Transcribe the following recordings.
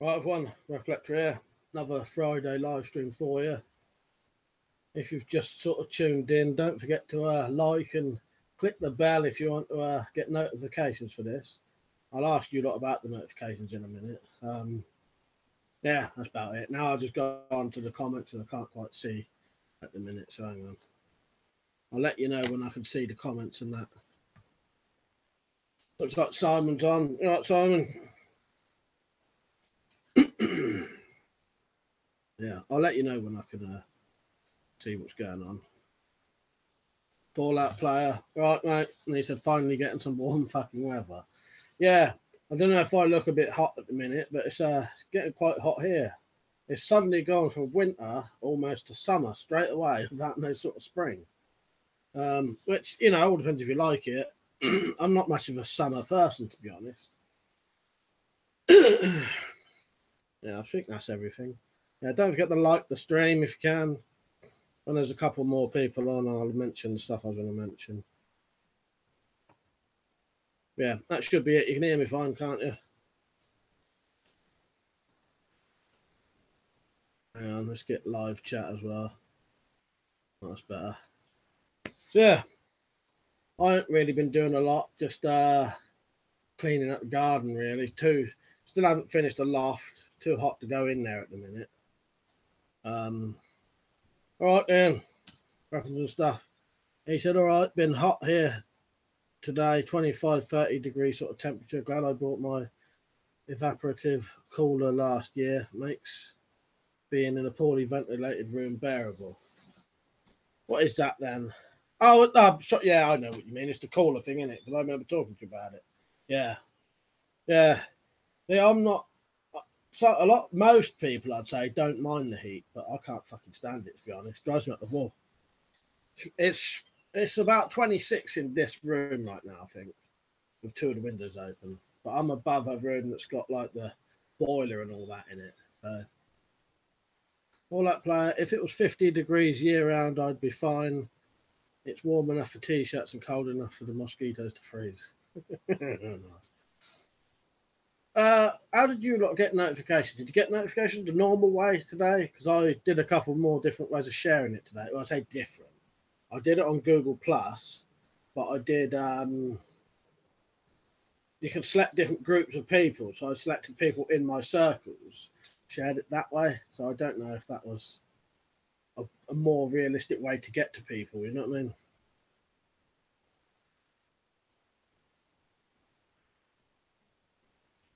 Right, I've won WeaponCollector here. Another Friday live stream for you. If you've just sort of tuned in, don't forget to like and click the bell if you want to get notifications for this. I'll ask you a lot about the notifications in a minute. Yeah, that's about it. Now I'll just go on to the comments, and I can't quite see at the minute, so hang on. I'll let you know when I can see the comments and that. Looks like Simon's on. You all right, Simon? Yeah, I'll let you know when I can see what's going on. Fallout player. Right, mate. And he said, finally getting some warm fucking weather. Yeah, I don't know if I look a bit hot at the minute, but it's getting quite hot here. It's suddenly gone from winter almost to summer straight away without no sort of spring. Which, you know, all depends if you like it. I'm not much of a summer person, to be honest. Yeah, I think that's everything. Yeah, don't forget to like the stream if you can. When there's a couple more people on, I'll mention the stuff I was going to mention. Yeah, that should be it. You can hear me fine, can't you? Hang on, let's get live chat as well. That's better. So, yeah, I haven't really been doing a lot, just cleaning up the garden, really. Still haven't finished the loft. It's too hot to go in there at the minute. All right, then. Weapons and stuff. He said, all right, been hot here today, 25, 30 degrees sort of temperature. Glad I bought my evaporative cooler last year. Makes being in a poorly ventilated room bearable. What is that then? Oh, yeah, I know what you mean. It's the cooler thing, isn't it? Because I remember talking to you about it. Yeah. Yeah. Yeah, I'm not. So most people, I'd say, don't mind the heat, but I can't fucking stand it, to be honest. It drives me up the wall. It's about 26 in this room right now, I think, with two of the windows open. But I'm above a room that's got like the boiler and all that in it. So, all that player, if it was 50 degrees year round, I'd be fine. It's warm enough for t-shirts and cold enough for the mosquitoes to freeze. How did you lot get notifications? Did you get notifications the normal way today? Because I did a couple more different ways of sharing it today. Well, I say different. I did it on Google Plus, but I did. You can select different groups of people, so I selected people in my circles, shared it that way. So I don't know if that was a more realistic way to get to people. You know what I mean?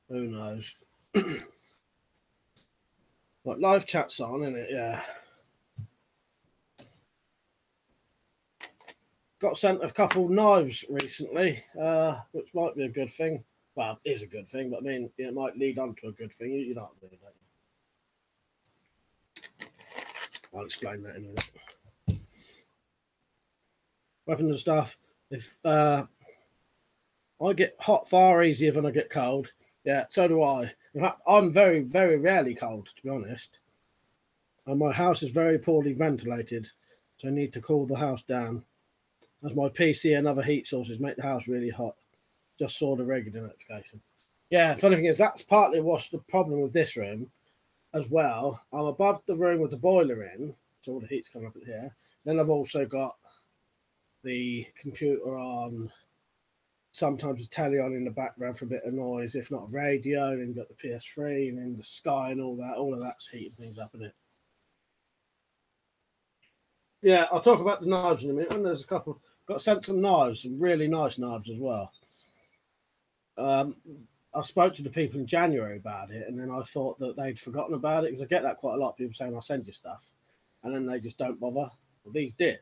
Who knows? Like live chat's on, isn't it? Yeah. Got sent a couple knives recently, which might be a good thing. Well, it is a good thing, but I mean, it might lead on to a good thing. You know what I mean, don't you? I'll explain that in a minute. Weapons and stuff. If I get hot far easier than I get cold. Yeah, so do I. In fact, I'm very, very rarely cold, to be honest. And my house is very poorly ventilated, so I need to cool the house down. As my PC and other heat sources make the house really hot. Just saw the regular notification. Yeah, funny thing is, that's partly what's the problem with this room as well. I'm above the room with the boiler in, so all the heat's coming up in here. Then I've also got the computer on, sometimes the telly on in the background for a bit of noise, if not radio, and then you've got the PS3 and then the Sky and all that. All of that's heating things up, isn't it? Yeah, I'll talk about the knives in a minute. And there's a couple, got sent some knives, some really nice knives as well. I spoke to the people in January about it, and then I thought that they'd forgotten about it, because I get that quite a lot. People saying I'll send you stuff, and then they just don't bother. Well, these did.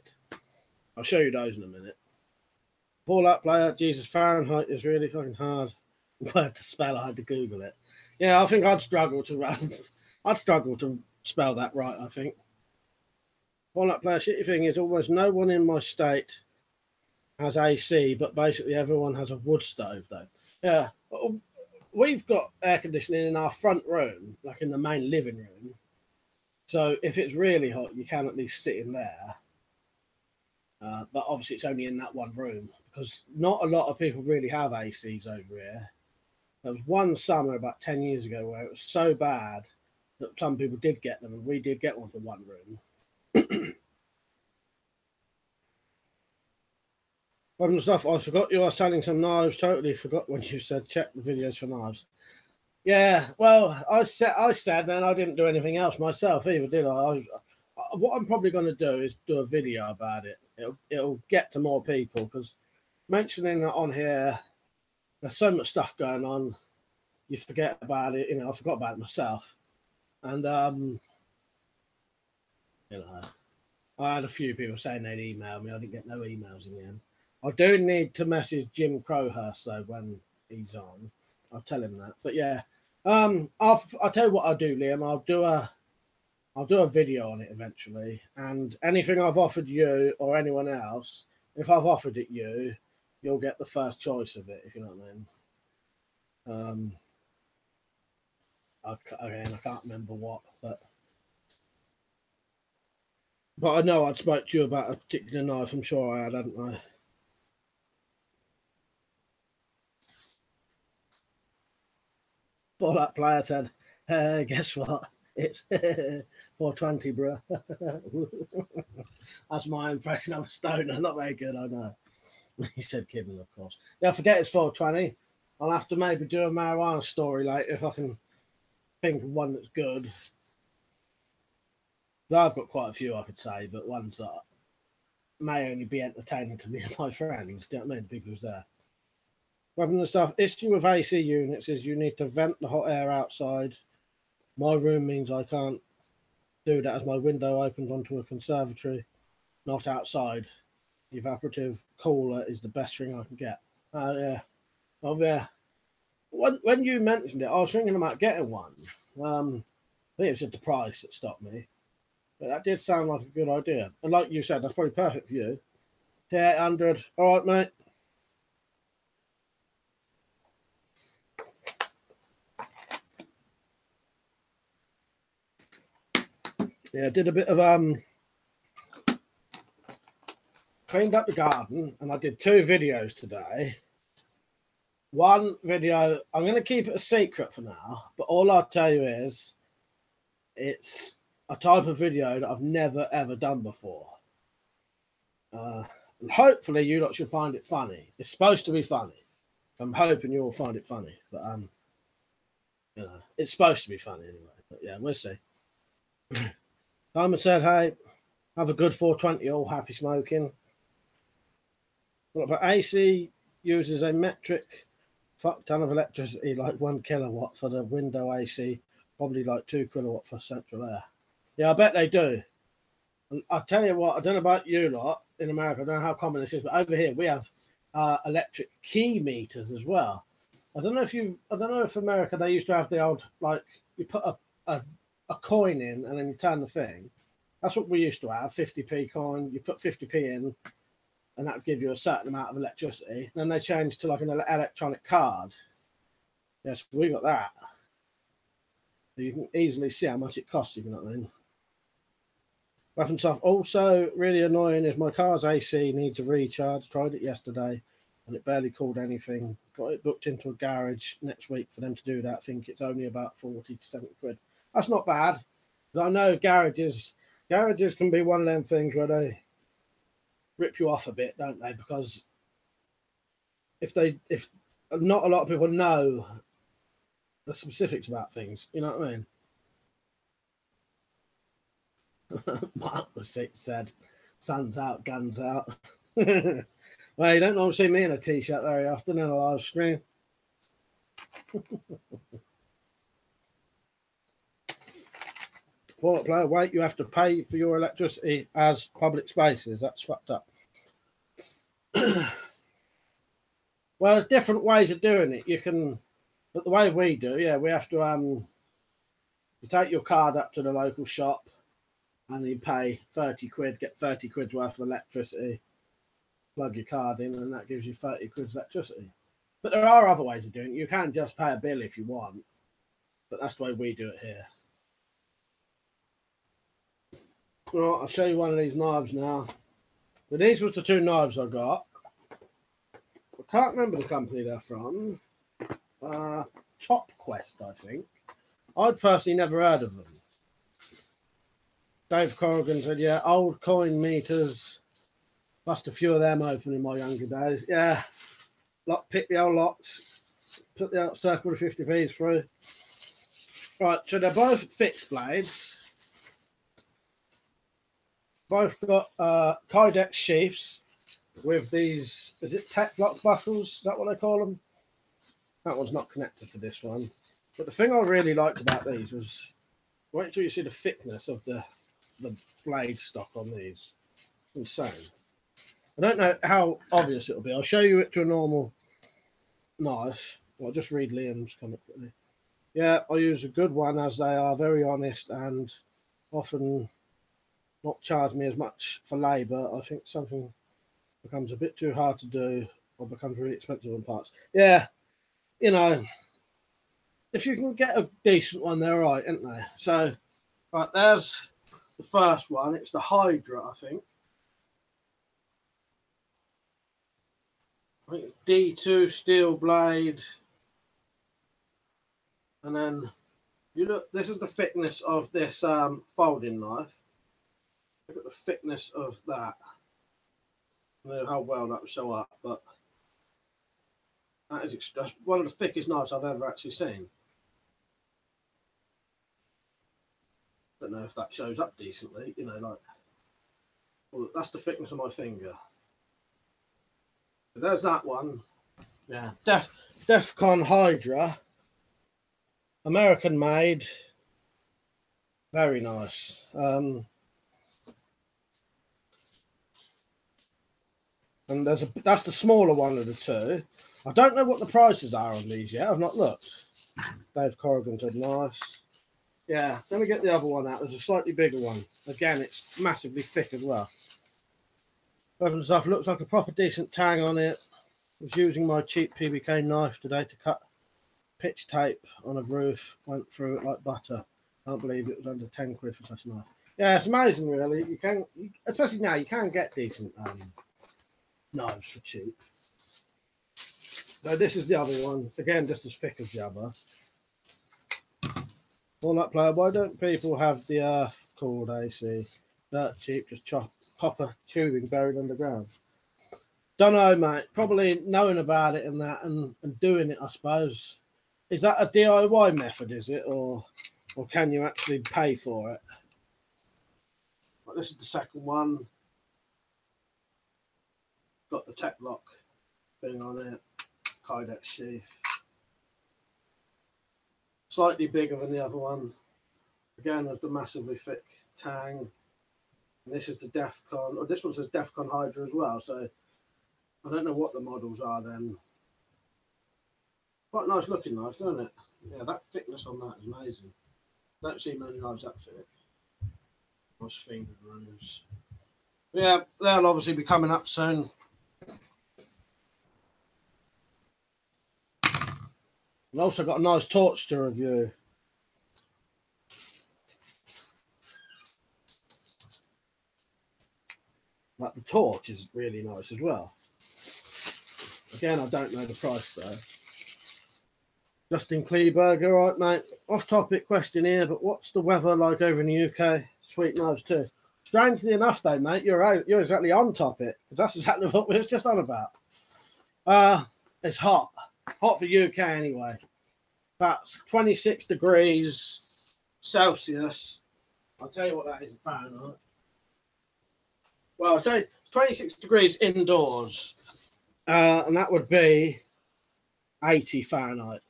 I'll show you those in a minute. Fallout player, Jesus, Fahrenheit is really fucking hard word to spell. I had to Google it. Yeah, I think I'd struggle to spell that right, I think. Fallout player, shitty thing is almost no one in my state has AC, but basically everyone has a wood stove, though. Yeah, we've got air conditioning in our front room, like in the main living room. So if it's really hot, you can at least sit in there. But obviously it's only in that one room, because not a lot of people really have ACs over here. There was one summer about 10 years ago where it was so bad that some people did get them, and we did get one for one room. Well, stuff. I forgot you are selling some knives. Totally forgot when you said check the videos for knives. Yeah, well, I said, and I didn't do anything else myself either, did I? What I'm probably going to do is do a video about it. It'll get to more people, because mentioning that on here, there's so much stuff going on, you forget about it. You know, I forgot about it myself, and you know, I had a few people saying they'd email me. I didn't get no emails in the end. I do need to message Jim Crowhurst though when he's on. I'll tell him that. But yeah, I'll tell you what I'll do, Liam. I'll do a video on it eventually, and anything I've offered you or anyone else, if I've offered it you, you'll get the first choice of it, if you know what I mean. I can't remember what, but I know I'd spoke to you about a particular knife. I'm sure I had, hadn't I? Before that player said, guess what? It's 420, bro. That's my impression of a stoner. Not very good, I know. He said kidding, of course. Yeah, forget it's 420. I'll have to maybe do a marijuana story later if I can think of one that's good. But I've got quite a few I could say, but ones that may only be entertaining to me and my friends. Do you know what I mean? People who's there. Weapon and stuff. Issue with AC units is you need to vent the hot air outside. My room means I can't do that as my window opens onto a conservatory, not outside. The evaporative cooler is the best thing I can get. Yeah. Oh, yeah. When you mentioned it, I was thinking about getting one. I think it was just the price that stopped me. But that did sound like a good idea. And like you said, that's probably perfect for you. 800. All right, mate. Yeah, I did a bit of cleaned up the garden, and I did 2 videos today. One video, I'm going to keep it a secret for now, but all I'll tell you is it's a type of video that I've never ever done before. And hopefully you lot should find it funny. It's supposed to be funny. I'm hoping you'll find it funny, but you know, it's supposed to be funny anyway. But yeah, we'll see. Simon said, hey, have a good 420, all happy smoking. But AC uses a metric fuck ton of electricity, like 1 kilowatt for the window AC, probably like 2 kilowatt for central air. Yeah, I bet they do. And I'll tell you what, I don't know about you lot in America, I don't know how common this is, but over here we have electric key meters as well. I don't know if America, they used to have the old, like, you put a coin in and then you turn the thing. That's what we used to have, 50p coin. You put 50p in and that would give you a certain amount of electricity. Then they changed to like an electronic card. Yes, we got that. So you can easily see how much it costs, if you know what I mean. Weapon stuff. Also, really annoying is my car's AC needs a recharge. Tried it yesterday and it barely called anything. Got it booked into a garage next week for them to do that. I think it's only about 40 to 70 quid. That's not bad. But I know garages can be one of them things where they rip you off a bit, don't they? Because if not a lot of people know the specifics about things, you know what I mean? Mark the Sixth said, "Sun's out, guns out." Well, you don't normally see me in a t-shirt very often in a live stream. Fallout player, wait, you have to pay for your electricity as public spaces. That's fucked up. Well, there's different ways of doing it. You can, but the way we do, yeah, we have to you take your card up to the local shop and you pay 30 quid, get 30 quid's worth of electricity, plug your card in, and that gives you 30 quid's electricity. But there are other ways of doing it. You can just pay a bill if you want, but that's the way we do it here. Right, I'll show you one of these knives now. But these was the 2 knives I got. I can't remember the company they're from. Top Quest, I think. I'd personally never heard of them. Dave Corrigan said, yeah, old coin meters. Bust a few of them open in my younger days. Yeah, pick the old locks, put the old circle of 50p's through. Right, so they're both fixed blades. Both got Kydex sheaths with these, is it tech block buckles? Is that what they call them? That one's not connected to this one. But the thing I really liked about these was, wait until you see the thickness of the blade stock on these. Insane. I don't know how obvious it'll be. I'll show you it to a normal knife. I'll just read Liam's comment quickly. Yeah, I use a good one as they are very honest and often not charge me as much for labour. I think something becomes a bit too hard to do or becomes really expensive on parts. Yeah, you know, if you can get a decent one, they're right, aren't they? So, right, there's the first one. It's the Hydra, I think. I think it's D2 steel blade. And then you look, this is the thickness of this folding knife. Look at the thickness of that. I don't know how well that will show up, but that is one of the thickest knives I've ever actually seen. Don't know if that shows up decently, you know, like, well, that's the thickness of my finger. But there's that one. Yeah, Defcon Hydra, American made, very nice. And that's the smaller one of the two. I don't know what the prices are on these yet. I've not looked. Dave Corrigan said nice. Yeah, let me get the other one out. There's a slightly bigger one. Again, it's massively thick as well. Weapon stuff looks like a proper decent tang on it. I was using my cheap PBK knife today to cut pitch tape on a roof. Went through it like butter. Can't believe it was under 10 quid for such a knife. Yeah, it's amazing, really. You can, especially now, you can get decent knives for cheap. So this is the other one. Again, just as thick as the other. Walnut player, why don't people have the earth called AC? Dirt cheap, just copper tubing buried underground. Don't know, mate. Probably knowing about it and that and doing it, I suppose. Is that a DIY method, is it? Or can you actually pay for it? Well, this is the second one. Got the tech lock thing on it. Kydex sheath. Slightly bigger than the other one. Again, with the massively thick tang. And this is the Defcon. Oh, this one says Defcon Hydra as well. So I don't know what the models are then. Quite a nice looking knife, isn't it? Yeah, that thickness on that is amazing. Don't see many knives that thick. Nice finger grooves. Yeah, they'll obviously be coming up soon. And also got a nice torch to review. Like the torch is really nice as well. Again, I don't know the price though. Justin Kleberger, right, mate. Off topic question here, but what's the weather like over in the UK? Sweet knives too. Strangely enough, though, mate, you're exactly on topic because that's exactly what we were just on about. It's hot for UK anyway. That's 26 degrees Celsius. I'll tell you what that is in Fahrenheit. Well, I'll say 26 degrees indoors, and that would be 80 Fahrenheit.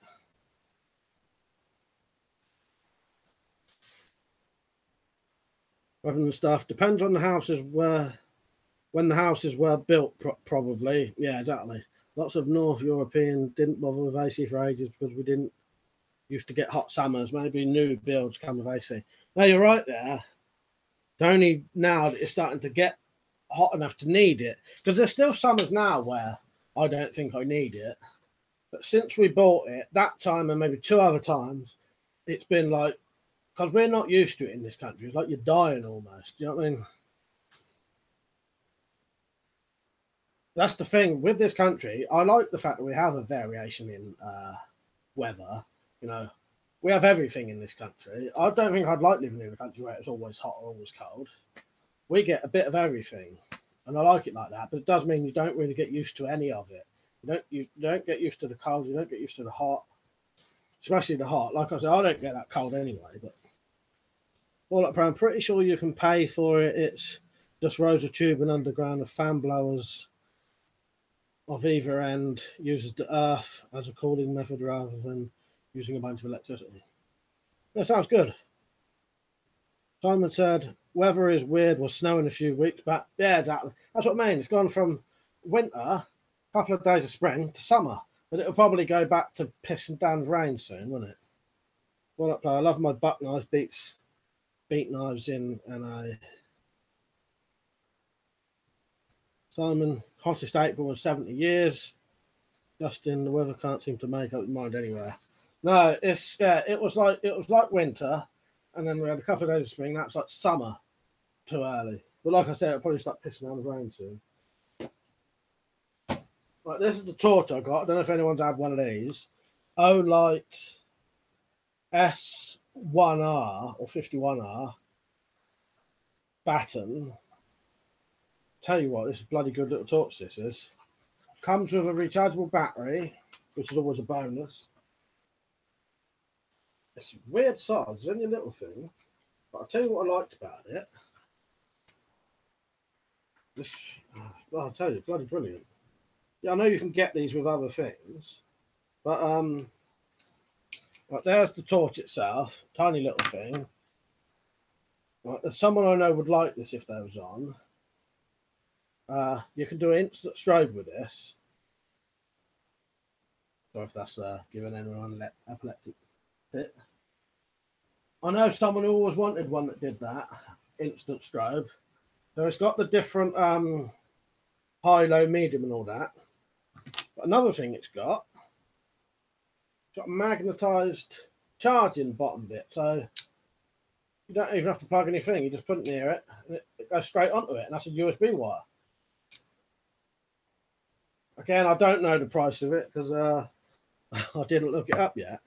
Weapon and stuff depends on the houses when the houses were built, probably. Yeah, exactly. Lots of North European didn't bother with AC for ages because we didn't used to get hot summers. Maybe new builds come with AC. No, you're right there. It's only now that it's starting to get hot enough to need it, because there's still summers now where I don't think I need it. But since we bought it, that time and maybe two other times, it's been like, because we're not used to it in this country. It's like you're dying almost. Do you know what I mean? That's the thing with this country. I like the fact that we have a variation in weather. You know, we have everything in this country. I don't think I'd like living in a country where it's always hot or always cold. We get a bit of everything, and I like it like that. But it does mean you don't really get used to any of it. You don't get used to the cold. You don't get used to the hot, especially the hot. Like I said, I don't get that cold anyway. But all up, I'm pretty sure you can pay for it. It's just rows of tubing underground of fan blowers of either end, uses the earth as a cooling method rather than using a bunch of electricity. That sounds good. Simon said, weather is weird, was snowing a few weeks back. Yeah, exactly. That's what I mean. It's gone from winter, a couple of days of spring, to summer. But it'll probably go back to piss and damn rain soon, won't it? Well, up there. I love my buck knife, beat knives in NA. Simon, hottest April in 70 years. Justin, the weather can't seem to make up its mind anywhere. No, it was like winter, and then we had a couple of days of spring. That's like summer, too early. But like I said, it'll probably start pissing down the rain soon. Right, this is the torch I got. I don't know if anyone's had one of these. Olight S1R or 51R baton. Tell you what, this is a bloody good little torch. This is. Comes with a rechargeable battery, which is always a bonus. It's a weird size, it's only a little thing. But I'll tell you what I liked about it. This, well, I'll tell you, bloody brilliant. Yeah, I know you can get these with other things, but right, there's the torch itself, tiny little thing. Right, there's someone I know would like this if they was on. You can do an instant strobe with this. Or if that's giving anyone an epileptic fit. I know someone who always wanted one that did that instant strobe. So it's got the different high, low, medium, and all that. But another thing it's got a magnetized charging bottom bit, so you don't even have to plug anything. You just put it near it, and it goes straight onto it, and that's a USB wire. Again, I don't know the price of it because I didn't look it up yet.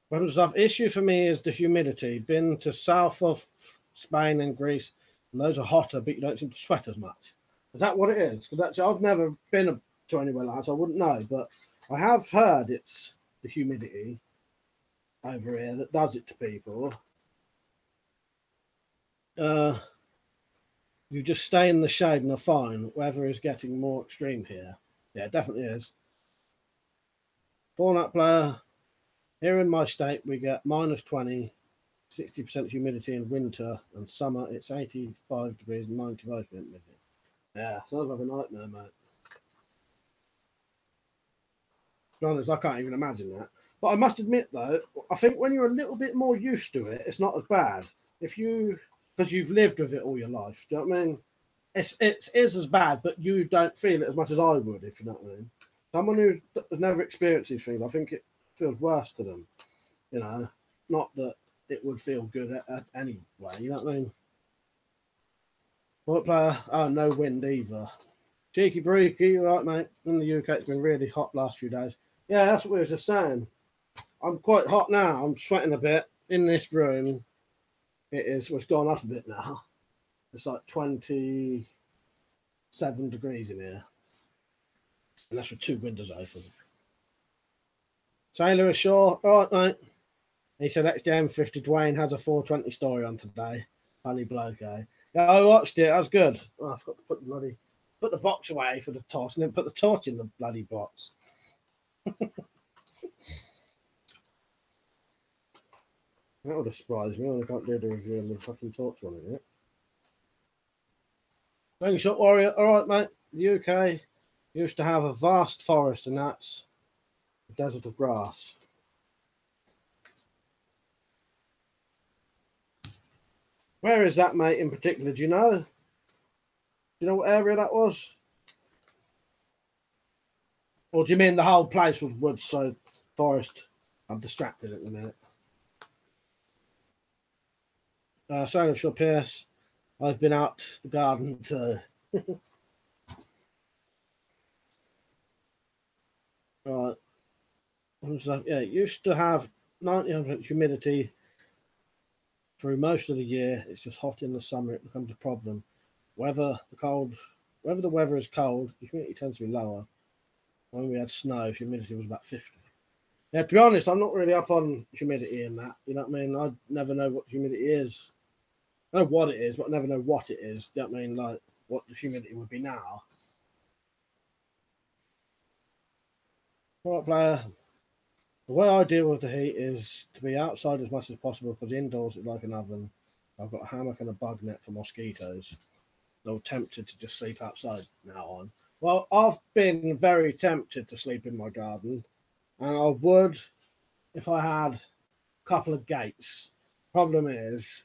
But the issue for me is the humidity. Been to south of Spain and Greece, and those are hotter, but you don't seem to sweat as much. Is that what it is? Because I've never been to anywhere like that, so I wouldn't know. But I have heard it's the humidity over here that does it to people. You just stay in the shade and are fine. Weather is getting more extreme here. Yeah, it definitely is. Fallout player. Here in my state, we get -20, 60% humidity in winter, and summer it's 85 degrees and 95% humidity. Yeah, sounds like a nightmare, mate. To be honest, I can't even imagine that. But I must admit, though, I think when you're a little bit more used to it, it's not as bad. Because you've lived with it all your life. Do you know what I mean? It is as bad, but you don't feel it as much as I would, if you know what I mean. Someone who has never experienced these things, I think it feels worse to them. You know, not that it would feel good at any way. You know what I mean? What player? Oh, no wind either. Cheeky breaky, right, mate. In the UK, it's been really hot last few days. Yeah, that's what we were just saying. I'm quite hot now. I'm sweating a bit in this room. It's gone off a bit now. It's like 27 degrees in here. And that's with 2 windows open. Sailor ashore. All right, mate. He said XDM50 Dwayne has a 420 story on today. Funny bloke, eh? Yeah, I watched it. That was good. Oh, I forgot to put the box away for the torch and then put the torch in the bloody box. That would have surprised me when I can't do the review and the fucking torch on it yet. Slingshot Warrior. All right, mate. The UK used to have a vast forest, and that's a desert of grass. Where is that, mate, in particular? Do you know? Do you know what area that was? Or do you mean the whole place was woods, so forest? I'm distracted at the minute. Sorry, Phil Pierce. I've been out the garden too. Right. Yeah, it used to have 90% humidity through most of the year. It's just hot in the summer. It becomes a problem. Whether the weather is cold, the humidity tends to be lower. When we had snow, humidity was about 50. Yeah, to be honest, I'm not really up on humidity in that. You know what I mean? I never know what humidity is. I know what it is, but I never know what it is. You know what I mean? Like what the humidity would be now. All right, player. The way I deal with the heat is to be outside as much as possible because indoors it's like an oven. I've got a hammock and a bug net for mosquitoes. They're tempted to just sleep outside now on. Well, I've been very tempted to sleep in my garden, and I would if I had a couple of gates. Problem is,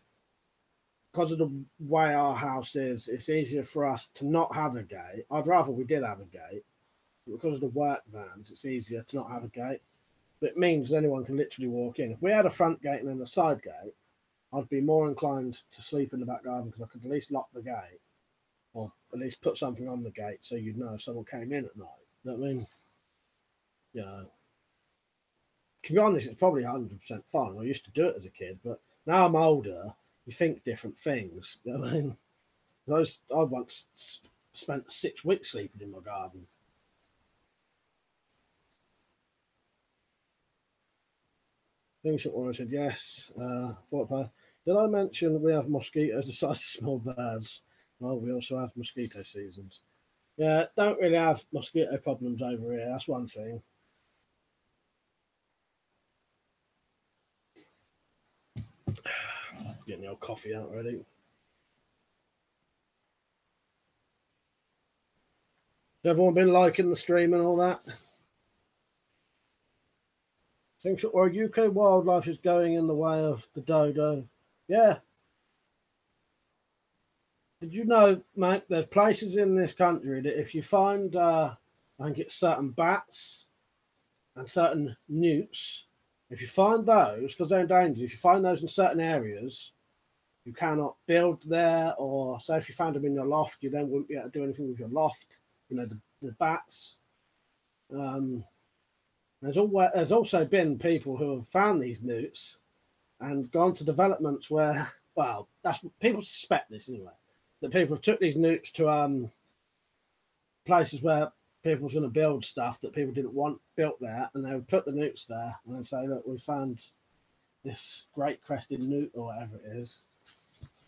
because of the way our house is, it's easier for us to not have a gate. I'd rather we did have a gate. But because of the work vans, it's easier to not have a gate. But it means anyone can literally walk in. If we had a front gate and then a side gate, I'd be more inclined to sleep in the back garden because I could at least lock the gate or at least put something on the gate so you'd know if someone came in at night. You know what I mean? Yeah. To be honest, it's probably 100% fine. I used to do it as a kid, but now I'm older, you think different things. You know what I mean? I once spent 6 weeks sleeping in my garden. Things that I said yes. Did I mention we have mosquitoes the size of small birds? Well, we also have mosquito seasons. Yeah, don't really have mosquito problems over here. That's one thing. Getting the old coffee out already. Everyone been liking the stream and all that? Thinks that our UK wildlife is going in the way of the dodo. Yeah. Did you know, mate, there's places in this country that if you find, I think it's certain bats and certain newts, if you find those, because they're endangered, if you find those in certain areas, you cannot build there, or say if you found them in your loft, you then wouldn't be able to do anything with your loft. You know, the bats. Um, there's also been people who have found these newts and gone to developments where, well, that's people suspect this anyway, that people have took these newts to places where people was going to build stuff that people didn't want built there, and they would put the newts there and then say, look, we found this great crested newt or whatever it is,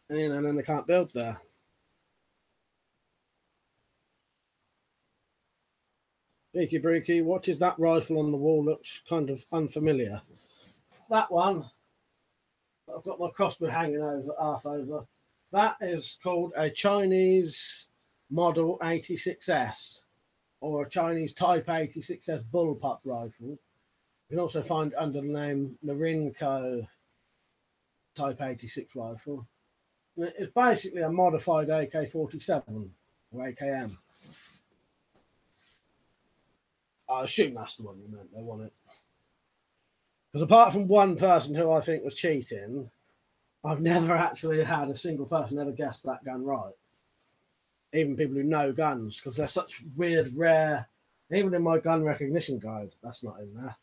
and you know, and then they can't build there. Beaky Breaky, what is that rifle on the wall? Looks kind of unfamiliar. That one, I've got my crossbow hanging over, half over. That is called a Chinese Model 86S or a Chinese Type 86S bullpup rifle. You can also find it under the name Marinko Type 86 rifle. It's basically a modified AK-47 or AKM. I assume that's the one you meant. They want it. Because apart from one person who I think was cheating, I've never actually had a single person ever guess that gun right. Even people who know guns, because they're such weird, rare. Even in my gun recognition guide, that's not in there.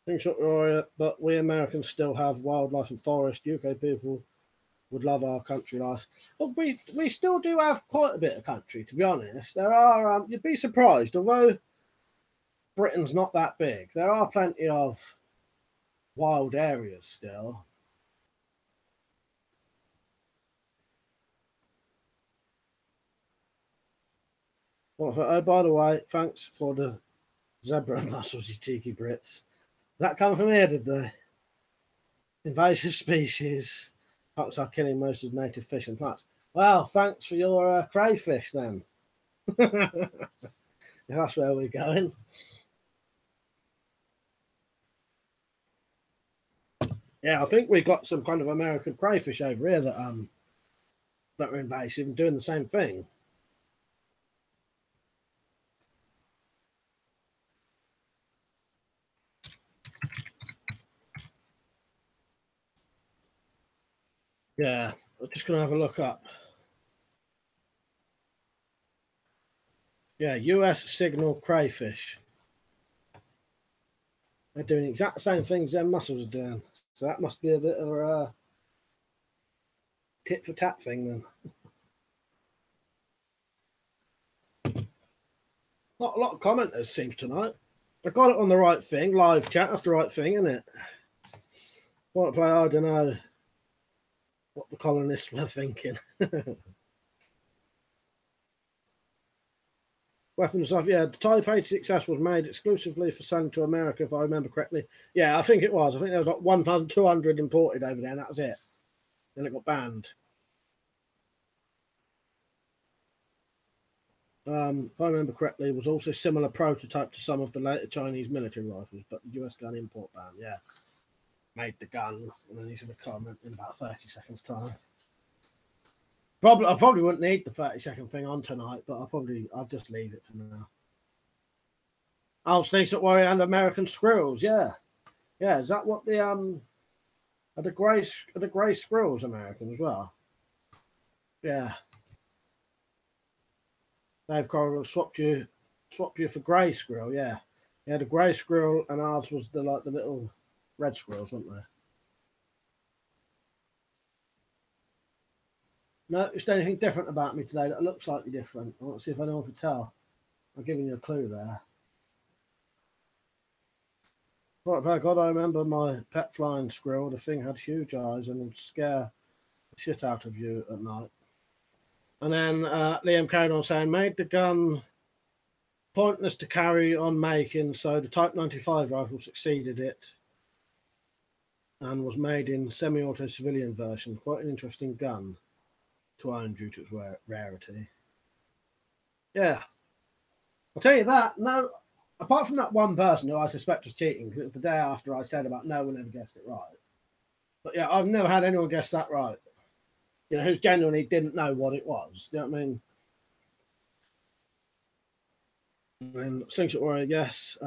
Things not right, but we Americans still have wildlife and forest. UK people would love our country life. But we still do have quite a bit of country, to be honest. There are, you'd be surprised, although Britain's not that big, there are plenty of wild areas still. Oh, by the way, thanks for the zebra mussels, you cheeky Brits. Did that come from here, did they? Invasive species. Fox are killing most of native fish and plants. Well, thanks for your crayfish then. That's where we're going. Yeah, I think we've got some kind of American crayfish over here that are invasive and doing the same thing. Yeah, I'm just gonna have a look up. Yeah, US signal crayfish. They're doing exact the same things their mussels are doing. So that must be a bit of a tit for tat thing then. Not a lot of commenters seems tonight. I got it on the right thing, live chat. That's the right thing, isn't it? Want to play? I don't know what the colonists were thinking. Weapons stuff, yeah. The Type 86S was made exclusively for selling to America, if I remember correctly. Yeah, I think it was. I think there was like 1,200 imported over there, and that was it. Then it got banned. If I remember correctly, it was also a similar prototype to some of the later Chinese military rifles, but the US gun import ban, yeah. Made the gun, and then he's going to comment in about 30 seconds' time. I probably wouldn't need the 30-second thing on tonight, but I'll just leave it for now. Oh, Snakes at Warrior and American Squirrels, yeah. Yeah, is that what the are the grey squirrels American as well? Yeah. Dave Corrigan swapped you for grey squirrel, yeah. Yeah, the grey squirrel and ours was the little red squirrels, weren't they? No, it's anything different about me today that looks slightly different. I want to see if anyone can tell. I'm giving you a clue there. Right, God, I remember my pet flying squirrel. The thing had huge eyes and would scare the shit out of you at night. And then Liam carried on saying, made the gun pointless to carry on making, so the Type 95 rifle succeeded it and was made in semi-auto civilian version. Quite an interesting gun to own due to its rarity. Yeah. I'll tell you that, no, apart from that one person who I suspect was cheating, because it was the day after I said about no one ever guessed it right. But yeah, I've never had anyone guess that right. You know, who genuinely didn't know what it was. You know what I mean? And Slingshot Warrior, yes.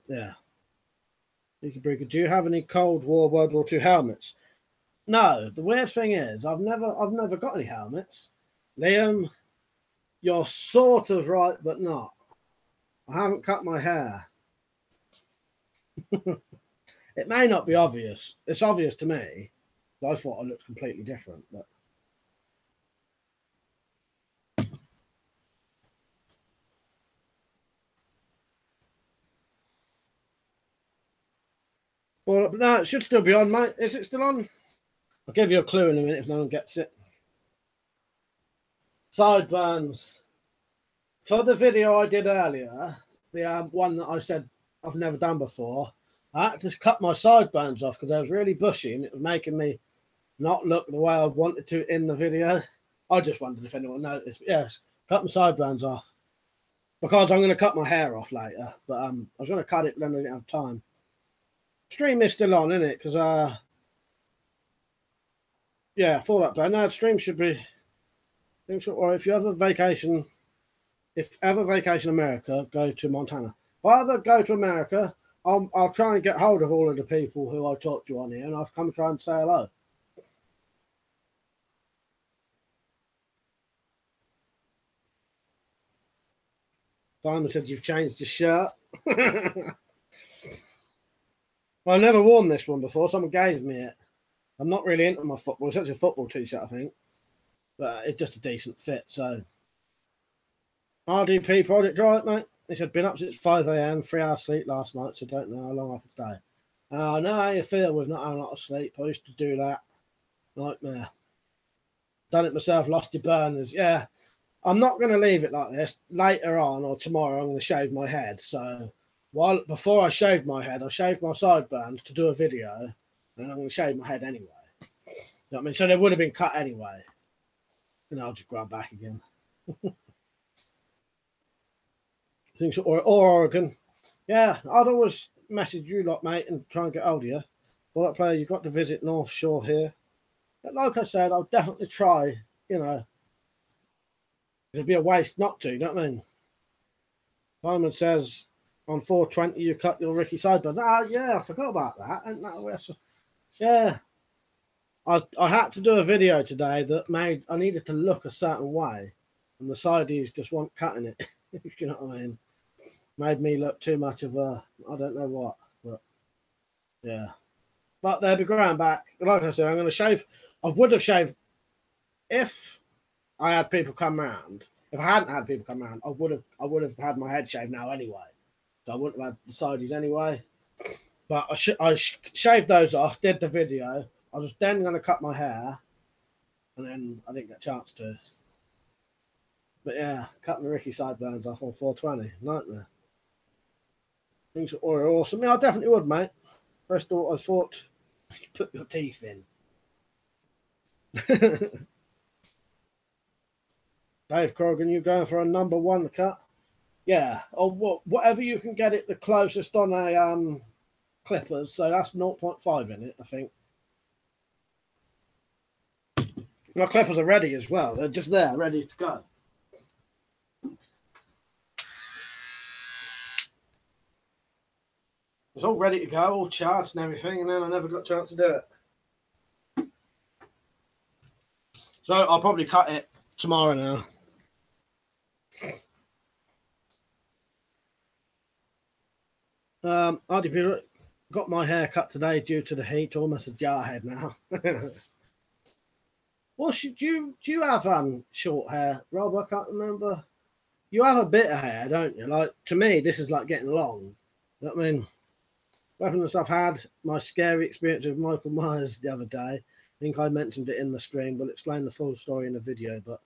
Yeah. Do you have any Cold War World War II helmets? No. The weird thing is, I've never got any helmets. Liam, you're sort of right, but not. I haven't cut my hair. It may not be obvious. It's obvious to me. I thought I looked completely different, but. Well, no, it should still be on, mate. Is it still on? I'll give you a clue in a minute if no one gets it. Sideburns. For the video I did earlier, the one that I said I've never done before, I had to cut my sideburns off because they was really bushy and it was making me not look the way I wanted to in the video. I just wondered if anyone noticed. But yes, cut my sideburns off because I'm going to cut my hair off later. But I was going to cut it, but then I didn't have time. Stream is still on, isn't it? Because yeah, Fallout Day. No, the stream should be. Or if you ever vacation America, go to Montana. If I ever go to America, I'll try and get hold of all of the people who I talked to on here, and I'll come and try and say hello. Simon said you've changed your shirt. Well, I've never worn this one before. Someone gave me it. I'm not really into my football. It's actually a football t-shirt, I think. But it's just a decent fit, so. RDP project right, mate. He said, been up since 5 a.m, 3 hours sleep last night, so don't know how long I could stay. I know how you feel with not having a lot of sleep. I used to do that. Nightmare. Done it myself, lost your burners. Yeah. I'm not going to leave it like this. Later on or tomorrow, I'm going to shave my head. So before I shaved my head, I shaved my sideburns to do a video, and I'm going to shave my head anyway. You know what I mean? So they would have been cut anyway. And I'll just grab back again. Or Oregon. Yeah, I'd always message you lot, mate, and try and get hold of you. Well, that player, you've got to visit North Shore here. But like I said, I'll definitely try, you know. It'd be a waste not to, you know what I mean? Simon says, on 420, you cut your Ricky sideburns. Ah, yeah, I forgot about that. Yeah. I had to do a video today that I needed to look a certain way, and the sideys just weren't cutting it. You know what I mean? Made me look too much of a, I don't know what, but yeah. But they'll be growing back. Like I said, I'm going to shave. I would have shaved if I had people come round. If I hadn't had people come round, I would have had my head shaved now anyway. So I wouldn't have had the sideys anyway. But I shaved those off, did the video. I was then going to cut my hair, and then I didn't get a chance to. But yeah, cutting the Ricky sideburns off on 420, nightmare. Things are awesome. Yeah, I definitely would, mate. First thought I thought, put your teeth in. Dave Corrigan, you going for a number 1 cut? Yeah, or whatever you can get it the closest on a clippers. So that's 0.5 in it, I think. My clippers are ready as well. They're just there, ready to go. It's all ready to go, all charged and everything, and then I never got a chance to do it. So I'll probably cut it tomorrow now. RDP got my hair cut today due to the heat, almost a jarhead now. Well, do you have short hair, Rob? I can't remember. You have a bit of hair, don't you? Like, to me, this is like getting long. You know what I mean? Weapons I've had my scary experience with Michael Myers the other day. I think I mentioned it in the stream. We'll explain the full story in the video, but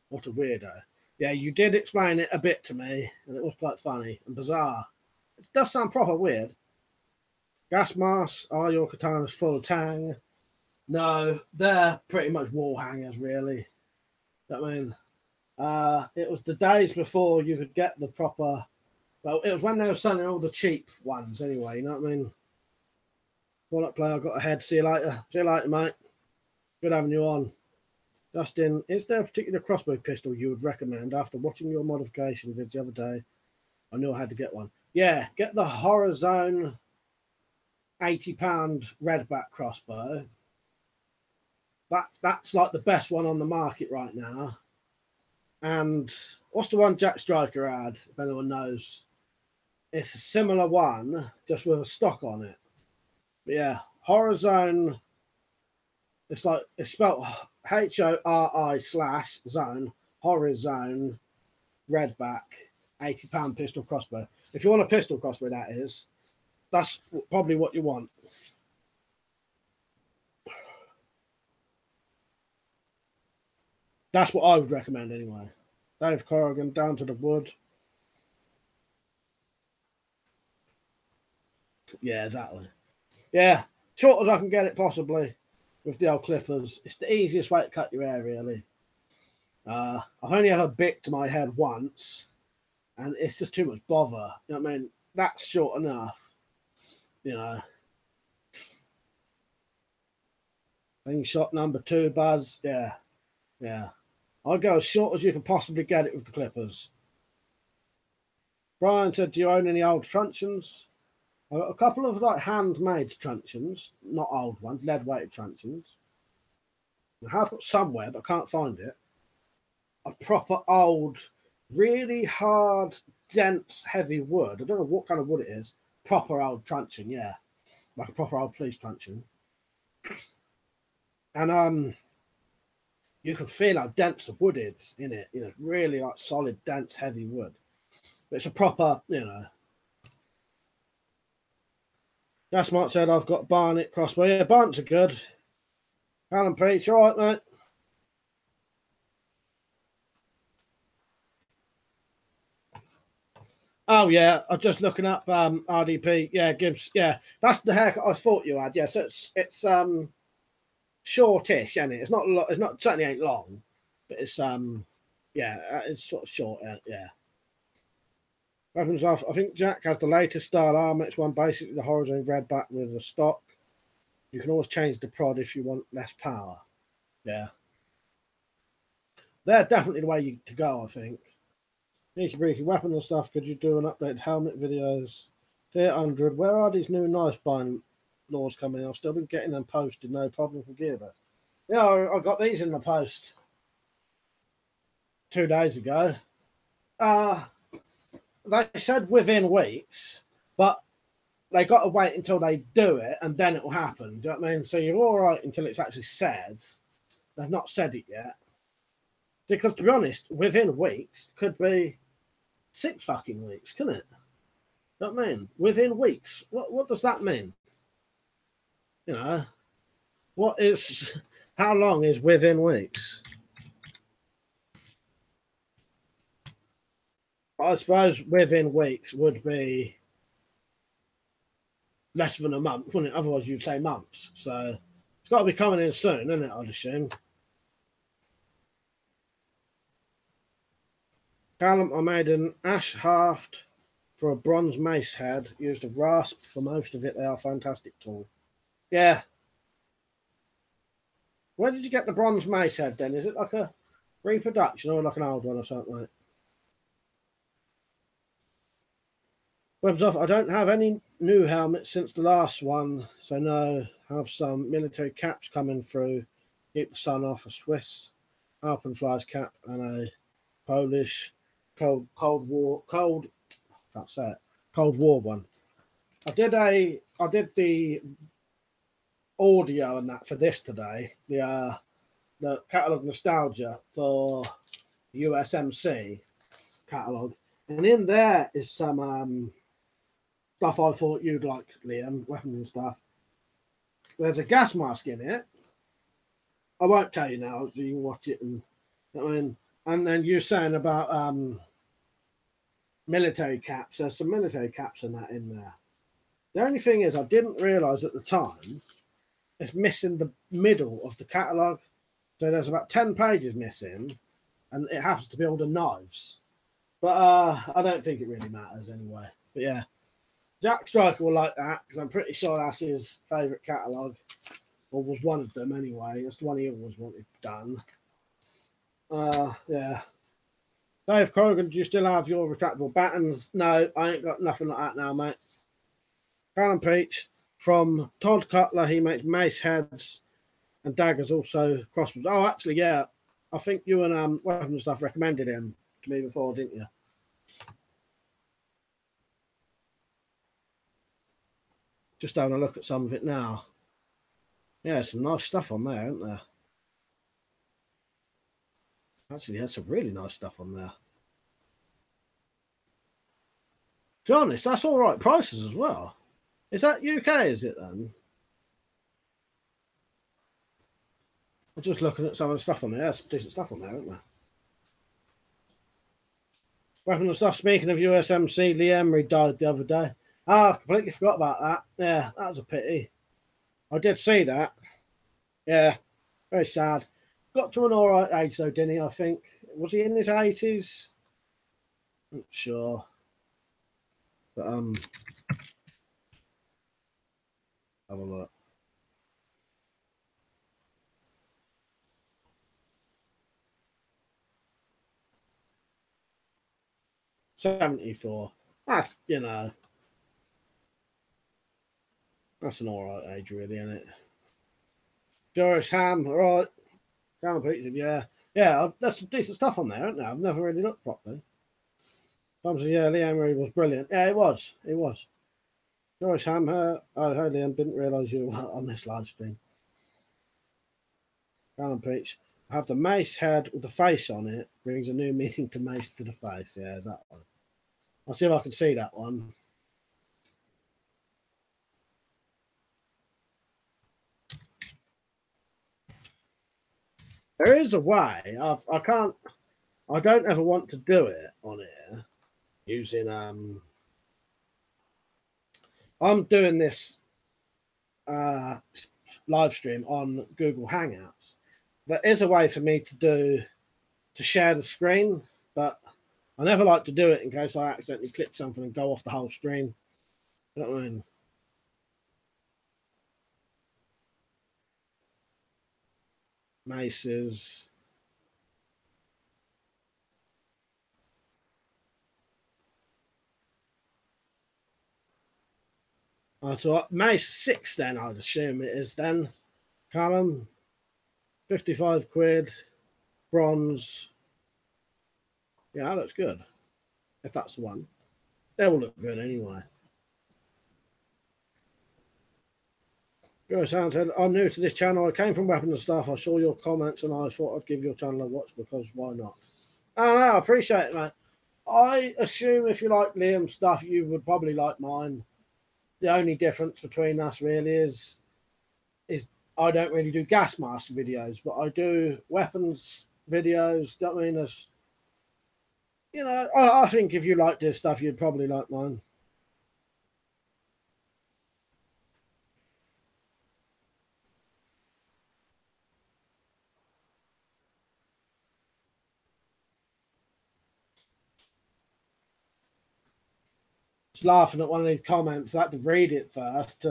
what a weirdo. Yeah, you did explain it a bit to me, and it was quite funny and bizarre. It does sound proper weird. Gas masks, are your katanas full tang? No, they're pretty much wall hangers, really. I mean, it was the days before you could get the proper. Well, it was when they were selling all the cheap ones, anyway. You know what I mean? Well, up, player, I got ahead. See you later. See you later, mate. Good having you on. Justin, is there a particular crossbow pistol you would recommend? After watching your modification vids the other day, I knew I had to get one. Yeah, get the Horror Zone £80 redback crossbow. That's like the best one on the market right now. And what's the one Jack Striker had, if anyone knows? It's a similar one, just with a stock on it. But yeah, Horror Zone. It's spelled HORI/zone, Horror Zone, redback, £80 pistol crossbow. If you want a pistol crossbow, that's probably what you want. That's what I would recommend anyway. Dave Corrigan, down to the wood. Yeah, exactly. Yeah, short as I can get it possibly with the old clippers. It's the easiest way to cut your hair, really. I've only ever bicked my head once, and it's just too much bother. You know what I mean? That's short enough, you know. Thing shot number 2, Buzz. Yeah. I'll go as short as you can possibly get it with the clippers. Brian said, do you own any old truncheons? I've got a couple of like handmade truncheons, not old ones, lead-weighted truncheons. I have got somewhere, but I can't find it. A proper old, really hard, dense, heavy wood. I don't know what kind of wood it is. Proper old truncheon, yeah. Like a proper old police truncheon. And you can feel how dense the wood is in it. You know, it's really like solid, dense, heavy wood. But it's a proper, you know. That's Mark said I've got Barnet crossbow. Yeah, Barnets are good. Alan Peach, you all right, mate? Oh yeah, I'm just looking up RDP. Yeah, Gibbs. Yeah, that's the haircut I thought you had. Yeah, so it's shortish, isn't it? It's not certainly ain't long, but it's yeah, it's sort of short. Yeah. Weapons off. I think Jack has the latest style Armex one, basically the horizontal redback with the stock. You can always change the prod if you want less power. Yeah, they're definitely the way to go, I think. Sneaky Breaky weapon and stuff. Could you do an updated helmet videos? 800. Where are these new knife buying laws coming? I've still been getting them posted. No problem from Gearbest. Yeah, I got these in the post 2 days ago. they said within weeks, but they got to wait until they do it and then it will happen. Do you know what I mean? So you're all right until it's actually said. They've not said it yet. Because to be honest, within weeks could be 6 fucking weeks, couldn't it? You know what I mean? Within weeks. What does that mean? You know, how long is within weeks? I suppose within weeks would be less than a month, wouldn't it? Otherwise you'd say months. So it's got to be coming in soon, isn't it, I'd assume. Callum, I made an ash haft for a bronze mace head. Used a rasp for most of it. They are a fantastic tool. Yeah. Where did you get the bronze mace head then? Is it like a reproduction or like an old one or something like that? Off. I don't have any new helmets since the last one, so no. Have some military caps coming through. Keep the sun off. A Swiss Alpenflies cap and a Polish Cold War one. I did the audio and that for this today. The catalogue nostalgia for USMC catalogue, and in there is some stuff I thought you'd like, Liam, weapons and stuff. There's a gas mask in it. I won't tell you now, so you can watch it. And I mean, and then you're saying about military caps. There's some military caps and that in there. The only thing is, I didn't realise at the time it's missing the middle of the catalogue. So there's about 10 pages missing, and it happens to be all the knives. But I don't think it really matters anyway. But yeah, Jack Striker will like that because I'm pretty sure that's his favourite catalogue, or was one of them anyway. That's the one he always wanted done. Yeah. Dave Corrigan, do you still have your retractable battens? No, I ain't got nothing like that now, mate. Callum Peach from Todd Cutler, he makes mace heads and daggers, also crossbows. Oh, actually, yeah. I think you and Weapons Stuff recommended him to me before, didn't you? Just having a look at some of it now. Yeah, some nice stuff on there, isn't there? Actually, there's some really nice stuff on there. To be honest, that's all right prices as well. Is that UK, is it then? I'm just looking at some of the stuff on there. There's some decent stuff on there, isn't there? Weapon and Stuff, speaking of USMC, Lee Ermey died the other day. Ah, I completely forgot about that. Yeah, that was a pity. I did see that. Yeah, very sad. Got to an alright age though, didn't he, I think? Was he in his 80s? Not sure. But, have a look. '74. That's, you know, that's an alright age, really, isn't it? Joris Ham, alright. Down Pizza, yeah. Yeah, there's some decent stuff on there, isn't there? I've never really looked properly. Yeah, Liam Reed was brilliant. Yeah, it was. It was. Joris Ham, oh, hi, Liam. Didn't realise you were on this live stream. Down Peach. I have the mace head with the face on it. Brings a new meaning to mace to the face. Yeah, is that one? I'll see if I can see that one. There is a way. I can't. I don't ever want to do it on here using I'm doing this live stream on Google Hangouts. There is a way for me to share the screen, but I never like to do it in case I accidentally click something and go off the whole screen. You know what I mean? Maces. So mace 6 then, I'd assume it is then. Callum, 55 quid, bronze. Yeah, that looks good, if that's the one. They all look good anyway. Joe Sound said, I'm new to this channel. I came from Weapon and Stuff. I saw your comments and I thought I'd give your channel a watch because why not? Oh, no, I appreciate it, mate. I assume if you like Liam's stuff, you would probably like mine. The only difference between us really is I don't really do gas mask videos, but I do weapons videos. Do you know what I mean? As, you know, I think if you like this stuff, you'd probably like mine. Just laughing at one of these comments. I had to read it first.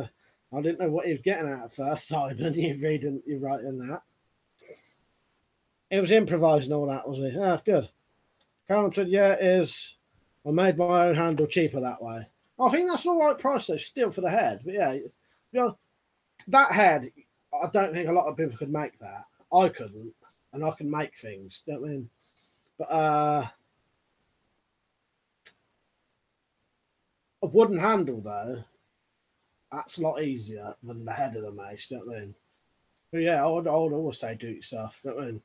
I didn't know what he was getting at first, Simon. You're writing that. It was improvising all that, was it? Yeah, good. Callum said, yeah, it is. I made my own handle cheaper that way. I think that's the right price, though, still for the head. But yeah, you know, that head, I don't think a lot of people could make that. I couldn't, and I can make things. Do you know what I mean? But a wooden handle, though, that's a lot easier than the head of the mace. Do you know what I mean? But yeah, I would always say do it yourself. Do you know what I mean?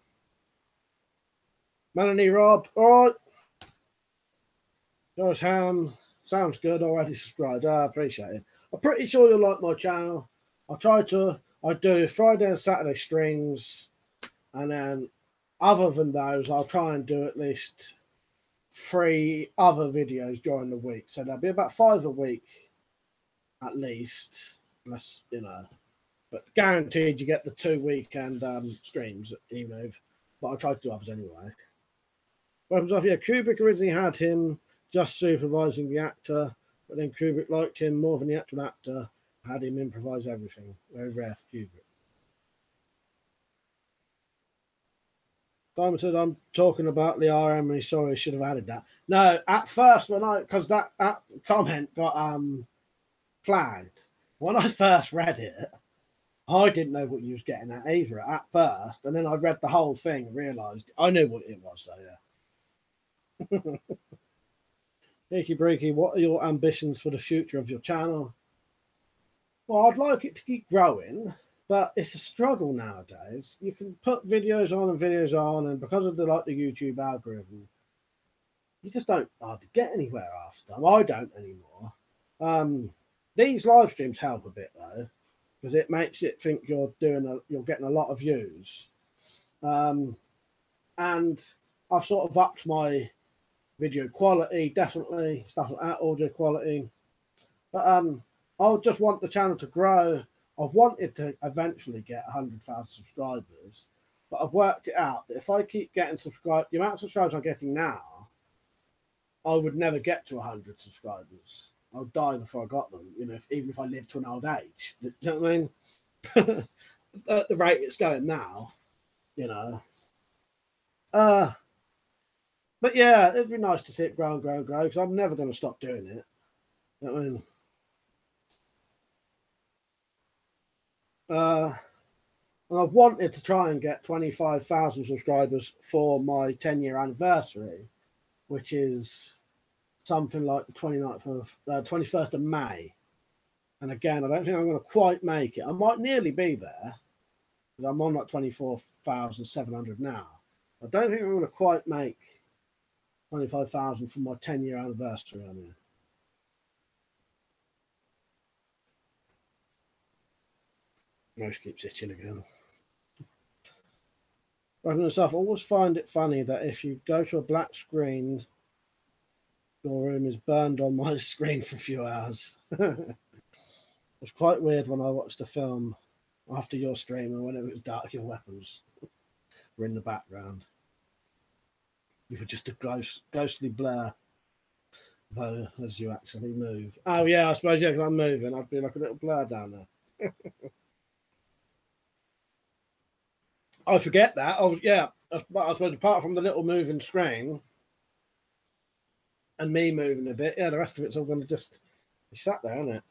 Melanie Rob, all right. Joyce Ham, sounds good. Already subscribed. I appreciate it. I'm pretty sure you'll like my channel. I do Friday and Saturday streams, and then other than those, I'll try and do at least 3 other videos during the week. So there'll be about 5 a week at least, unless, you know, but guaranteed you get the 2 weekend streams, even if, but I'll try to do others anyway. Weapons off, yeah, Kubrick originally had him just supervising the actor, but then Kubrick liked him more than the actual actor, had him improvise everything. Very rare for Kubrick. Simon said, I'm talking about the Ermey. Sorry, I should have added that. No, at first, because that comment got flagged. When I first read it, I didn't know what you was getting at either at first. And then I read the whole thing and realised I knew what it was, so yeah. Breaky Breaky, what are your ambitions for the future of your channel? Well, I'd like it to keep growing, but it's a struggle nowadays. You can put videos on, and because of the YouTube algorithm, you just don't hardly get anywhere after them. I don't anymore. These live streams help a bit though, because it makes it think you're getting a lot of views. And I've sort of upped my video quality, definitely, stuff like that, audio quality. But I just want the channel to grow. I've wanted to eventually get 100,000 subscribers, but I've worked it out that if I keep getting the amount of subscribers I'm getting now, I would never get to 100 subscribers. I'll die before I got them, you know, even if I live to an old age. Do you know what I mean? At the rate it's going now, you know. But yeah, it'd be nice to see it grow and grow and grow, because I'm never going to stop doing it. You know what I mean? And I wanted to try and get 25,000 subscribers for my 10-year anniversary, which is something like the 21st of May. And again, I don't think I'm going to quite make it. I might nearly be there, but I'm on like 24,700 now. I don't think I'm going to quite make 25,000 for my 10-year anniversary on here. Nose keeps itching again. I always find it funny that if you go to a black screen, your room is burned on my screen for a few hours. It was quite weird when I watched the film after your stream, and when it was dark, your weapons were in the background. You were just a ghostly blur, though, as you actually move. Oh, yeah, I suppose, yeah, because I'm moving, I'd be like a little blur down there. I forget that. I suppose apart from the little moving screen and me moving a bit, yeah, the rest of it's all going to just be sat there, isn't it?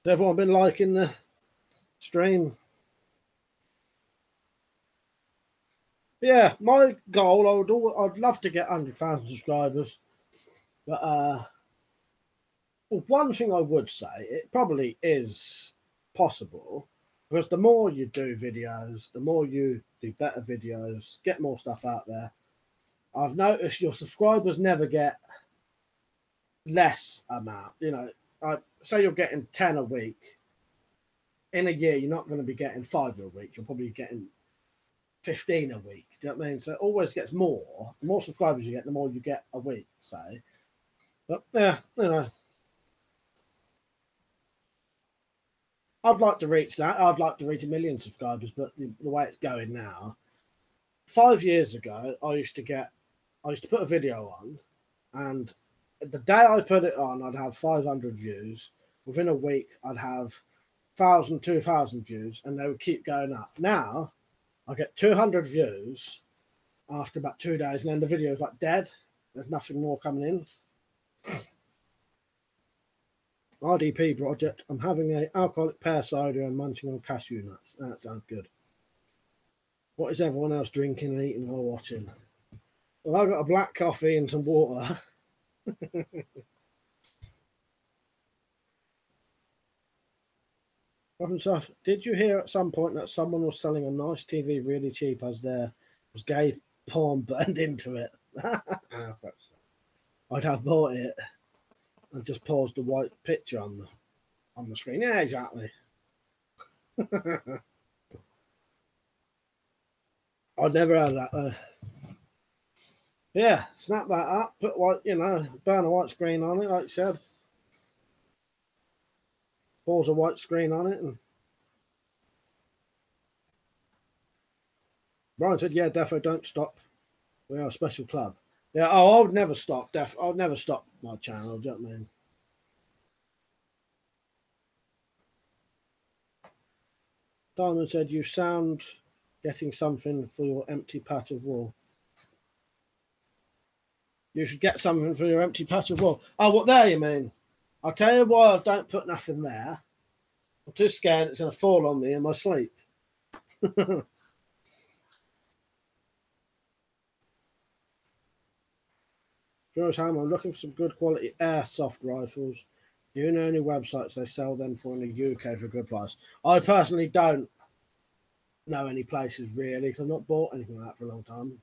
Has everyone been liking the stream? Yeah, my goal, I'd love to get 100,000 subscribers. But well, one thing I would say, it probably is possible, because the more you do videos, the more you do better videos, get more stuff out there. I've noticed your subscribers never get less amount. You know, say you're getting 10 a week. In a year, you're not going to be getting 5 a week. You're probably getting 15 a week. Do you know what I mean? So it always gets more. The more subscribers you get, the more you get a week, say. But yeah, you know, I'd like to reach that. I'd like to reach 1 million subscribers, but the way it's going now, 5 years ago, I used to put a video on, and the day I put it on, I'd have 500 views. Within a week, I'd have 1,000, 2,000 views, and they would keep going up. Now, I get 200 views after about 2 days, and then the video is like dead. There's nothing more coming in. RDP project. I'm having an alcoholic pear cider and munching on cashew nuts. That sounds good. What is everyone else drinking and eating while watching? Well, I've got a black coffee and some water. Did you hear at some point that someone was selling a nice TV really cheap as there was gay porn burned into it? I'd have bought it and just paused the white picture on the screen. Yeah, exactly. I'd never had that though. Yeah, snap that up, put white, you know, burn a white screen on it, like you said. Pause a white screen on it. And Brian said, yeah, defo, don't stop. We are a special club. Yeah, I would never stop. I'd never stop my channel, do you know what I mean? Diamond said, you sound getting something for your empty patch of wall. You should get something for your empty patch of wall. Oh, what there you mean? I'll tell you why I don't put nothing there. I'm too scared it's going to fall on me in my sleep. George Ham, I'm looking for some good quality airsoft rifles. Do you know any websites they sell them for in the UK for a good price? I personally don't know any places really, because I've not bought anything like that for a long time.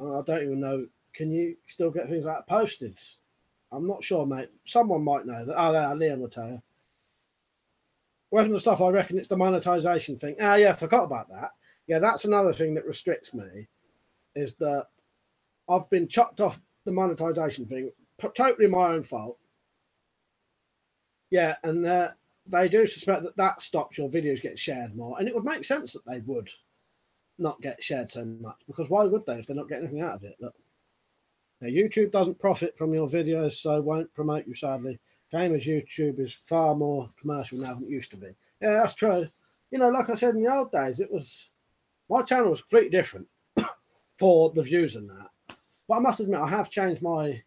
I don't even know. Can you still get things like posted? I'm not sure, mate. Someone might know that. Oh, there, Liam will tell you. Weapon and stuff, I reckon it's the monetization thing. Ah, yeah, I forgot about that. Yeah, that's another thing that restricts me, is that I've been chucked off the monetization thing, totally my own fault. Yeah, and they do suspect that that stops your videos getting shared more, and it would make sense that they would not get shared so much, because why would they if they're not getting anything out of it? Look, now, YouTube doesn't profit from your videos, so won't promote you, sadly. Same as YouTube is far more commercial now than it used to be. Yeah, that's true. You know, like I said in the old days, my channel was completely different for the views and that. But I must admit, I have changed my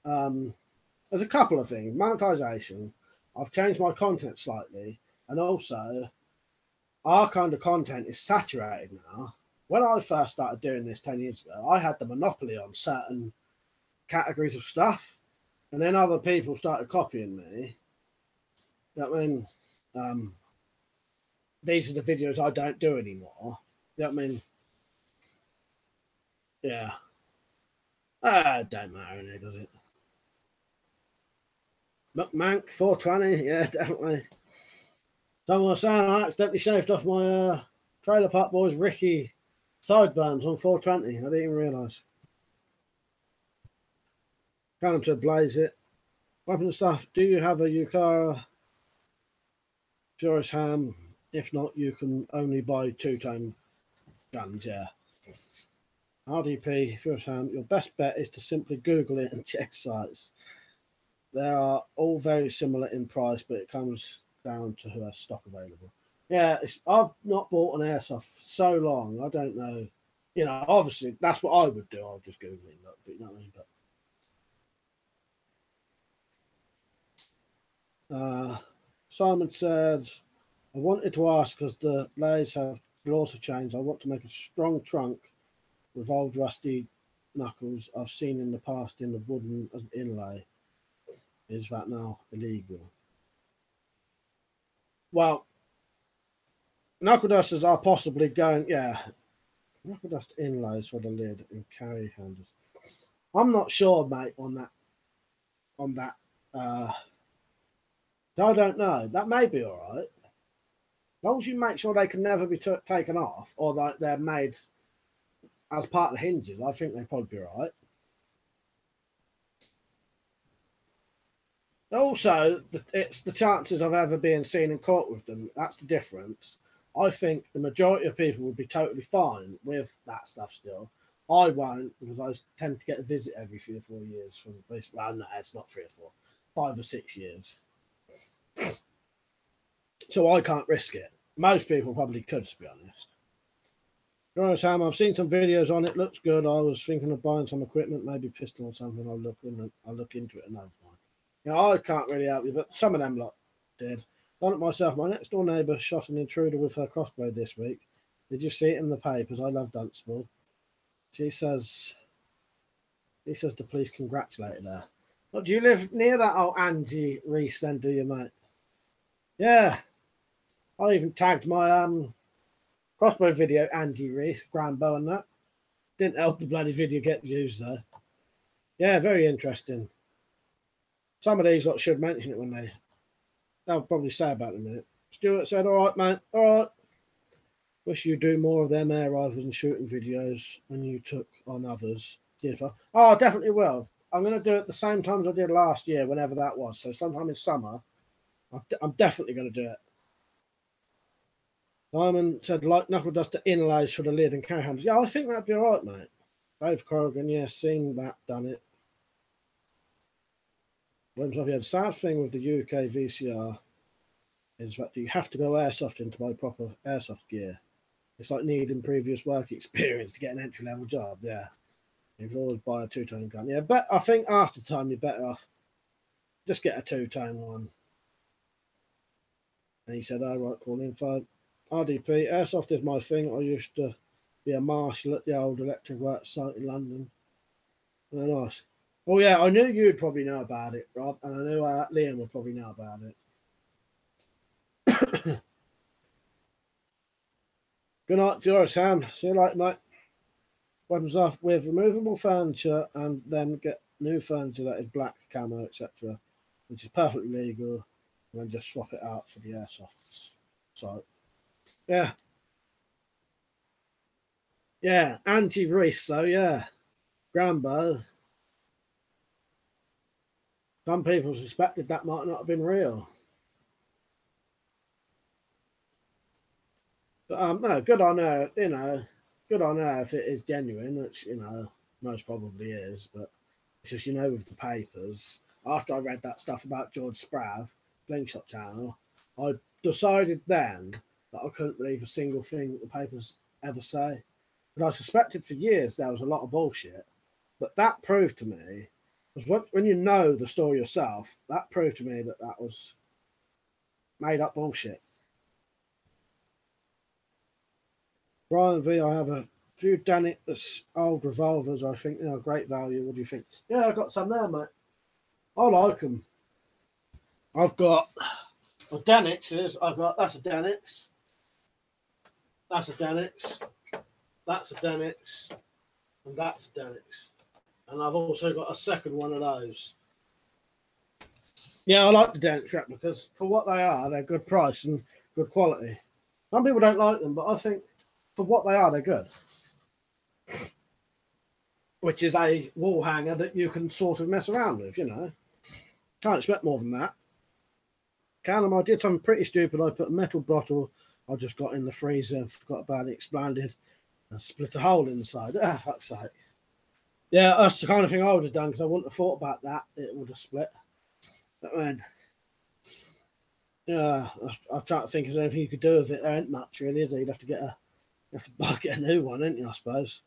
there's a couple of things. Monetization, I've changed my content slightly, and also our kind of content is saturated now. When I first started doing this 10 years ago, I had the monopoly on certain categories of stuff, and then other people started copying me. I mean, these are the videos I don't do anymore. You know what I mean? Yeah. It don't matter, innit, does it? McMank 420, yeah, definitely. Someone was saying I accidentally shaved off my Trailer Park Boys Ricky sideburns on 420. I didn't even realise. Can't to blaze it. Weapon and stuff. Do you have a Yukara Furious Ham? If not, you can only buy two-tone guns, yeah. RDP, Furious Ham, your best bet is to simply Google it and check sites. They are all very similar in price, but it comes down to who has stock available. Yeah, I've not bought an airsoft for so long. I don't know. You know, obviously, that's what I would do. I'll just Google it, but you know what I mean? But Simon said, I wanted to ask, because the laws have changed. I want to make a strong trunk revolved rusty knuckles I've seen in the past in the wooden inlay. Is that now illegal? Well, knuckle dusters are possibly going, yeah. Knuckle dust inlays for the lid and carry handles. I'm not sure, mate, on that. I don't know. That may be all right. As long as you make sure they can never be taken off, or that they're made as part of the hinges, I think they'd probably be all right. Also, it's the chances of ever being seen in court with them. That's the difference. I think the majority of people would be totally fine with that stuff still. I won't, because I tend to get a visit every 3 or 4 years from the police. Well, no, it's not 3 or 4, 5 or 6 years. So I can't risk it. Most people probably could, to be honest. Right, Sam, I've seen some videos on it. Looks good. I was thinking of buying some equipment, maybe pistol or something. I'll look into it another time. You know, I can't really help you, but some of them lot did. Done it myself. My next door neighbour shot an intruder with her crossbow this week. Did you see it in the papers? I love Dunstable. He says the police congratulated her. What, do you live near that old Angie Reese then, do you, mate? Yeah. I even tagged my crossbow video, Angie Reese, Grambo and that. Didn't help the bloody video get views though. Yeah, very interesting. Some of these lot should mention it when they'll probably say about it in a minute. Stuart said, all right, mate, all right. Wish you do more of them air rifles and shooting videos when you took on others. Oh, I definitely will. I'm going to do it the same time as I did last year, whenever that was. So sometime in summer, I'm definitely going to do it. Simon said, like knuckle duster inlays for the lid and carry handles. Yeah, I think that'd be all right, mate. Dave Corrigan, yeah, seen that, done it. The sad thing with the UK VCR is that you have to go airsoft to buy proper airsoft gear. It's like needing previous work experience to get an entry-level job, yeah. You can always buy a two-tone gun. Yeah, but I think after time you're better off. Just get a two-tone one. And he said, oh, right, call info. RDP, airsoft is my thing. I used to be a marshal at the old electric works site in London. Very nice. Oh, yeah, I knew you'd probably know about it, Rob, and I knew Liam would probably know about it. Good night, Fiora Sam. See you later, mate. Weapons off with removable furniture and then get new furniture that is black, camo, etc., which is perfectly legal, and then just swap it out for the airsoft. So, yeah. Yeah, anti-Reese, so yeah. Grambo. Some people suspected that might not have been real. But no, good on her, you know, good on her if it is genuine, which, you know, most probably is. But it's just, you know, with the papers, after I read that stuff about George Sprav, Slingshot Channel, I decided then that I couldn't believe a single thing that the papers ever say. But I suspected for years there was a lot of bullshit. But that proved to me, because when you know the story yourself, that proved to me that that was made up bullshit. Brian V, I have a few Danik's old revolvers. I think they are great value. What do you think? Yeah, I got some there, mate. I like them. I've got a Danik's. That's a Danik's. That's a Danik's. That's a Danik's. And that's a Danik's. And I've also got a second one of those. Yeah, I like the Danik's replicas. For what they are, they're good price and good quality. Some people don't like them, but I think for what they are, they're good. Which is a wall hanger that you can sort of mess around with, you know. Can't expect more than that. Callum, I did something pretty stupid. I put a metal bottle I just got in the freezer and forgot about it, exploded, and split a hole inside. Ah, fuck's sake. Yeah, that's the kind of thing I would have done, because I wouldn't have thought about that. It would have split. But man, yeah, I'm trying to think if there's anything you could do with it. There ain't much really, is there? You'd have to get a new one, ain't you, I suppose.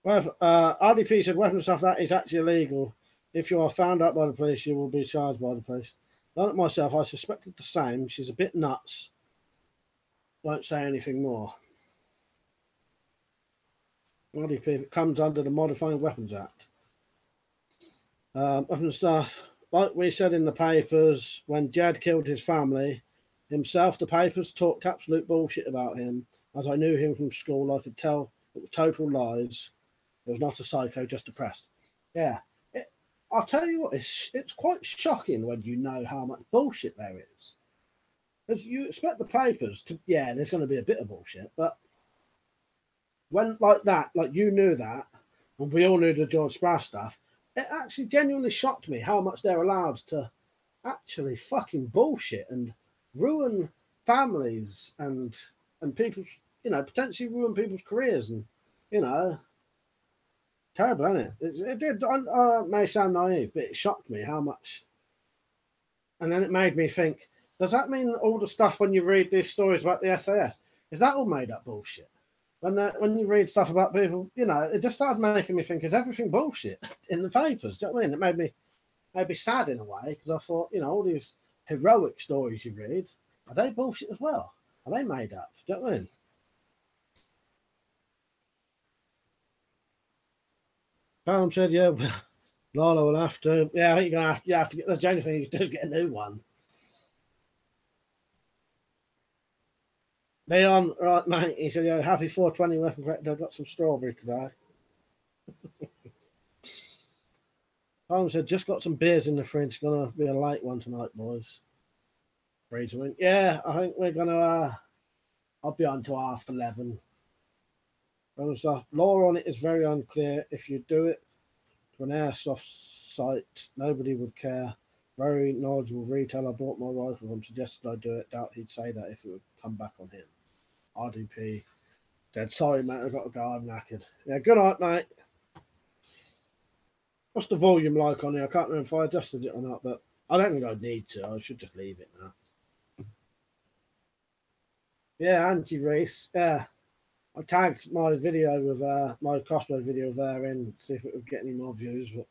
Well, RDP said weapon stuff that is actually illegal. If you are found out by the police, you will be charged by the police. Done it myself, I suspected the same. She's a bit nuts. Won't say anything more. IDP, if it comes under the Modifying Weapons Act. Other stuff, like we said in the papers, when Jed killed his family himself, the papers talked absolute bullshit about him. As I knew him from school, I could tell it was total lies. It was not a psycho, just depressed. Yeah, I'll tell you what, it's quite shocking when you know how much bullshit there is. Because you expect the papers to, yeah, there's going to be a bit of bullshit, but when like that, like you knew that, and we all knew the George Sprouse stuff, it actually genuinely shocked me how much they're allowed to actually fucking bullshit and ruin families and people's, you know, potentially ruin people's careers and, you know, terrible, isn't it? It did. I may sound naive, but it shocked me how much. And then it made me think: does that mean all the stuff when you read these stories about the SAS is that all made up bullshit? When you read stuff about people, you know, it just started making me think: is everything bullshit in the papers? Do you know what I mean? It made me sad in a way because I thought, you know, all these heroic stories you read, are they bullshit as well? Are they made up? Do you know what I mean? Pam said, yeah, Lala will have to. Yeah, I think you have to get. That's the only thing you can do is get a new one. Leon, right, mate. He said, yeah, happy 420 weapon collector. Got some strawberry today. Pam said, just got some beers in the fridge. Gonna be a late one tonight, boys. Freezer went, yeah, I think we're gonna. I'll be on to 11:30. Law on it is very unclear. If you do it to an airsoft site, nobody would care. Very knowledgeable retailer bought my rifle from, suggested I do it. Doubt he'd say that if it would come back on him. RDP said, sorry, mate, I've got to go. I'm knackered. Yeah, good night, mate. What's the volume like on here? I can't remember if I adjusted it or not, but I don't think I need to. I should just leave it now. Yeah, anti-race. Yeah. I tagged my video with my cosplay video there in, see if it would get any more views. But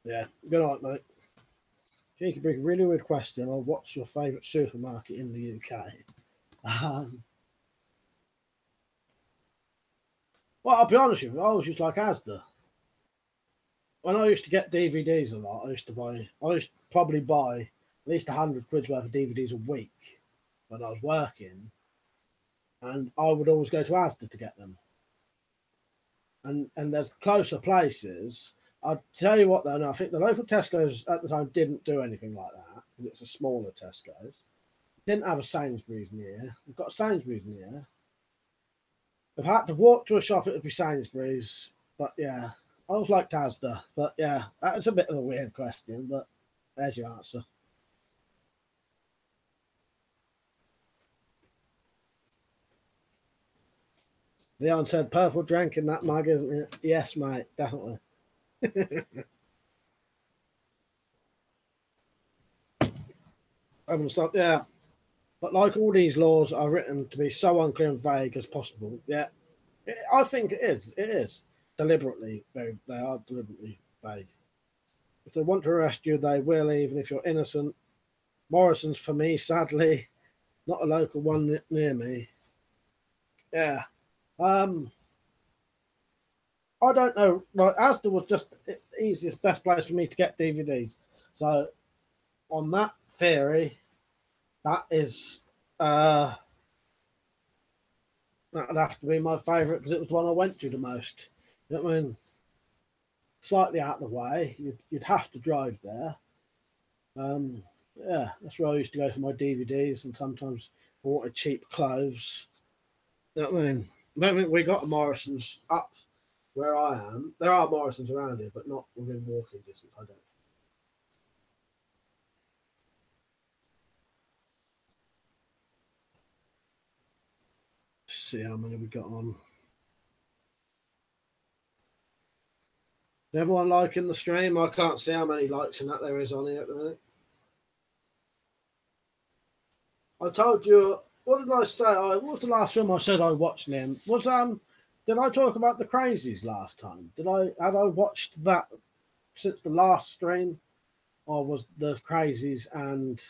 yeah, good night, mate. Cheeky Brick, really weird question. Or what's your favourite supermarket in the UK? Well, I'll be honest with you, I always used to like Asda. When I used to get DVDs a lot, I used to probably buy at least 100 quid's worth of DVDs a week when I was working. And I would always go to Asda to get them. And there's closer places. I'll tell you what, though, no, I think the local Tesco's at the time didn't do anything like that because it's a smaller Tesco's. Didn't have a Sainsbury's near. We've got a Sainsbury's near. If I had to walk to a shop, it would be Sainsbury's. But yeah, I always liked Asda. But yeah, that's a bit of a weird question, but there's your answer. Leon said, purple drink in that mug, isn't it? Yes, mate, definitely. Yeah. But like all these laws are written to be so unclear and vague as possible. Yeah, I think it is. It is deliberately very. They are deliberately vague. If they want to arrest you, they will, even if you're innocent. Morrison's for me, sadly, not a local one near me. Yeah. I don't know. Like Asda was just the easiest, best place for me to get DVDs. So, on that theory, that is that'd have to be my favourite because it was the one I went to the most. You know what I mean? Slightly out of the way, you'd have to drive there. Yeah, that's where I used to go for my DVDs, and sometimes I wanted cheap clothes. You know what I mean? I don't think we got a Morrison's up where I am. There are Morrison's around here, but not within walking distance, I don't. See how many we got on. Everyone liking the stream? I can't see how many likes and that there is on here at the minute. I told you, what did I say? What was the last film I said I watched, Liam? Did I talk about the Crazies last time? Had I watched that since the last stream? Or was the Crazies and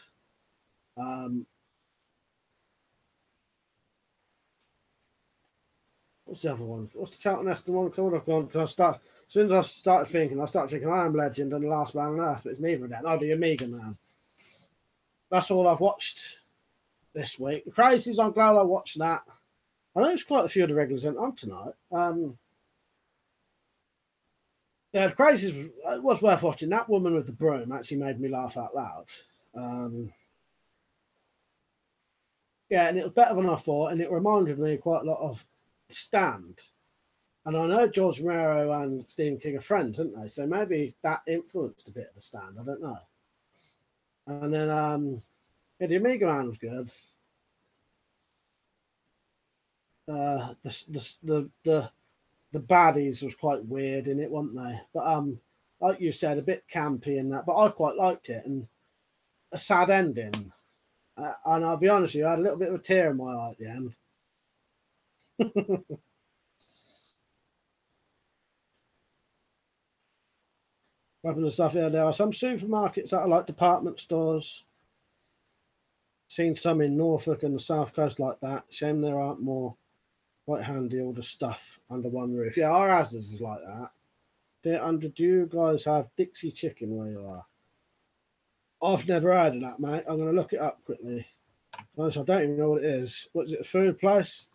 What's the other one? What's the Charlton Heston one called? I've gone because as soon as I started thinking, I Am Legend and The Last Man on Earth, but it's neither of them. Oh, the Amiga Man. That's all I've watched this week. The Crazies, I'm glad I watched that. I know there's quite a few of the regulars on tonight. Yeah, the Crazies was worth watching. That woman with the broom actually made me laugh out loud. Yeah, and it was better than I thought, and it reminded me quite a lot of Stand. And I know George Romero and Stephen King are friends, aren't they? So maybe that influenced a bit of The Stand. I don't know. And then yeah, the Amiga Man was good. The baddies was quite weird in it, weren't they? But like you said, a bit campy and that. But I quite liked it, and a sad ending. And I'll be honest with you, I had a little bit of a tear in my eye at the end. Weapons and stuff. Yeah, there are some supermarkets that are like department stores. Seen some in Norfolk and the South Coast like that. Shame there aren't more. Quite handy, all the stuff under one roof. Yeah, our Asda's is like that. Do you guys have Dixie Chicken where you are? I've never heard of that, mate. I'm going to look it up quickly. Honestly, I don't even know what it is. What is it, a food place?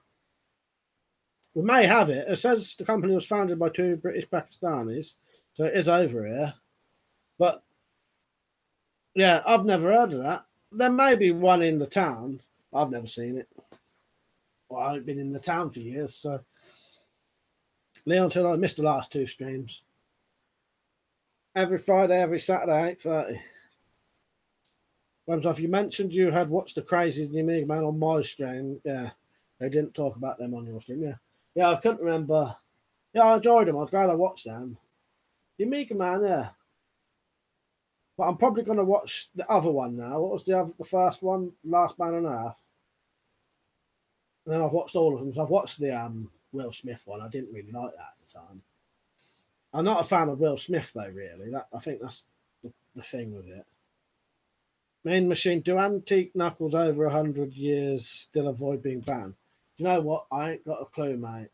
We may have it. It says the company was founded by 2 British Pakistanis, so it is over here. But yeah, I've never heard of that. There may be one in the town. I've never seen it. Well, I haven't been in the town for years, so Leon said I missed the last 2 streams. Every Friday, every Saturday, 8:30. If you mentioned you had watched the Crazies and the Amiga Man on my stream, yeah, they didn't talk about them on your stream, yeah. Yeah, I couldn't remember. Yeah, I enjoyed them. I was glad I watched them. The Amiga Man, yeah. But I'm probably going to watch the other one now. What was the first one? Last Man on Earth. And then I've watched all of them. So I've watched the Will Smith one. I didn't really like that at the time. I'm not a fan of Will Smith though, really. I think that's the thing with it. Main Machine, do antique knuckles over 100 years still avoid being banned? Do you know what? I ain't got a clue, mate.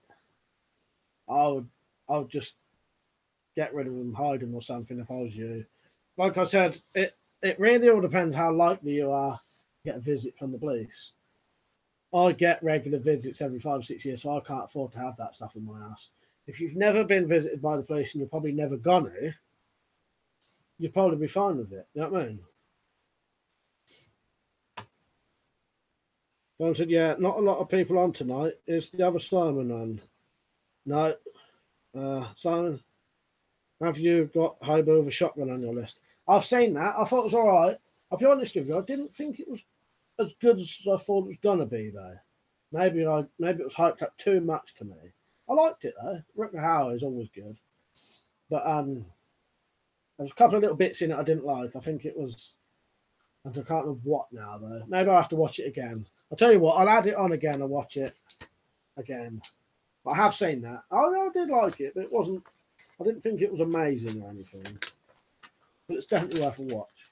I would just get rid of them, hide them or something if I was you. Like I said, it really all depends how likely you are to get a visit from the police. I get regular visits every 5 or 6 years, so I can't afford to have that stuff in my house. If you've never been visited by the police and you're probably never gonna, you'd probably be fine with it. You know what I mean? Someone said, yeah, not a lot of people on tonight. Is the other Simon on? No. Simon, have you got Hobo with a Shotgun on your list? I've seen that. I thought it was all right. I'll be honest with you, I didn't think it was as good as I thought it was going to be, though. Maybe it was hyped up too much to me. I liked it, though. Rutger Hauer is always good. But there's a couple of little bits in it I didn't like. I think it was... I can't remember what now, though. Maybe I'll have to watch it again. I'll tell you what, I'll add it on again and watch it again. But I have seen that. I did like it, but it wasn't... I didn't think it was amazing or anything. But it's definitely worth a watch.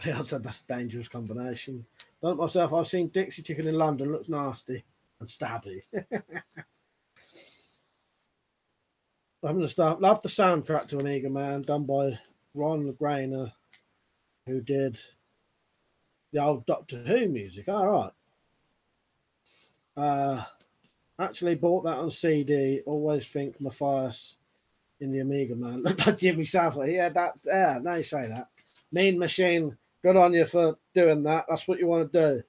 Yeah, I said that's a dangerous combination. Don't myself, I've seen Dixie Chicken in London, looks nasty and stabby. I'm going to start. Love the soundtrack to Amiga Man, done by Ron Grainer, who did the old Doctor Who music. All right. Actually bought that on CD. Always think Matthias in the Amiga Man looked like Jimmy Savile. Yeah, now you say that. Mean Machine, good on you for doing that. That's what you want to do.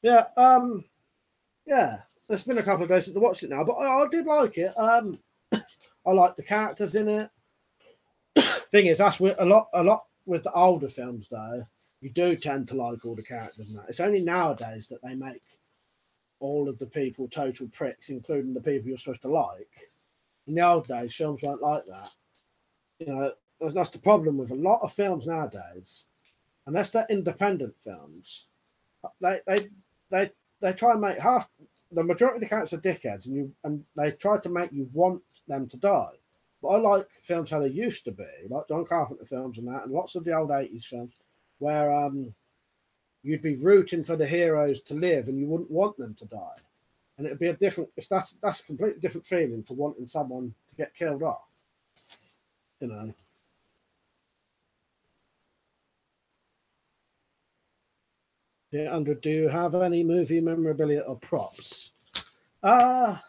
Yeah, yeah. It's been a couple of days since I watched it now, but I did like it. I like the characters in it. Thing is, that's with a lot with the older films, though. You do tend to like all the characters and that. It's only nowadays that they make all of the people total pricks, including the people you're supposed to like. In the old days, films weren't like that. You know, that's the problem with a lot of films nowadays. Unless they're independent films, they try and make the majority of the characters are dickheads, and they try to make you want them to die. But I like films how they used to be, like John Carpenter films and that, and lots of the old 80s films, where you'd be rooting for the heroes to live and you wouldn't want them to die. And it'd be a different, that's a completely different feeling to wanting someone to get killed off, you know. Yeah, Andrew, do you have any movie memorabilia or props? Let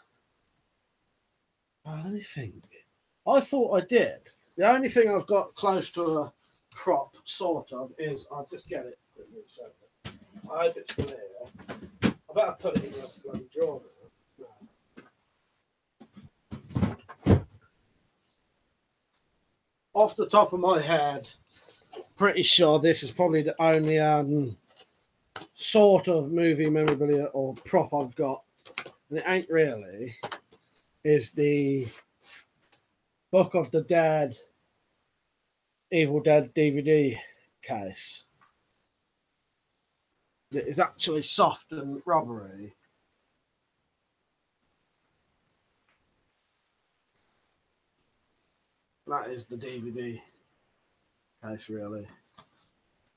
me think. I thought I did. The only thing I've got close to a prop, sort of, is I'll just get it. I hope it's still here. I better put it in a bloody drawer now. Off the top of my head, pretty sure this is probably the only sort of movie memorabilia or prop I've got, and it ain't really, is the Book of the Dead, Evil Dead DVD case. It is actually soft and rubbery. That is the DVD case, really.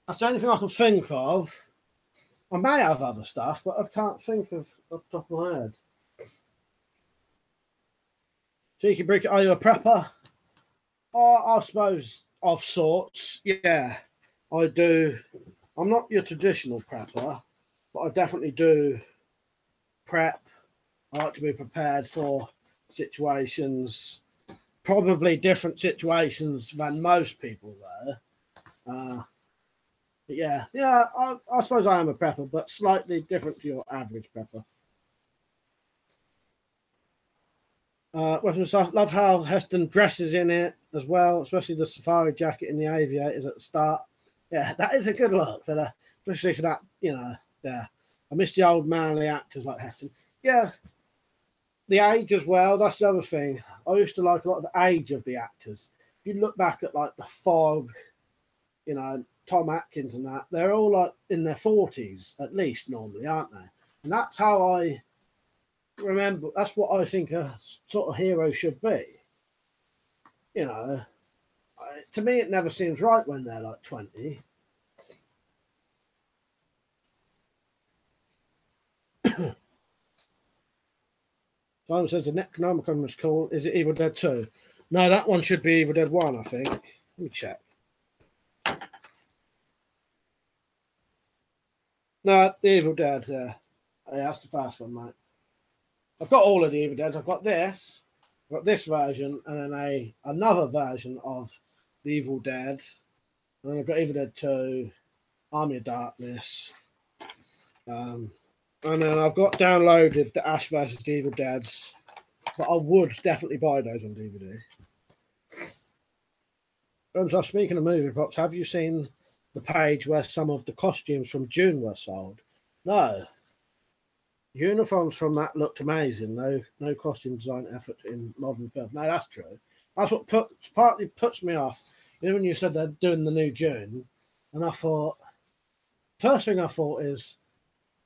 That's the only thing I can think of. I may have other stuff, but I can't think of off the top of my head. Cheeky Brick, are you a prepper? I suppose of sorts, yeah. I do. I'm not your traditional prepper, but I definitely do prep. I like to be prepared for situations, probably different situations than most people there. Yeah, I suppose I am a prepper, but slightly different to your average prepper. Weapon stuff. Love how Heston dresses in it as well, especially the safari jacket and the aviators at the start. Yeah, that is a good look, but especially for that, you know. Yeah, I miss the old manly actors like Heston. Yeah, the age as well. That's the other thing. I used to like a lot of the age of the actors. If you look back at like the Fog, you know, Tom Atkins and that, they're all like in their 40s at least normally, aren't they? And that's how I remember, that's what I think a sort of hero should be. You know, to me, it never seems right when they're like 20. Simon says the Necronomicon was cool. Is it Evil Dead 2? No, that one should be Evil Dead 1, I think. Let me check. No, the Evil Dead, yeah. Yeah, that's the first one, mate. I've got all of the Evil Deads. I've got this version, and then another version of the Evil Dead. And then I've got Evil Dead 2, Army of Darkness. And then I've got downloaded the Ash vs. the Evil Deads. But I would definitely buy those on DVD. So speaking of movie props, have you seen the page where some of the costumes from June were sold? No. Uniforms from that looked amazing. No costume design effort in modern film. No, that's true. That's what partly puts me off. You know, when you said they're doing the new June, and I thought, first thing I thought is,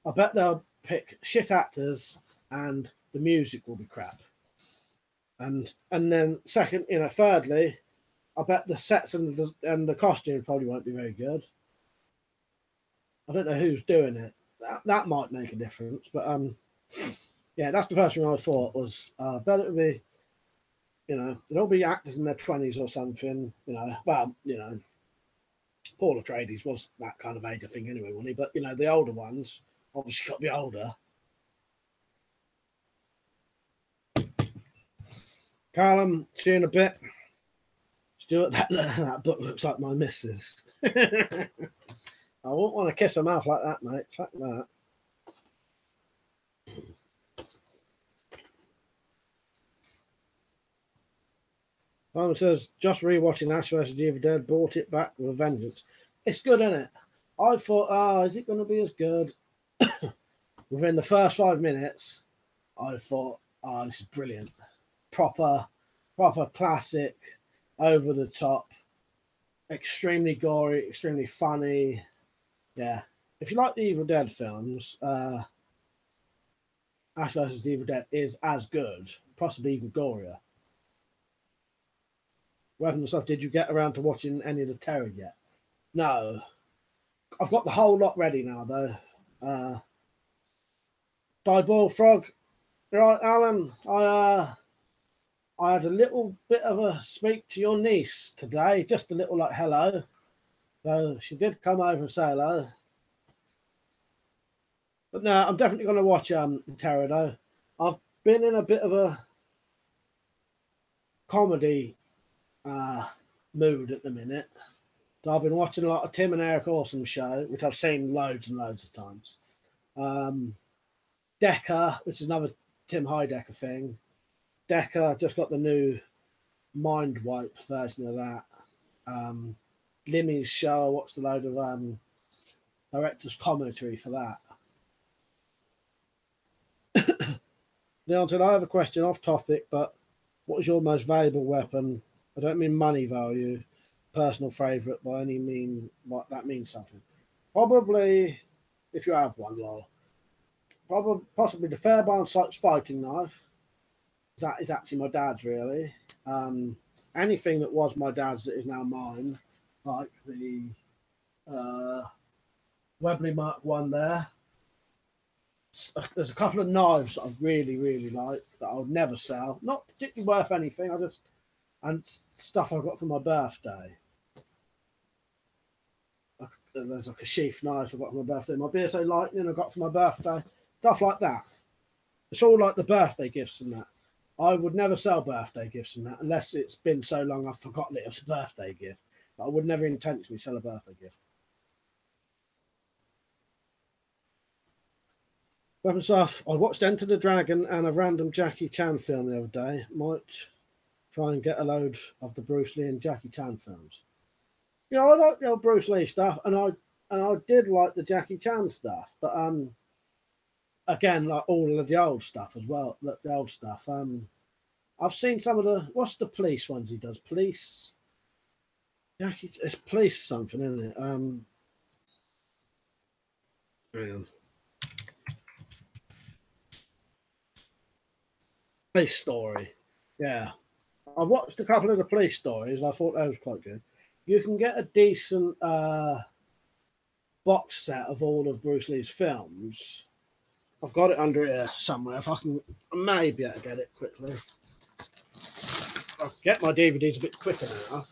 I bet they'll pick shit actors and the music will be crap. And then second, you know, thirdly, I bet the sets and the costume probably won't be very good. I don't know who's doing it. That might make a difference, but yeah, that's the first thing I thought was bet it would be, you know, there'll be actors in their 20s or something, you know. Well, you know, Paul Atreides was that kind of age, I think, anyway, wasn't he? But you know, the older ones obviously got to be older. Callum, see you in a bit. Stuart, that book looks like my missus. I won't want to kiss her mouth like that, mate. Fuck that. Simon says, just rewatching Ash vs. the Evil Dead, brought it back with a vengeance. It's good, isn't it? I thought, is it going to be as good? Within the first 5 minutes, I thought, this is brilliant. Proper classic, over the top, extremely gory, extremely funny. Yeah. If you like the Evil Dead films, Ash vs. the Evil Dead is as good, possibly even gorier. weapon stuff. Did you get around to watching any of the Terror yet? No. I've got the whole lot ready now, though. Dieboiled Frog. Right, Alan, I had a little bit of a speak to your niece today, just a little like hello. So she did come over and say hello. But no, I'm definitely going to watch the Terror, though. I've been in a bit of a comedy mood at the minute. So I've been watching a lot of Tim and Eric Awesome show, which I've seen loads and loads of times. Decker, which is another Tim Heidecker thing. Decker just got the new Mind Wipe version of that. Limmy's show, I watched a load of director's commentary for that. Leon said, I have a question off topic, but what is your most valuable weapon? I don't mean money value, personal favourite by any mean, what that means something. Probably, if you have one, lol. Probably, possibly the Fairbairn Sykes fighting knife. That is actually my dad's, really. Anything that was my dad's that is now mine, like the Webley Mark 1 there. There's a couple of knives that I really, really like that I would never sell. Not particularly worth anything. And stuff I got for my birthday. There's like a sheath knife I got for my birthday. My BSA Lightning I got for my birthday. Stuff like that. It's all like the birthday gifts and that. I would never sell birthday gifts and that unless it's been so long I've forgotten it was a birthday gift. But I would never intentionally sell a birthday gift. Weapon stuff. I watched Enter the Dragon and a random Jackie Chan film the other day. Might try and get a load of the Bruce Lee and Jackie Chan films. You know, I like the old Bruce Lee stuff, and I did like the Jackie Chan stuff, but again, like all of the old stuff as well. The old stuff. I've seen some of the what's the police ones he does. Police. Jackie, it's police something, isn't it? Hang on. Police Story. Yeah. I watched a couple of the police stories. I thought that was quite good. You can get a decent box set of all of Bruce Lee's films. I've got it under here somewhere. If I can, I may be able to get it quickly. I'll get my DVDs a bit quicker now,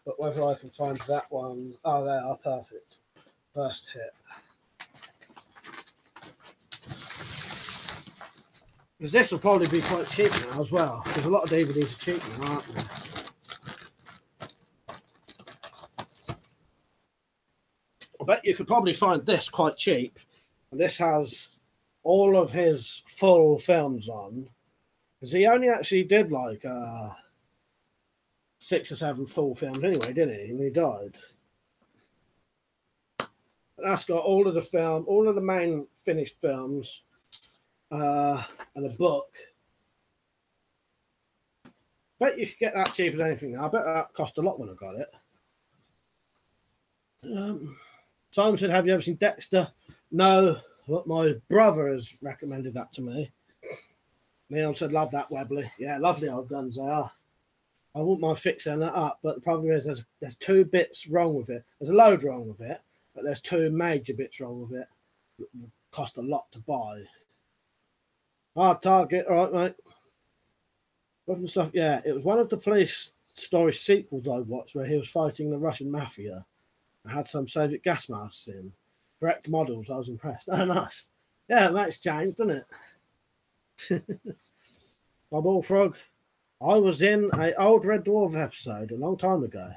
but whether I can find that one. Oh, they are perfect. First hit. Because this will probably be quite cheap now as well, because a lot of DVDs are cheap now, aren't they? I bet you could probably find this quite cheap. And this has all of his full films on, because he only actually did like 6 or 7 full films anyway, didn't he? And he died. But that's got all of the main finished films. And a book. Bet you could get that cheap as anything now. I bet that cost a lot when I got it. Simon said, have you ever seen Dexter? No, but my brother has recommended that to me. Leon said, love that Webley. Yeah, lovely old guns they are. I wouldn't mind fixing that up, but the problem is there's 2 bits wrong with it. There's a load wrong with it, but there's 2 major bits wrong with it. It would cost a lot to buy. Target, all right, mate. Weapon stuff, yeah. It was one of the police story sequels I watched where he was fighting the Russian mafia. I had some Soviet gas masks in. Correct models, I was impressed. Oh, nice. Yeah, it makes change, doesn't it? Bob All Frog. I was in an old Red Dwarf episode a long time ago.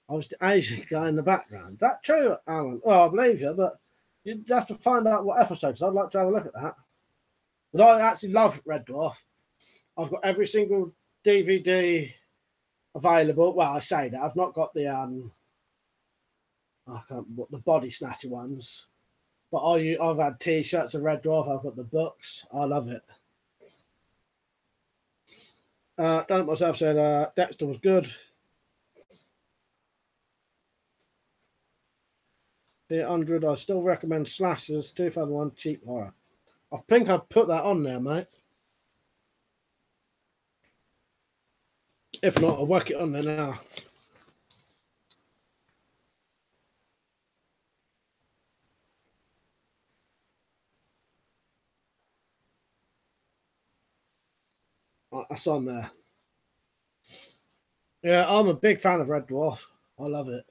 I was the Asian guy in the background. Is that true, Alan? Oh, I believe you, but you'd have to find out what episode, so I'd like to have a look at that. But I actually love Red Dwarf. I've got every single DVD available. Well, I say that. I've not got the the body snatcher ones. But I've had T-shirts of Red Dwarf. I've got the books. I love it. Done it myself said Dexter was good. 800. I still recommend Slashers 2001 cheap horror. I think I've put that on there, mate. If not, I'll whack it on there now. That's on there. Yeah, I'm a big fan of Red Dwarf. I love it.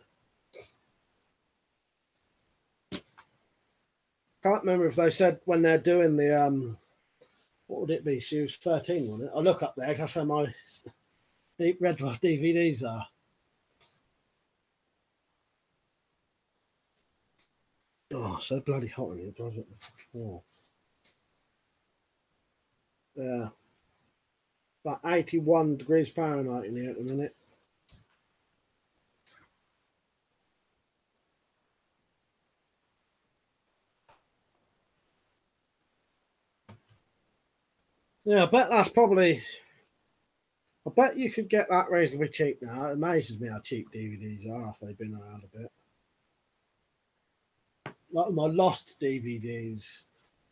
Can't remember if they said when they're doing the what would it be? She was 13, wasn't it? I look up there. That's where my Red Dwarf DVDs are. Oh, so bloody hot in here. It drives up the floor. Yeah. About 81 degrees Fahrenheit in here at the minute. Yeah, I bet that's probably... I bet you could get that reasonably cheap now. It amazes me how cheap DVDs are after they've been around a bit. Like my Lost DVDs,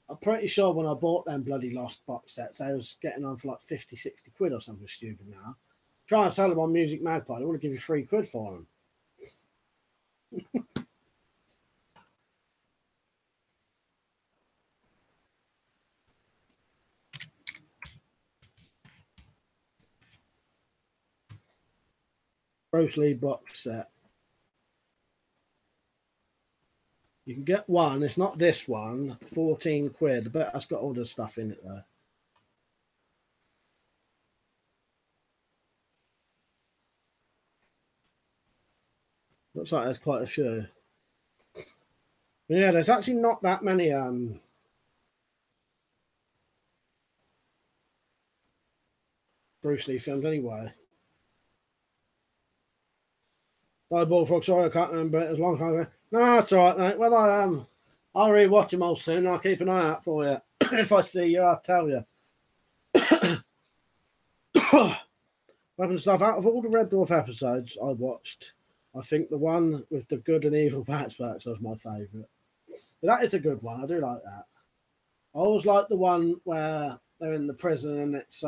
I'm pretty sure when I bought them bloody Lost box sets, I was getting on for like 50, 60 quid or something stupid now. Try and sell them on Music Magpie, they want to give you 3 quid for them. Bruce Lee box set. You can get one, it's not this one, 14 quid. I bet that's got all the stuff in it there. Looks like there's quite a few. But yeah, there's actually not that many Bruce Lee films anyway. I bought Frog, sorry, I can't remember it as long time ago. No, that's all right, mate. Well, I'll rewatch them all soon. I'll keep an eye out for you. If I see you, I'll tell you. Weapon stuff. Out of all the Red Dwarf episodes I watched, I think the one with the good and evil patchbacks was my favourite. That is a good one. I do like that. I always like the one where they're in the prison and it's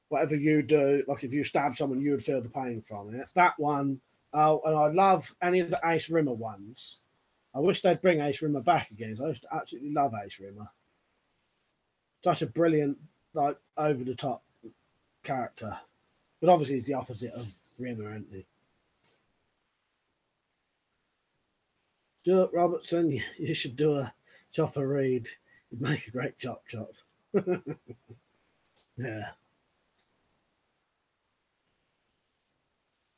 whatever you do, like if you stab someone, you would feel the pain from it. That one. Oh, and I love any of the Ace Rimmer ones. I wish they'd bring Ace Rimmer back again. I used to absolutely love Ace Rimmer. Such a brilliant, like, over the top character. But obviously he's the opposite of Rimmer, isn't he? Stuart Robertson, you should do a Chopper Reed. You'd make a great chop. Yeah.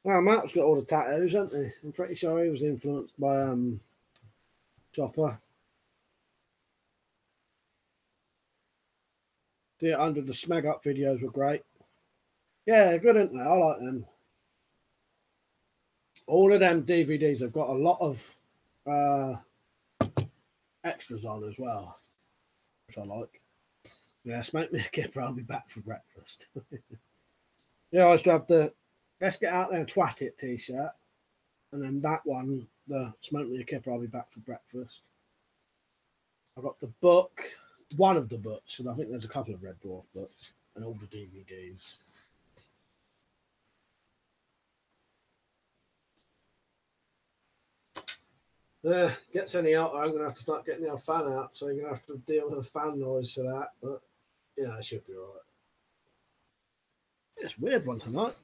Well, Matt's got all the tattoos, hasn't he? I'm pretty sure he was influenced by Chopper. The 100 the Smeg Up videos were great. Yeah, good, aren't they? I like them. All of them DVDs have got a lot of extras on as well, which I like. Yeah, smoke me a kipper, I'll be back for breakfast. Yeah, I used to have the Let's Get Out There and Twat It t-shirt. And then that one, the Smoke Me a Kipper, I'll be back for breakfast. I got the book, one of the books, and I think there's a couple of Red Dwarf books, and all the DVDs. Gets any out, I'm going to have to start getting the fan out, so you're going to have to deal with the fan noise for that, but, you know, it should be all right. It's a weird one tonight.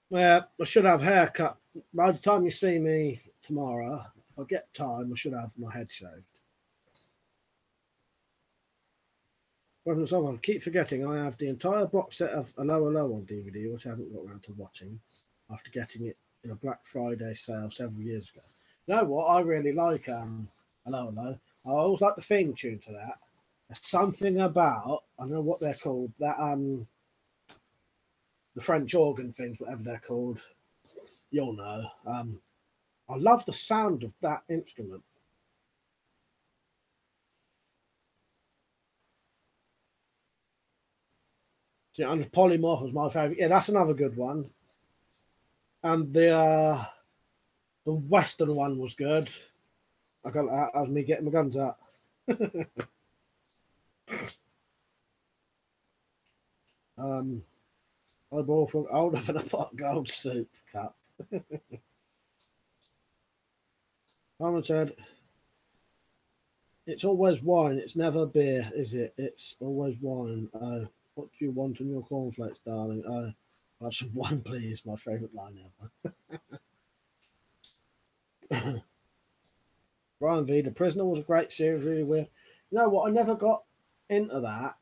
Yeah, I should have haircut. By the time you see me tomorrow, if I get time, I should have my head shaved. I keep forgetting I have the entire box set of Hello Hello on DVD, which I haven't got around to watching after getting it in a Black Friday sale several years ago. You know what? I really like Hello Hello. I always like the theme tune to that. There's something about, I don't know what they're called, that the French organ things, whatever they're called, you'll know. I love the sound of that instrument. Yeah, and Polymorph was my favourite. Yeah, that's another good one. And the Western one was good. I got that as me getting my guns out. I bought from older than a pot of gold soup cup. Someone said, it's always wine, it's never beer, is it? It's always wine. Oh, what do you want in your cornflakes, darling? Oh, have some wine, please. My favourite line ever. Brian V. The Prisoner was a great series, really weird. You know what? I never got into that.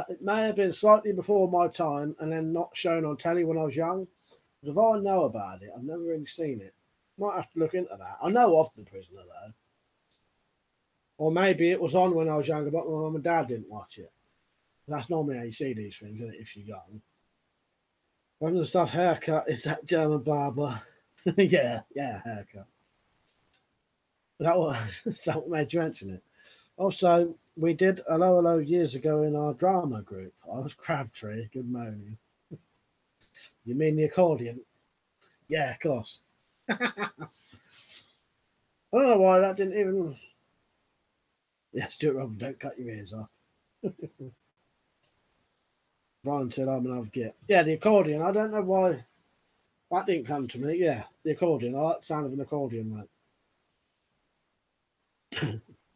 It may have been slightly before my time and then not shown on telly when I was young. But if I know about it, I've never really seen it. Might have to look into that. I know of The Prisoner, though. Or maybe it was on when I was younger, but my mum and dad didn't watch it. That's normally how you see these things, isn't it, if you're young. One of the stuff haircut is that German barber. yeah, haircut. That what made you mention it. Also, we did Hello years ago in our drama group. I was Crabtree, good moaning. You mean the accordion? Yeah, of course. I don't know why that didn't even... Yeah, Stuart Robin, don't cut your ears off. Brian said I'm another git. Yeah, the accordion. I don't know why that didn't come to me. Yeah, the accordion. I like the sound of an accordion, mate.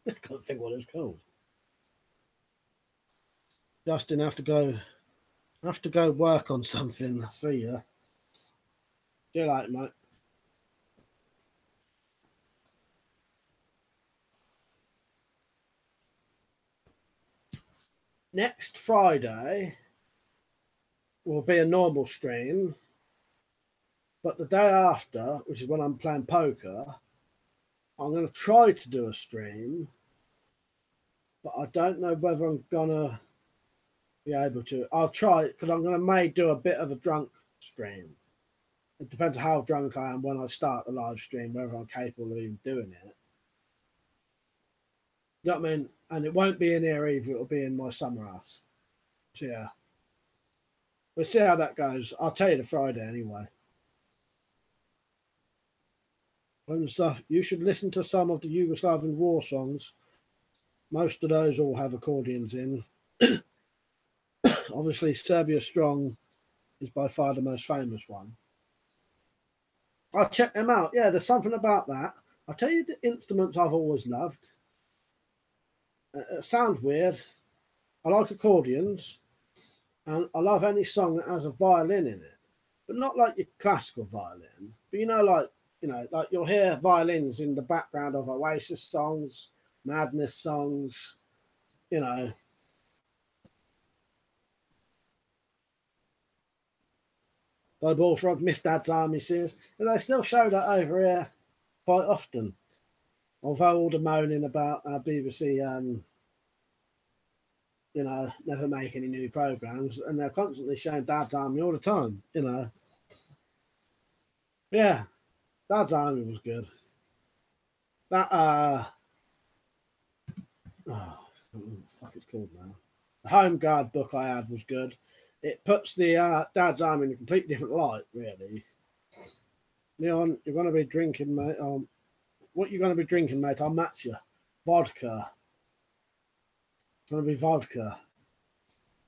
I can't think what it's called. Justin, have to go work on something. See ya. See you later, mate. Next Friday will be a normal stream, but the day after, which is when I'm playing poker, I'm going to try to do a stream, but I don't know whether I'm going to be able to. I'll try because I'm going to may do a bit of a drunk stream. It depends how drunk I am when I start the live stream, whether I'm capable of even doing it. You know what I mean? And it won't be in here either, it'll be in my summer house. So yeah. We'll see how that goes. I'll tell you the Friday anyway. And stuff. You should listen to some of the Yugoslavian war songs. Most of those all have accordions in. Obviously, Serbia Strong is by far the most famous one. I'll check them out. Yeah, there's something about that. I'll tell you the instruments I've always loved. It sounds weird. I like accordions, and I love any song that has a violin in it, but not like your classical violin. But like you'll hear violins in the background of Oasis songs, Madness songs, you know. By Bullfrog, Miss Dad's Army series, and they still show that over here quite often. Although all the moaning about BBC, never make any new programs, and they're constantly showing Dad's Army all the time, you know. Yeah, Dad's Army was good. That what the fuck it's called now? The Home Guard book I had was good. It puts the Dad's Army in a completely different light, really. Leon, you're going to be drinking, mate. What you're going to be drinking, mate? I'll match you. Vodka. It's going to be vodka.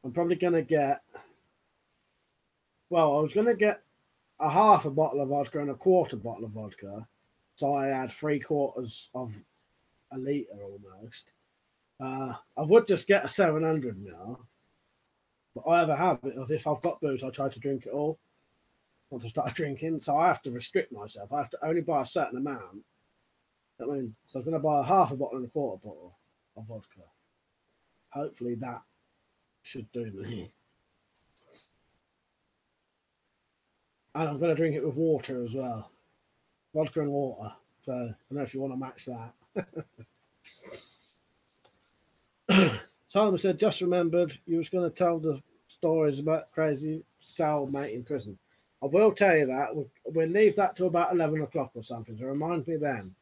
I'm probably going to get... Well, I was going to get a half a bottle of vodka and a quarter bottle of vodka. So I had 3/4 of a litre almost. I would just get a 700 now. But I have a habit of if I've got booze, I try to drink it all once I start drinking. So I have to restrict myself. I have to only buy a certain amount. I mean, so I'm going to buy a half a bottle and a quarter bottle of vodka. Hopefully that should do me. And I'm going to drink it with water as well. Vodka and water. So I don't know if you want to match that. Simon said, just remembered you was going to tell the stories about crazy cellmate in prison. I will tell you that. We'll leave that to about 11 o'clock or something. So remind me then.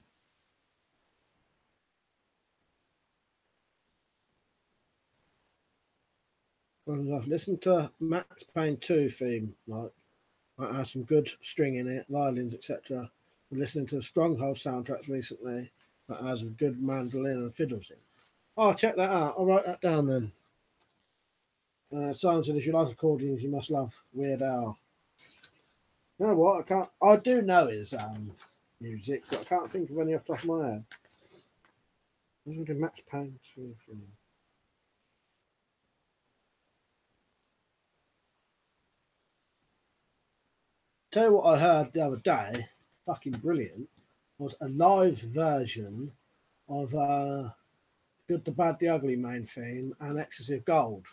I've listened to Max Payne 2 theme, like that has some good string in it, violins, etc. We're listening to the Stronghold soundtracks recently that has a good mandolin and fiddles in. Oh, check that out. I'll write that down then. Simon said, if you like accordions, you must love Weird Al. You know what? I do know his music, but I can't think of any off the top of my head. Was it a Max Payne 2 film? Tell you what I heard the other day, fucking brilliant, was a live version of Good, the Bad, the Ugly main theme and Excessive Gold.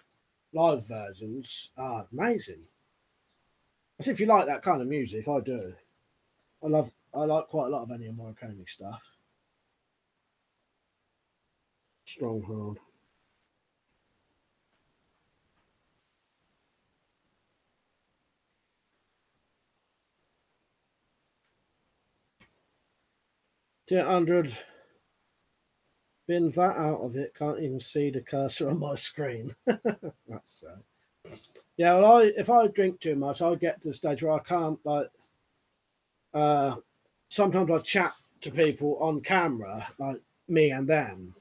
Live versions are amazing. As if you like that kind of music, I do. I like quite a lot of Ennio Morricone stuff. Stronghold. $200. Bin that out of it. Can't even see the cursor on my screen. That's sad. Yeah, well, if I drink too much, I get to the stage where I can't sometimes I chat to people on camera, like me and them,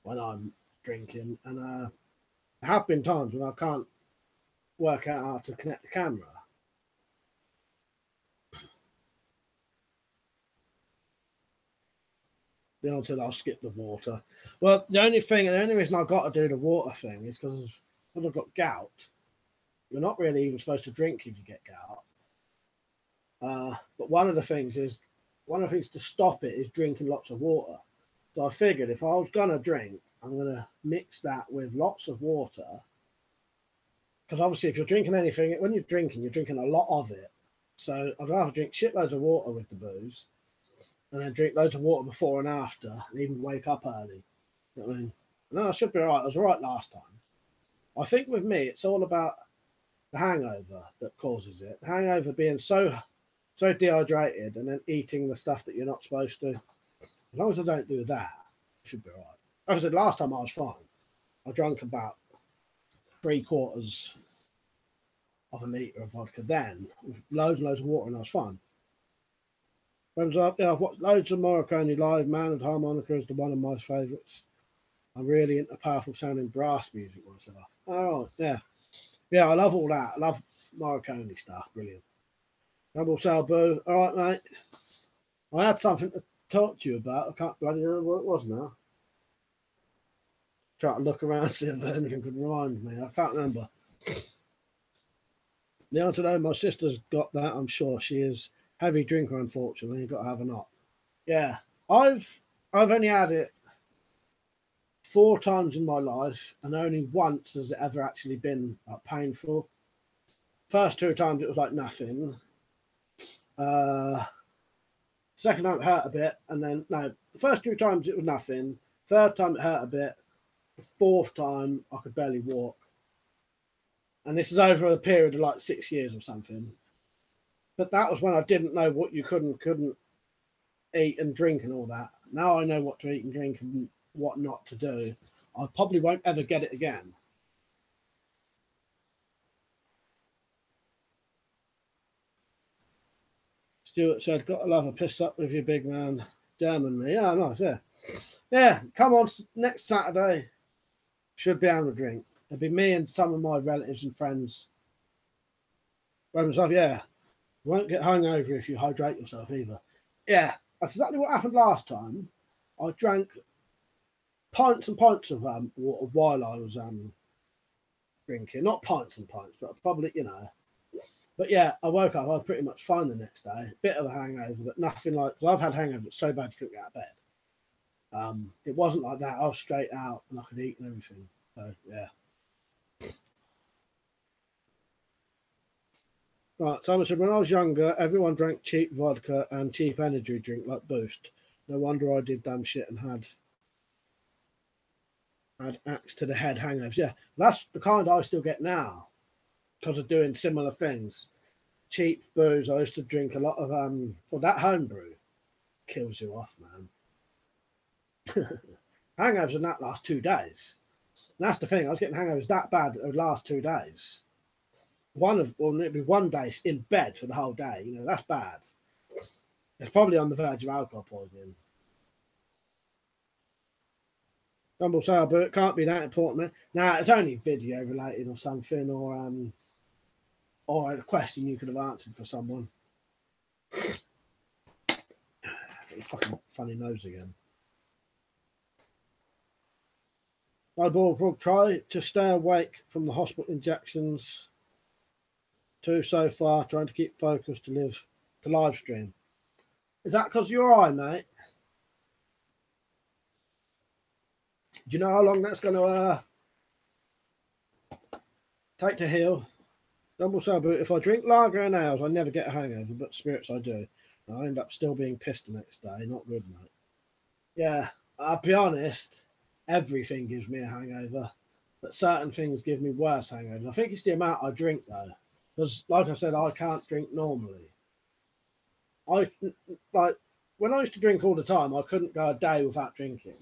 when I'm drinking, and there have been times when I can't work out how to connect the camera. The answer, I'll skip the water. Well, the only reason I've got to do the water thing is because I've got gout. You're not really even supposed to drink if you get gout. But one of the things to stop it is drinking lots of water. So I figured if I was going to drink, I'm going to mix that with lots of water. Because obviously if you're drinking anything, when you're drinking a lot of it. So I'd rather drink shitloads of water with the booze and then drink loads of water before and after and even wake up early. You know what I mean? No, I should be all right. I was all right last time. I think with me, it's all about the hangover that causes it. The hangover being so dehydrated and then eating the stuff that you're not supposed to. As long as I don't do that, I should be all right. Like I said, last time I was fine. I drank about 3/4 of a litre of vodka then, with loads and loads of water, and I was fine. Friends up, yeah, I've watched loads of Morricone live. Man with Harmonica is one of my favourites. I'm really into powerful sounding brass music myself. All right, yeah. Yeah, I love all that. I love Morricone stuff. Brilliant. Double Sal Boo. All right, mate. I had something to talk to you about. I can't bloody remember what it was now. Try to look around, see if anything could remind me. I can't remember. The answer to my sister's got that, I'm sure. She is heavy drinker, unfortunately. You've got to have an op. Yeah. I've only had it 4 times in my life, and only once has it ever actually been like, painful. First 2 times it was like nothing. Second time it hurt a bit, and then no, the first 2 times it was nothing. Third time it hurt a bit. The 4th time I could barely walk. And this is over a period of like 6 years or something. But that was when I didn't know what you couldn't eat and drink and all that. Now I know what to eat and drink and what not to do. I probably won't ever get it again. Stuart said, got to love a piss up with you, big man. German me. Yeah, nice, yeah. Yeah, come on, next Saturday. Should be able to drink. It'll be me and some of my relatives and friends. Myself, yeah. You won't get hungover if you hydrate yourself either. Yeah, that's exactly what happened last time. I drank pints and pints of water while I was drinking. Not pints and pints, but probably, you know. But yeah, I woke up, I was pretty much fine the next day. Bit of a hangover, but nothing like, because I've had hangovers so bad you couldn't get out of bed. It wasn't like that. I was straight out and I could eat and everything. So yeah. Right, Simon said, when I was younger, everyone drank cheap vodka and cheap energy drink like Boost. No wonder I did damn shit and had axe to the head hangovers. Yeah, that's the kind I still get now because of doing similar things. Cheap booze. I used to drink a lot of well, that homebrew kills you off, man. Hangovers in that last 2 days. And that's the thing. I was getting hangovers that bad it would last 2 days. It'd be 1 day in bed for the whole day. You know, that's bad. It's probably on the verge of alcohol poisoning. Rumble sale, but it can't be that important, man. Nah, it's only video related or something, or a question you could have answered for someone. Fucking funny nose again. I try to stay awake from the hospital injections. 2 so far, trying to keep focused to live stream. Is that because of your eye, mate? Do you know how long that's going to take to heal? Rumble sale, but if I drink lager and ales, I never get a hangover, but spirits I do. I end up still being pissed the next day. Not good, mate. Yeah, I'll be honest, everything gives me a hangover, but certain things give me worse hangovers. I think it's the amount I drink, though, because, like I said, I can't drink normally. Like, when I used to drink all the time, I couldn't go a day without drinking.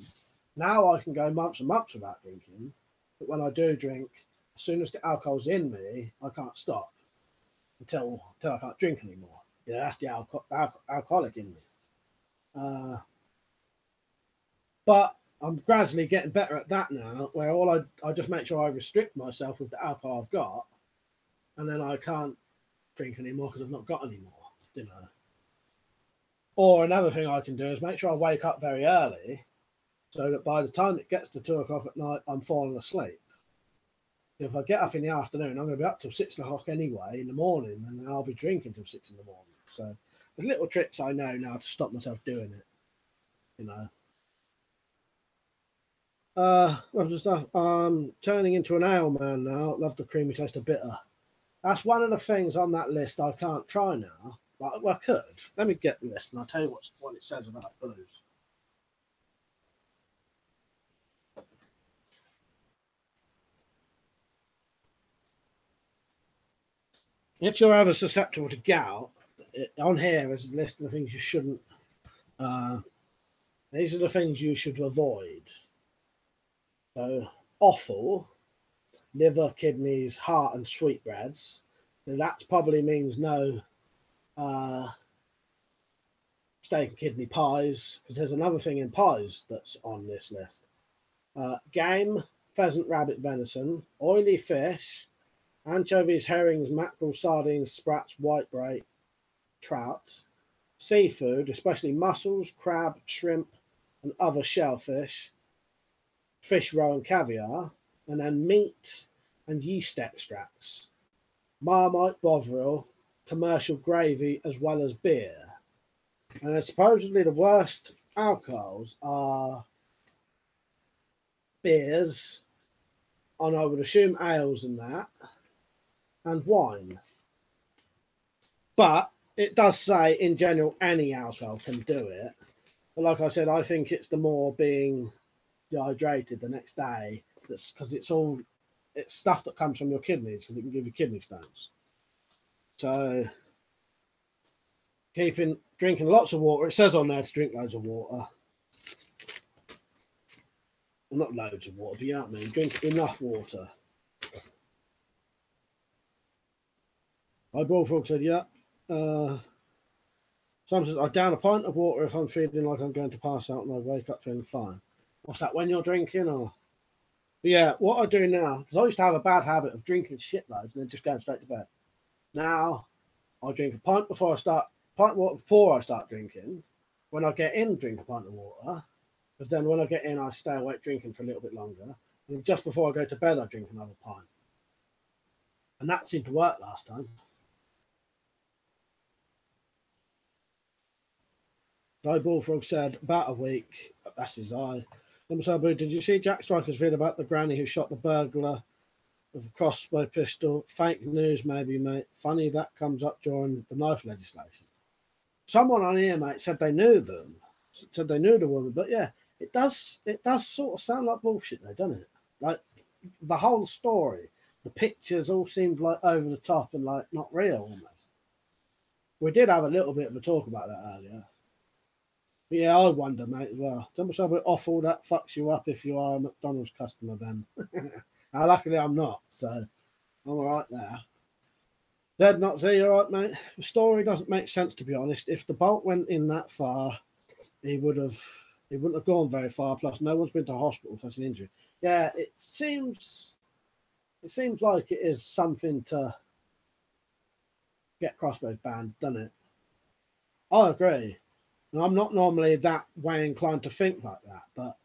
Now I can go months and months without drinking, but when I do drink, as soon as the alcohol's in me, I can't stop until I can't drink anymore. Yeah, that's the alcoholic in me. But I'm gradually getting better at that now, where I just make sure I restrict myself with the alcohol I've got, and then I can't drink anymore because I've not got any more, you know. Or another thing I can do is make sure I wake up very early, so that by the time it gets to 2 o'clock at night, I'm falling asleep. If I get up in the afternoon, I'm going to be up till 6 o'clock anyway in the morning, and then I'll be drinking till 6 in the morning. So there's little tricks I know now to stop myself doing it, you know. Other stuff. I'm turning into an ale man now. Love the creamy taste of bitter. That's one of the things on that list I can't try now. Well, I could. Let me get the list and I'll tell you what it says about blues. If you're ever susceptible to gout, on here is a list of things you shouldn't. These are the things you should avoid. So, offal, liver, kidneys, heart, and sweetbreads. So that probably means no steak and kidney pies, because there's another thing in pies that's on this list. Game, pheasant, rabbit, venison, oily fish, anchovies, herrings, mackerel, sardines, sprats, whitebait, trout, seafood, especially mussels, crab, shrimp, and other shellfish, fish roe and caviar, and then meat and yeast extracts, Marmite, Bovril, commercial gravy, as well as beer. And supposedly the worst alcohols are beers, and I would assume ales and that, and wine. But it does say, in general, any alcohol can do it. But like I said, I think it's the more being dehydrated the next day, that's because it's stuff that comes from your kidneys, because it can give you kidney stones. So drinking lots of water. It says on there to drink loads of water. Well, not loads of water, but you know what I mean. Drink enough water. I Bullfrog said, yeah. Some says, I down a pint of water if I'm feeling like I'm going to pass out and I wake up feeling fine. What's that, when you're drinking? Or? But yeah, what I do now, because I used to have a bad habit of drinking shitloads and then just going straight to bed. Now, I drink a pint of water before I start drinking. When I get in, drink a pint of water. Because then when I get in, I stay awake drinking for a little bit longer. And just before I go to bed, I drink another pint. And that seemed to work last time. Guy Bullfrog said, about a week. That's his eye. Did you see Jack Striker's vid about the granny who shot the burglar with a crossbow pistol? Fake news, maybe, mate. Funny that comes up during the knife legislation. Someone on here, mate, said they knew them. Said they knew the woman. But yeah, it does sort of sound like bullshit, though, doesn't it? Like, the whole story, the pictures all seemed like over the top and like not real almost. We did have a little bit of a talk about that earlier. But yeah, I wonder, mate, as well. Don't be so bit awful that fucks you up if you are a McDonald's customer then. Now, luckily I'm not, so I'm all right there. Dead not Z, all right, mate? The story doesn't make sense, to be honest. If the bolt went in that far, he would have he wouldn't have gone very far. Plus, no one's been to hospital for an injury. Yeah, it seems like it is something to get crossbows banned, doesn't it? I agree. And I'm not normally that way inclined to think like that, but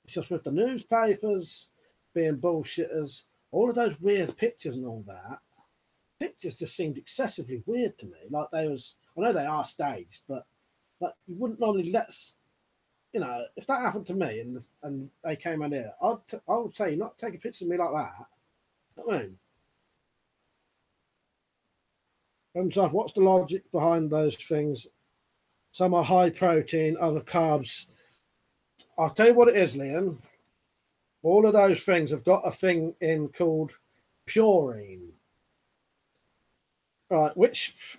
it's just with the newspapers being bullshitters, all of those weird pictures and all that. Pictures just seemed excessively weird to me. Like I know they are staged, but like you wouldn't normally you know, if that happened to me and they came in here, I would say, not take a picture of me like that. You know what I mean? What's the logic behind those things? Some are high protein, other carbs. I'll tell you what it is, Liam. All of those things have got a thing in called purine. Right, which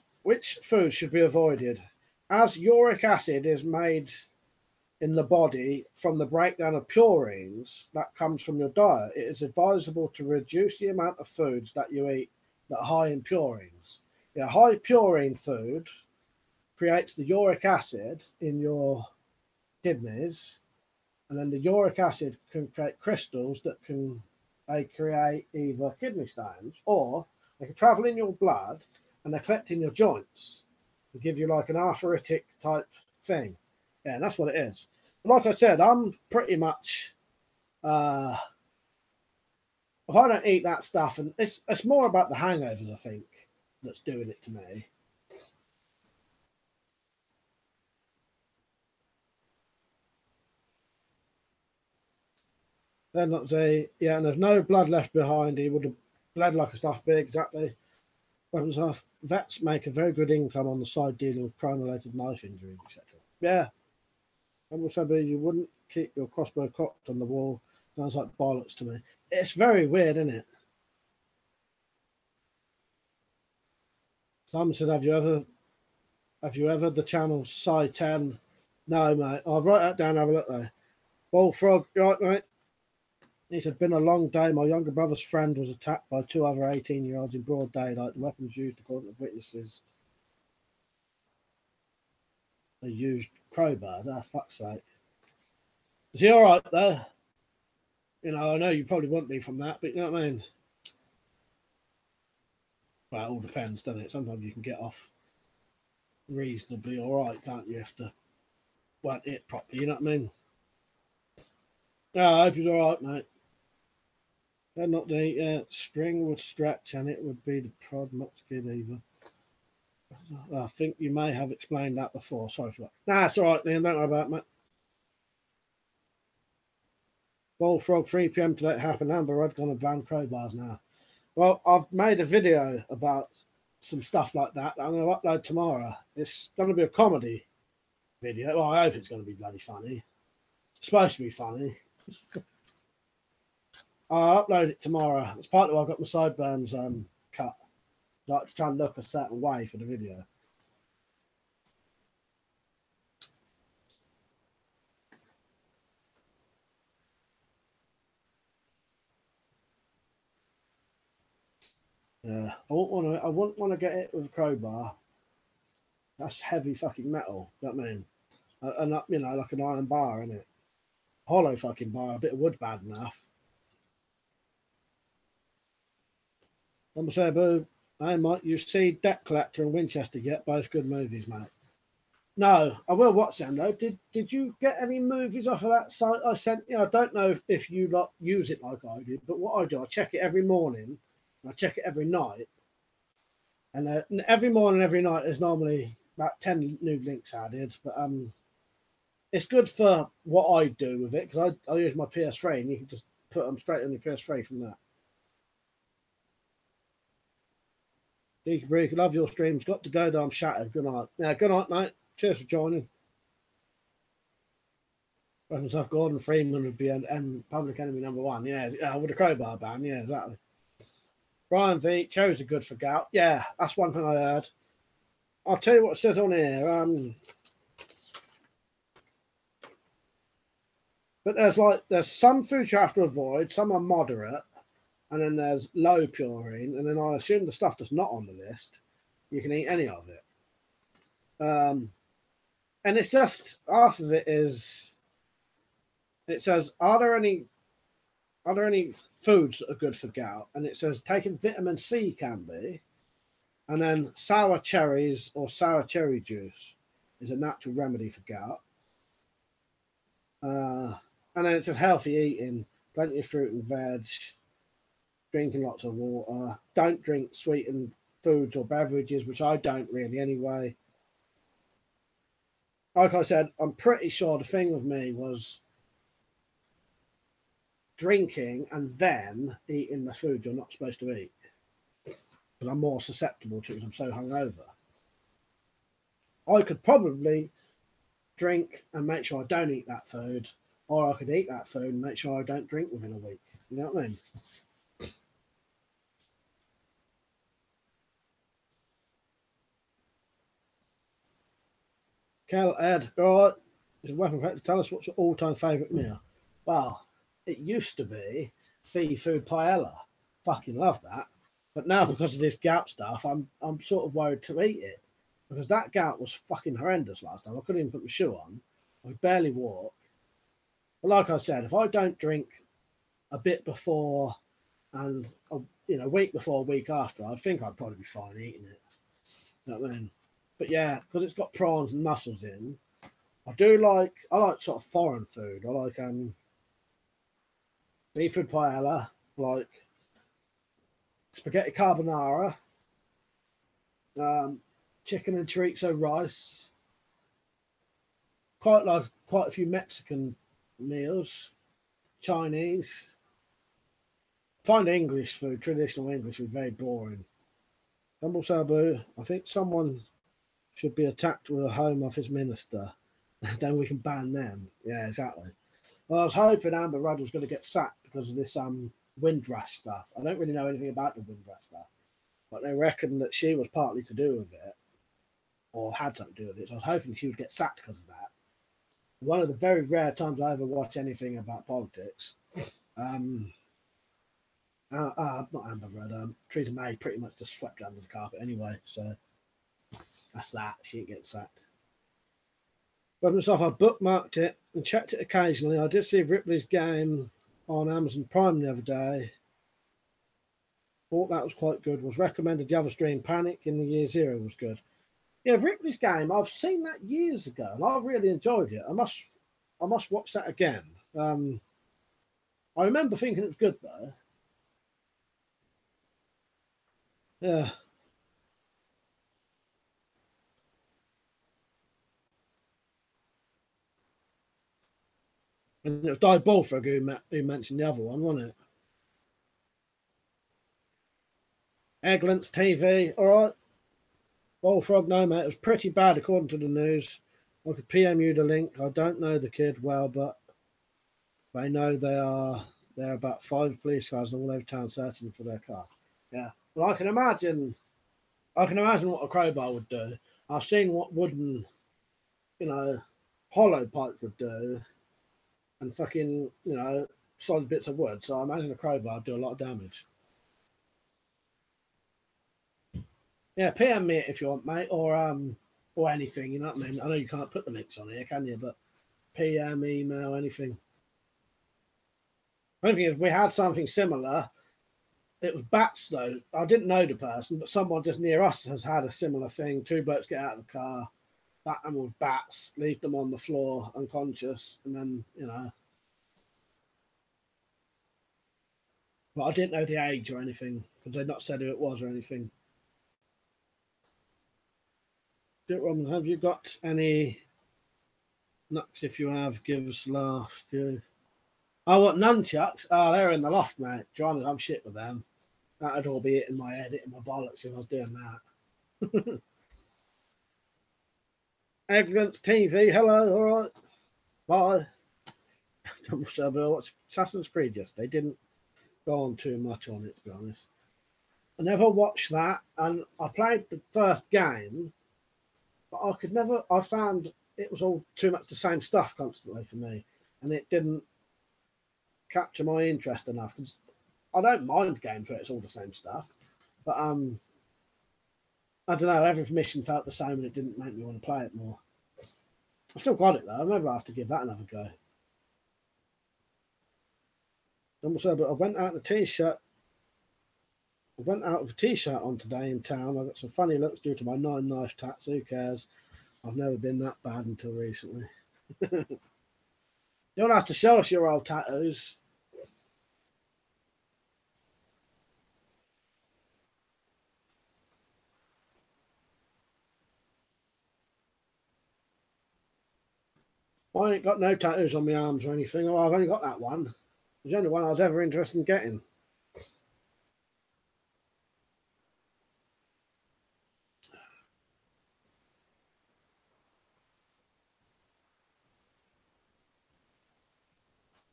food should be avoided? As uric acid is made in the body from the breakdown of purines that comes from your diet, it is advisable to reduce the amount of foods that you eat that are high in purines. Yeah, high purine food creates the uric acid in your kidneys, and then the uric acid can create crystals that they create either kidney stones, or they can travel in your blood and they collect in your joints and give you like an arthritic type thing. Yeah, and that's what it is. But like I said, I'm pretty much if I don't eat that stuff, and it's more about the hangovers, I think, that's doing it to me. Then not say, yeah, and there's no blood left behind. He would have bled like a stuffed pig, exactly. Weapons off. Vets make a very good income on the side dealing with crime-related knife injuries, etc. Yeah. And also, you wouldn't keep your crossbow cocked on the wall. Sounds like bollocks to me. It's very weird, isn't it? Simon said, Have you ever the channel Psy 10? No, mate. I'll write that down and have a look though. Bullfrog, you right, mate? He said, been a long day. My younger brother's friend was attacked by two other 18-year-olds in broad daylight. The weapons used, according to witnesses, they used crowbars. Ah, fuck's sake. Is he all right, though? You know, I know you probably wouldn't be from that, but you know what I mean? Well, it all depends, doesn't it? Sometimes you can get off reasonably all right, can't you, if the weren't it properly, you know what I mean? Yeah, I hope he's all right, mate. They're not the string would stretch and it would be the prod, not good either. I think you may have explained that before. Sorry for that. Nah, it's all right, Liam. Don't worry about it, mate. Bullfrog, 3 p.m. today happened. Amber Red gonna ban crowbars now. Well, I've made a video about some stuff like that I'm going to upload tomorrow. It's going to be a comedy video. Well, I hope it's going to be bloody funny. It's supposed to be funny. I'll upload it tomorrow. It's partly why I've got my sideburns cut. I like to try and look a certain way for the video. Yeah, I wouldn't want to get it with a crowbar. That's heavy fucking metal. You know what I mean? And you know, like an iron bar, isn't it? Hollow fucking bar. A bit of wood bad enough. I'm say, boo. Hey, Mike, you see Debt Collector and Winchester yet? Both good movies, mate. No, I will watch them though. Did you get any movies off of that site I sent you? I don't know if you lot use it like I do, but what I do, I check it every morning, and I check it every night, and every morning, every night, there's normally about 10 new links added. But it's good for what I do with it because I use my PS3, and you can just put them straight on your PS3 from that. Deaky Break, love your streams. Got to go though, I'm shattered. Good night. Yeah, good night, mate. Cheers for joining. Myself, Gordon Freeman would be and public enemy number one. Yeah, with a crowbar ban. Yeah, exactly. Brian V. Cherries are good for gout. Yeah, that's one thing I heard. I'll tell you what it says on here. But there's some foods you have to avoid. Some are moderate, and then there's low purine, and then I assume the stuff that's not on the list, you can eat any of it. And it's just half of it is It says, are there any foods that are good for gout? And it says taking vitamin C can be, and then sour cherries or sour cherry juice is a natural remedy for gout. And then it says healthy eating, plenty of fruit and veg, drinking lots of water, don't drink sweetened foods or beverages, which I don't really anyway. Like I said, I'm pretty sure the thing with me was drinking and then eating the food you're not supposed to eat. Because I'm more susceptible to it because I'm so hungover. I could probably drink and make sure I don't eat that food, or I could eat that food and make sure I don't drink within a week. You know what I mean? Cal, Ed, all right. WeaponCollector, tell us what's your all-time favourite meal. Well, it used to be seafood paella. Fucking love that. But now because of this gout stuff, I'm sort of worried to eat it. Because that gout was fucking horrendous last time. I couldn't even put my shoe on. I could barely walk. But like I said, if I don't drink a bit before and a week before, a week after, I think I'd probably be fine eating it. You know what I mean? But yeah, because it's got prawns and mussels in, I like sort of foreign food. I like seafood paella, like spaghetti carbonara, chicken and chorizo rice. Quite a few Mexican meals, Chinese. Find English food, traditional English food, very boring. Gumbo Sabu, I think someone should be attacked with a Home Office minister. Then we can ban them. Yeah, exactly. Well, I was hoping Amber Rudd was going to get sacked because of this Windrush stuff. I don't really know anything about the Windrush stuff, but they reckon that she was partly to do with it, or had something to do with it. So I was hoping she would get sacked because of that. One of the very rare times I ever watch anything about politics. Not Amber Rudd. Theresa May pretty much just swept it under the carpet anyway. So that's that. She ain't getting sacked. But myself, I bookmarked it and checked it occasionally. I did see Ripley's Game on Amazon Prime the other day. Thought that was quite good. Was recommended the other stream. Panic in the Year Zero was good. Yeah, Ripley's Game. I've seen that years ago, and I've really enjoyed it. I must watch that again. I remember thinking it was good though. Yeah. And it was Di Bullfrog who mentioned the other one, wasn't it? Egglands TV, all right. Bullfrog, no, mate. It was pretty bad according to the news. I could PM you the link. I don't know the kid well, but they know there are about 5 police cars all over town searching for their car. Yeah. Well, I can imagine what a crowbar would do. I've seen what wooden, hollow pipe would do, and fucking, solid bits of wood. So I imagine a crowbar would do a lot of damage. Yeah, PM me if you want, mate, or anything. You know what I mean? I know you can't put the links on here, can you? But PM, email, anything. The only thing is, we had something similar. It was bats, though. I didn't know the person, but someone just near us has had a similar thing. 2 blokes get out of the car, bat them with bats, leave them on the floor unconscious, and then, But I didn't know the age or anything because they'd not said who it was or anything. Roman, have you got any nuts? If you have, give us a laugh. Oh, what nunchucks? Oh, they're in the loft, mate. John, I'm shit with them. That'd all be hitting my head, hitting my bollocks if I was doing that. Egglands TV, hello, all right. Bye. What's Assassin's Creed yesterday? Didn't go on too much on it, to be honest. I never watched that, and I played the first game, but I found it was all too much the same stuff constantly for me, and it didn't capture my interest enough. Cause I don't mind games where it's all the same stuff, but I don't know, every mission felt the same and it didn't make me want to play it more. I still got it though. Maybe I have to give that another go. Also, but I went out in a t-shirt. I went out with a t-shirt on today in town. I got some funny looks due to my 9 knife tats. Who cares? I've never been that bad until recently. You don't have to show us your old tattoos. I ain't got no tattoos on my arms or anything. Oh, I've only got that one. It's the only one I was ever interested in getting.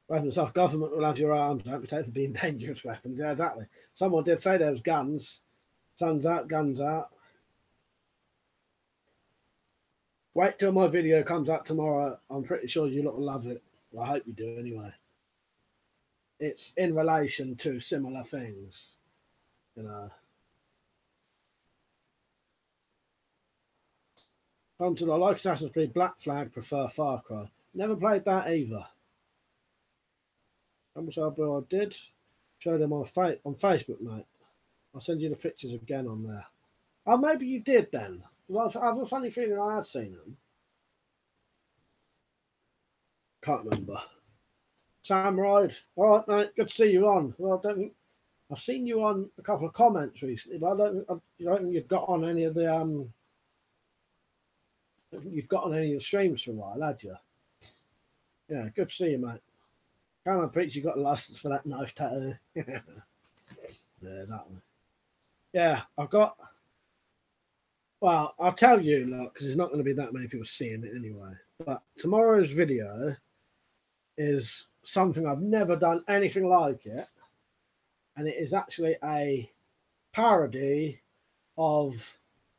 Whether the self-government will have your arms amputated for being dangerous weapons. Yeah, exactly. Someone did say there was guns. Sun's out, guns out. Wait till my video comes out tomorrow. I'm pretty sure you lot will love it. I hope you do anyway. It's in relation to similar things, you know. Until I like Assassin's Creed Black Flag, prefer Far Cry. Never played that either. I did show them on Facebook, mate. I'll send you the pictures again on there. Oh, maybe you did then. I have a funny feeling I had seen them. Can't remember. Sam Ride. All right, mate. Good to see you on. Well, I don't think I've seen you on a couple of comments recently, but I don't think you've got on any of the you've got on any of the streams for a while, had you? Yeah, good to see you, mate. Can't preach you got a license for that knife tattoo. Yeah, exactly. Yeah, I've got. Well, I'll tell you, look, because there's not going to be that many people seeing it anyway. But tomorrow's video is something I've never done anything like it, and it is actually a parody of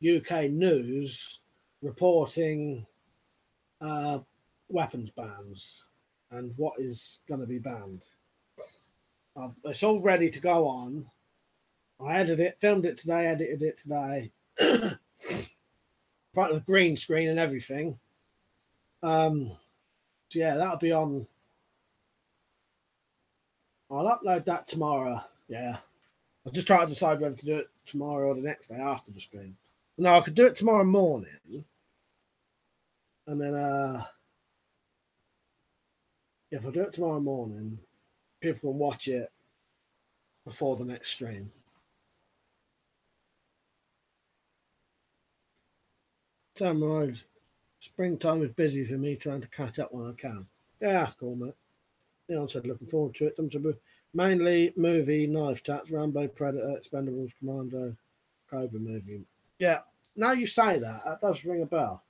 UK news reporting weapons bans and what is going to be banned. It's all ready to go on. I edited it, filmed it today, edited it today. Front of the green screen and everything. So yeah, that'll be on. I'll upload that tomorrow. Yeah, I'll just try to decide whether to do it tomorrow or the next day after the stream. No, I could do it tomorrow morning, and then if I do it tomorrow morning, people can watch it before the next stream. Sam Ride, springtime is busy for me trying to catch up when I can. Yeah, that's cool, mate. Leon said looking forward to it. Mainly movie, knife tats, Rambo, Predator, Expendables, Commando, Cobra movie. Yeah, now you say that, that does ring a bell.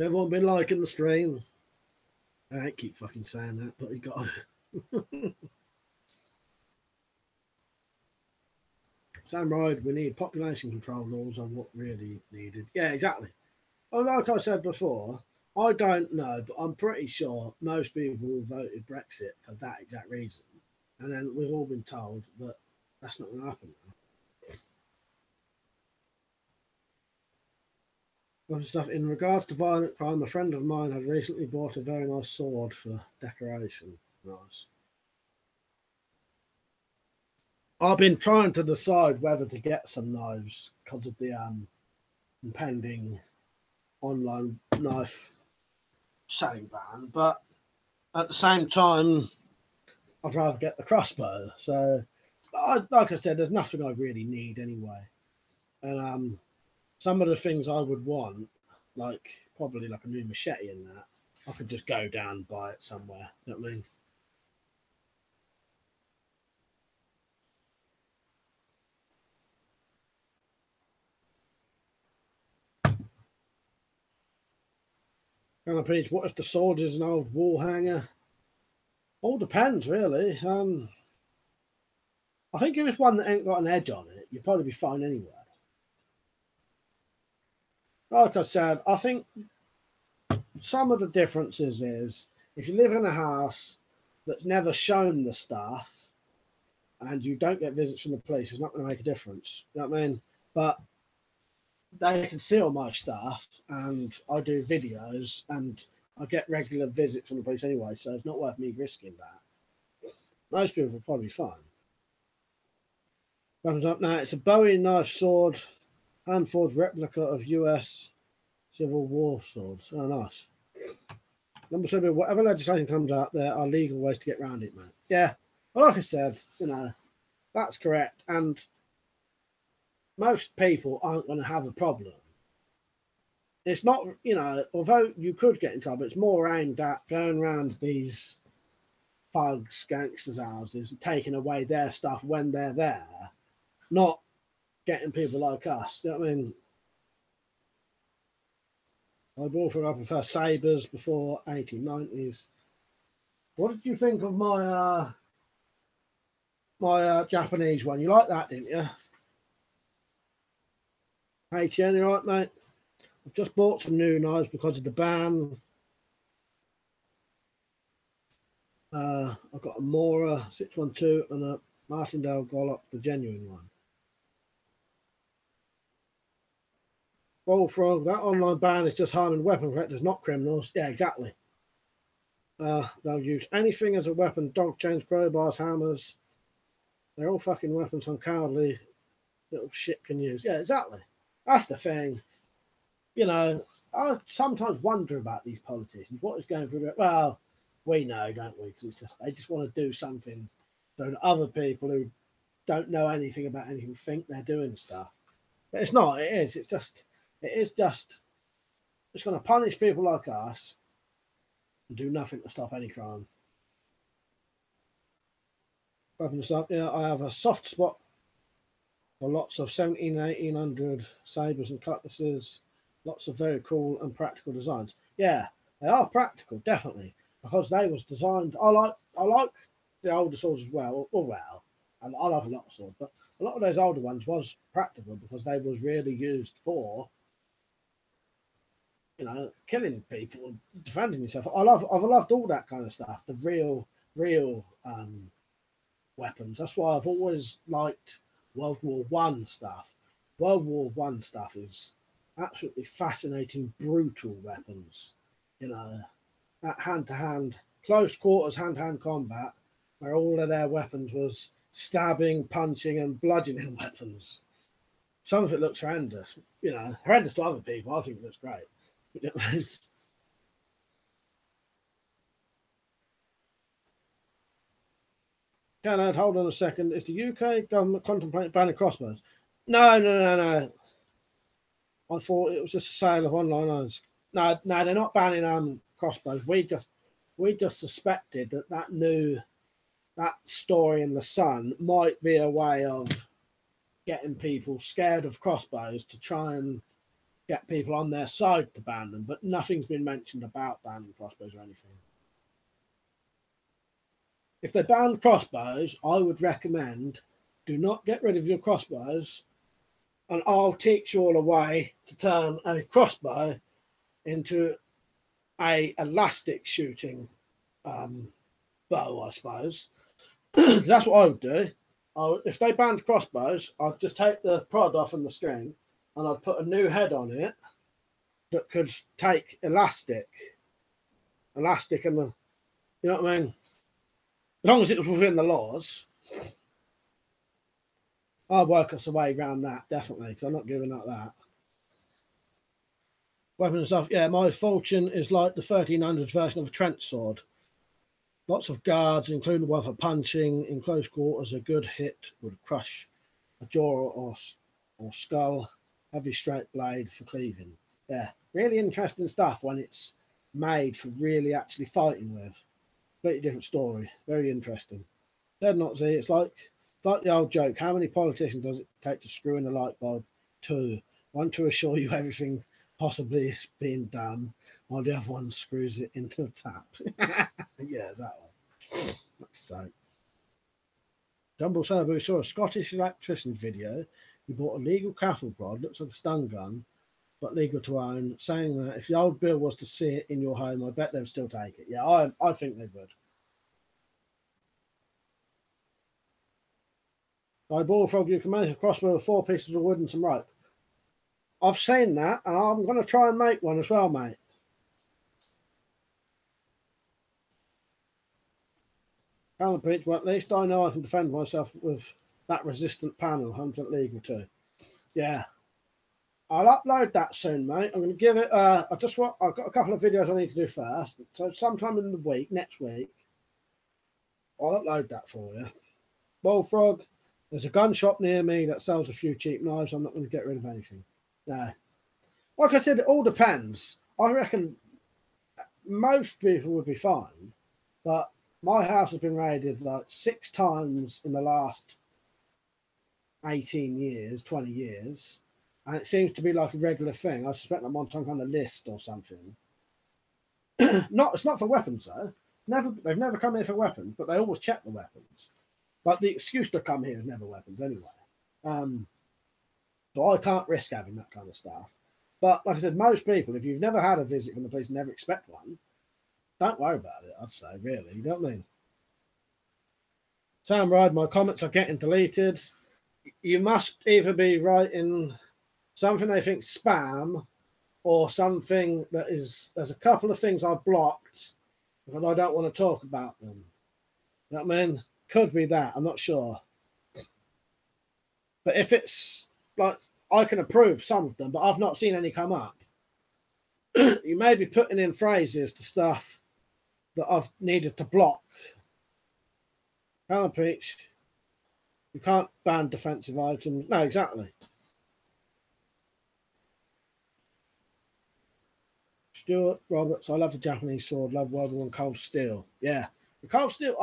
Everyone been liking the stream? I ain't keep fucking saying that, but you got to. Sam Ride, we need population control laws on what really needed. Yeah, exactly. Well, like I said before, I don't know, but I'm pretty sure most people voted Brexit for that exact reason. And then we've all been told that that's not going to happen now. Stuff in regards to violent crime, a friend of mine had recently bought a very nice sword for decoration. Nice. I've been trying to decide whether to get some knives because of the impending online knife selling ban, but at the same time, I'd rather get the crossbow. So, like I said, there's nothing I really need anyway. And some of the things I would want, like probably like a new machete in that, I could just go down and buy it somewhere. You know what I mean? Kind of piece. What if the sword is an old wall hanger? All depends, really. I think if it's one that ain't got an edge on it, you'd probably be fine anyway. Like I said, I think some of the differences is if you live in a house that's never shown the stuff, and you don't get visits from the police, it's not going to make a difference. You know what I mean? But they can see all my stuff, and I do videos, and I get regular visits from the police anyway, so it's not worth me risking that. Most people will probably be fine. Weapons up now. It's a Bowie knife sword, hand-forged replica of US Civil War swords. Oh, nice. Number 7, whatever legislation comes out, there are legal ways to get around it, mate. Yeah, well, like I said, you know, that's correct. And most people aren't going to have a problem. It's not, you know, although you could get in trouble, it's more aimed at going around these thugs, gangsters' houses and taking away their stuff when they're there, not getting people like us. You know what I mean? I prefer sabres before 1890s. What did you think of my Japanese one? You like that, didn't you? Hey, Chen, you right, mate? I've just bought some new knives because of the ban. I've got a Mora 612 and a Martindale Gollop, the genuine one. Bullfrog, that online ban is just harming weapon collectors, not criminals. Yeah, exactly. They'll use anything as a weapon: dog chains, crowbars, hammers. They're all fucking weapons some cowardly little shit can use. Yeah, exactly. That's the thing. You know, I sometimes wonder about these politicians. What is going through? Well, we know, don't we? Because it's just they just want to do something so that other people who don't know anything about anything think they're doing stuff. But it's not. It is. It's just. It is just. It's going to punish people like us and do nothing to stop any crime. Weapon stuff. Yeah, I have a soft spot for lots of 17, 1800 sabres and cutlasses. Lots of very cool and practical designs. Yeah, they are practical, definitely, because they was designed. I like the older swords as well. I like a lot of swords, but a lot of those older ones was practical because they was really used for, you know, killing people, defending yourself. I've loved all that kind of stuff. The real weapons. That's why I've always liked World War One stuff. World War One stuff is absolutely fascinating, brutal weapons. You know, that hand-to-hand, close quarters hand-to-hand combat, where all of their weapons was stabbing, punching, and bludgeoning weapons. Some of it looks horrendous. You know, horrendous to other people. I think it looks great. You know? Canada, hold on a second. Is the UK government contemplating banning crossbows? No. I thought it was just a sale of online arms. No, they're not banning crossbows. We just suspected that story in the Sun might be a way of getting people scared of crossbows to try and get people on their side to ban them. But nothing's been mentioned about banning crossbows or anything. If they ban crossbows, I would recommend do not get rid of your crossbows, and I'll teach you all a way to turn a crossbow into a elastic shooting bow, I suppose. That's what I would do. If they banned crossbows, I'd just take the prod off and the string, and I'd put a new head on it that could take elastic, and the, you know what I mean? As long as it was within the laws, I'll work us a way around that, definitely, because I'm not giving up that. Weapon and stuff. Yeah, my fortune is like the 1300s version of a trench sword. Lots of guards, including one for punching in close quarters. A good hit would crush a jaw or skull. Heavy straight blade for cleaving. Yeah, really interesting stuff when it's made for really actually fighting with. Completely different story. Very interesting. Dead not Z. It's like the old joke. How many politicians does it take to screw in a light bulb? 2. One to assure you everything possibly is being done, while the other one screws it into a tap. Yeah, that one. So, Dumble Sabu saw a Scottish electrician video. He bought a legal cattle prod, looks like a stun gun, but legal to own, saying that if the old bill was to see it in your home, I bet they'd still take it. Yeah, I think they would. By bullfrog, you can make a crossbow with 4 pieces of wood and some rope. I've seen that, and I'm going to try and make one as well, mate. Panel breach, well, at least I know I can defend myself with that resistant panel, 100% legal too. Yeah. I'll upload that soon, mate. I'm going to give it, I've got a couple of videos I need to do first. So sometime in the week, next week, I'll upload that for you. Bullfrog, there's a gun shop near me that sells a few cheap knives. I'm not going to get rid of anything. No. Like I said, it all depends. I reckon most people would be fine, but my house has been raided like 6 times in the last 18 years, 20 years, and it seems to be like a regular thing. I suspect I'm on some kind of list or something. It's not for weapons though. They've never come here for weapons, but they always check the weapons. But the excuse to come here is never weapons anyway. So I can't risk having that kind of stuff. But like I said, most people, if you've never had a visit from the police and never expect one, don't worry about it, I'd say, really. You know what I mean? Sam Ride, my comments are getting deleted. You must either be writing something they think spam or something that is... There's a couple of things I've blocked because I don't want to talk about them. You know what I mean? Could be that. I'm not sure. But if it's like... I can approve some of them, but I've not seen any come up. You may be putting in phrases to stuff that I've needed to block. Panel Peach, you can't ban defensive items. No, exactly. Stuart Roberts, I love the Japanese sword, love World War I cold steel. Yeah, the cold steel,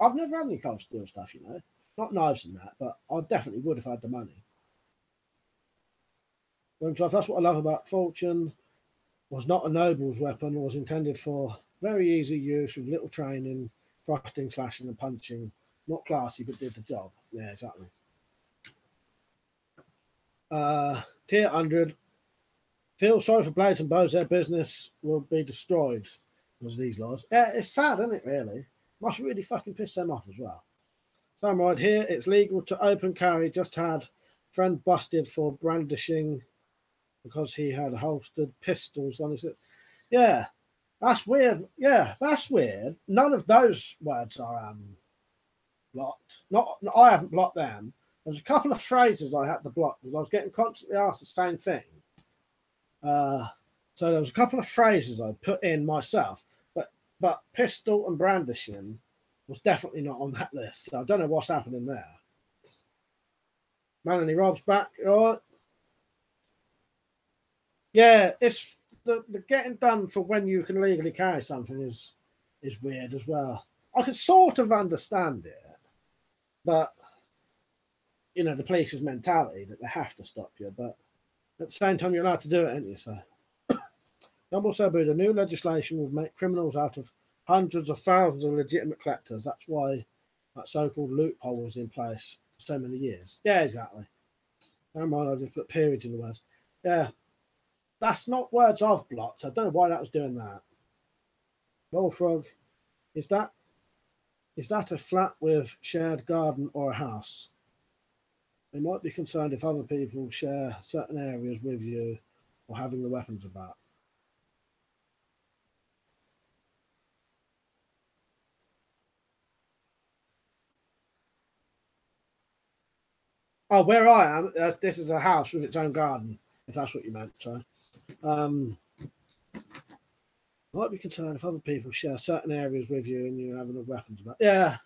I've never had any cold steel stuff, you know. Not knives and that, but I definitely would if I had the money. That's what I love about Fortune. Was not a noble's weapon, was intended for very easy use with little training, thrusting, slashing and punching. Not classy, but did the job. Yeah, exactly. Tier 100. Feel sorry for blades and bows, their business will be destroyed because of these laws. Yeah, it's sad, isn't it, really? Must really fucking piss them off as well. Samurai here, it's legal to open carry, just had friend busted for brandishing because he had holstered pistols on his... Yeah, that's weird. Yeah, that's weird. None of those words are blocked. I haven't blocked them. There's a couple of phrases I had to block because I was getting constantly asked the same thing. So there was a couple of phrases I put in myself, but pistol and brandishing was definitely not on that list. So I don't know what's happening there. Melanie Rob's back. All right. Yeah, it's the getting done for when you can legally carry something is weird as well. I can sort of understand it, but you know, the police's mentality that they have to stop you, but at the same time you're allowed to do it, aren't you? So Double Sabu, the new legislation will make criminals out of hundreds of thousands of legitimate collectors. That's why that so-called loophole was in place for so many years. Yeah, exactly. Never mind, I just put periods in the words. Yeah. That's not words I've blocked. I don't know why that was doing that. Bullfrog, is that a flat with shared garden or a house? They might be concerned if other people share certain areas with you or having the weapons about. Oh, where I am, this is a house with its own garden, if that's what you meant. So, might be concerned if other people share certain areas with you and you're having the weapons about. Yeah.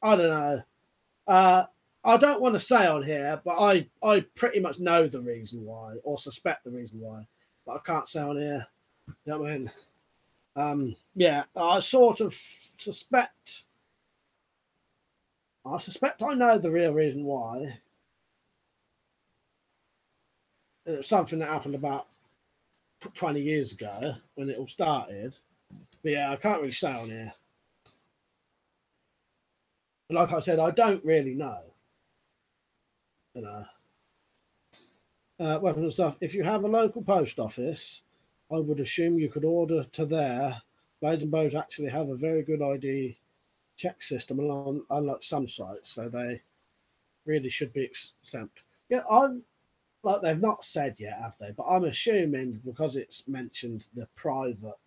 I don't know. I don't want to say on here, but I pretty much know the reason why, or suspect the reason why, but I can't say on here. You know what I mean? Yeah, I sort of suspect. I know the real reason why. It's something that happened about 20 years ago when it all started. But yeah, I can't really say on here. Like I said, I don't really know. You know, weapons and stuff. If you have a local post office, I would assume you could order to there. Blades and bows actually have a very good ID check system, unlike some sites, so they really should be exempt. Yeah, I'm like, they've not said yet, have they? But I'm assuming because it's mentioned the private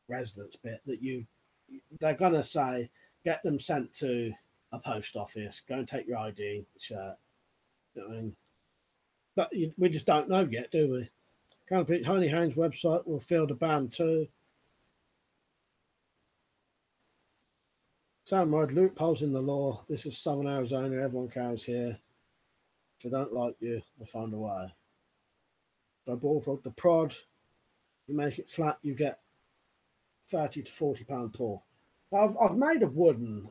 residence bit that they're gonna say get them sent to a post office, go and take your ID, shirt. You know what I mean? But we just don't know yet, do we? Counterfeit Honey Haynes website will field a ban too. Samurai loopholes in the law. This is Southern Arizona. Everyone carries here. If they don't like you, they'll find a way. The bullfrog, the prod. You make it flat, you get £30 to £40 pull. I've made a wooden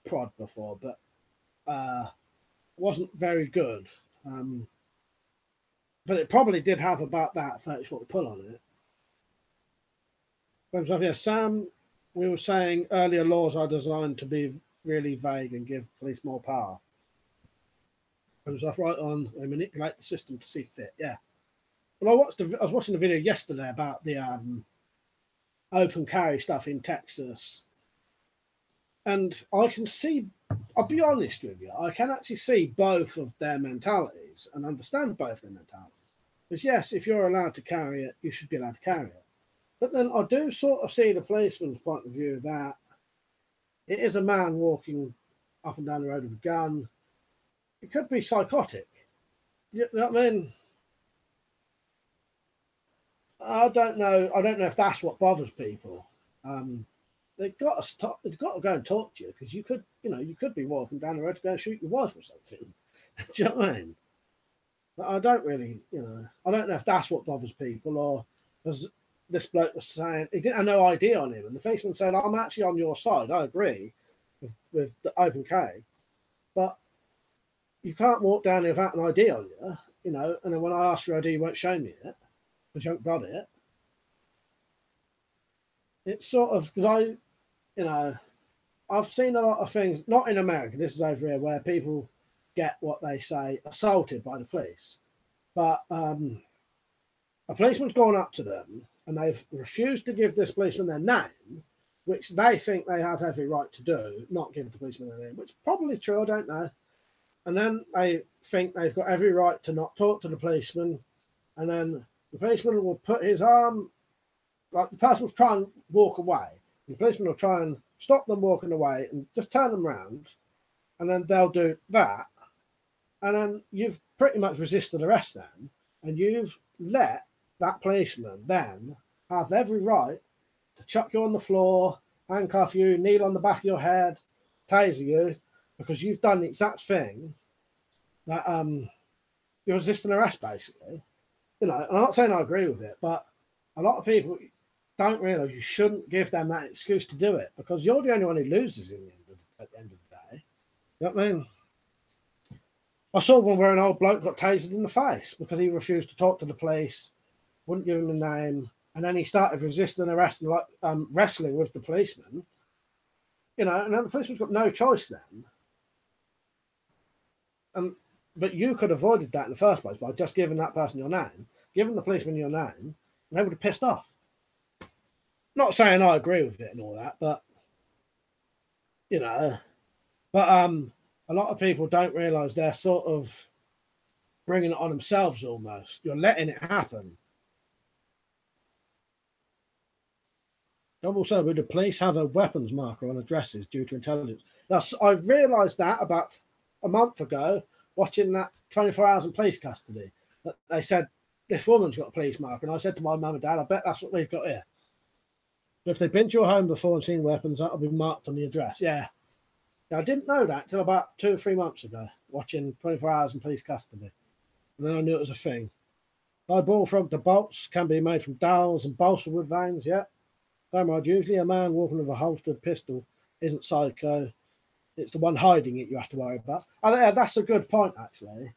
prod before, but wasn't very good. But it probably did have about that 30 pull on it. Yeah, Sam, we were saying earlier laws are designed to be really vague and give police more power. Right on, they manipulate the system to see fit. Yeah. Well, I was watching a video yesterday about the open carry stuff in Texas, and I can see. I'll be honest with you, I can actually see both of their mentalities and understand both their mentalities. Because yes, if you're allowed to carry it, you should be allowed to carry it. But then I do sort of see the policeman's point of view that it is a man walking up and down the road with a gun. It could be psychotic. You know what I mean? I don't know. I don't know if that's what bothers people. They've got to go and talk to you, because you could be walking down the road to go and shoot your wife or something. Do you know what I mean? But I don't really, I don't know if that's what bothers people, or as this bloke was saying, he didn't have no ID on him, and the policeman said, "I'm actually on your side. I agree with the open carry, but you can't walk down here without an ID on you, and then when I ask for ID, you won't show me it because you haven't got it." It's sort of, because I've seen a lot of things, not in America, this is over here, where people get what they say assaulted by the police. But a policeman's gone up to them and they've refused to give this policeman their name, which they think they have every right to do, not give the policeman their name, which is probably true, I don't know. And then they think they've got every right to not talk to the policeman. And then the policeman will put his arm, like the person will try and walk away. The policeman will try and stop them walking away and just turn them around. And then they'll do that. And then you've pretty much resisted arrest then. And you've let that policeman then have every right to chuck you on the floor, handcuff you, kneel on the back of your head, taser you, because you've done the exact thing that you're resisting arrest, basically. I'm not saying I agree with it, but a lot of people don't realise you shouldn't give them that excuse to do it, because you're the only one who loses at the end of the day. You know what I mean? I saw one where an old bloke got tasered in the face because he refused to talk to the police, wouldn't give him a name, and then he started resisting arrest and wrestling with the policeman. And then the policeman's got no choice then. But you could have avoided that in the first place by just giving that person your name, giving the policeman your name, and they would have pissed off. Not saying I agree with it and all that, but a lot of people don't realise they're sort of bringing it on themselves almost. You're letting it happen. Also, would the police have a weapons marker on addresses due to intelligence? Now, I realised that about a month ago, watching that 24 Hours in Police Custody. That they said, this woman's got a police marker. And I said to my mum and dad, I bet that's what we've got here. So if they've been to your home before and seen weapons, that'll be marked on the address. Yeah. Now, I didn't know that until about 2 or 3 months ago, watching 24 Hours in Police Custody. And then I knew it was a thing. I bullfrog, the bolts can be made from dowels and balsa wood veins, yeah. Comrade, usually a man walking with a holstered pistol isn't psycho. It's the one hiding it you have to worry about. Oh, that's a good point, actually.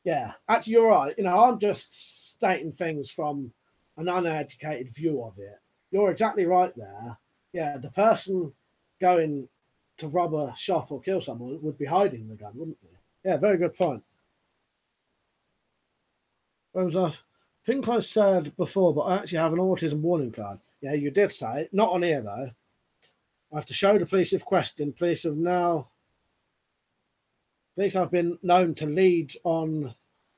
Yeah, actually, you're right. I'm just stating things from an uneducated view of it. You're exactly right there. Yeah, the person going to rob a shop or kill someone would be hiding the gun, wouldn't they? Yeah, very good point. I think I said before, but I actually have an autism warning card. Yeah, you did say it. Not on here, though. I have to show the police if questioned. Police have now Police have been known to lead on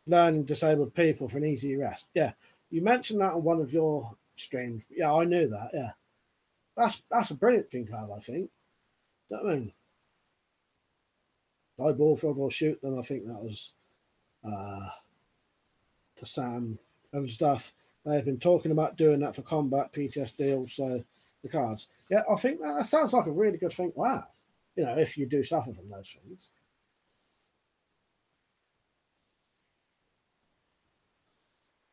learning disabled people for an easy arrest. Yeah, you mentioned that on one of your streams. Yeah, I knew that. Yeah, that's a brilliant thing to have, I think. Do you know what I mean? Die bullfrog or shoot them. I think that was to Sam and stuff. They've been talking about doing that for combat, PTSD, also the cards. Yeah, I think that sounds like a really good thing to have. You know, if you do suffer from those things.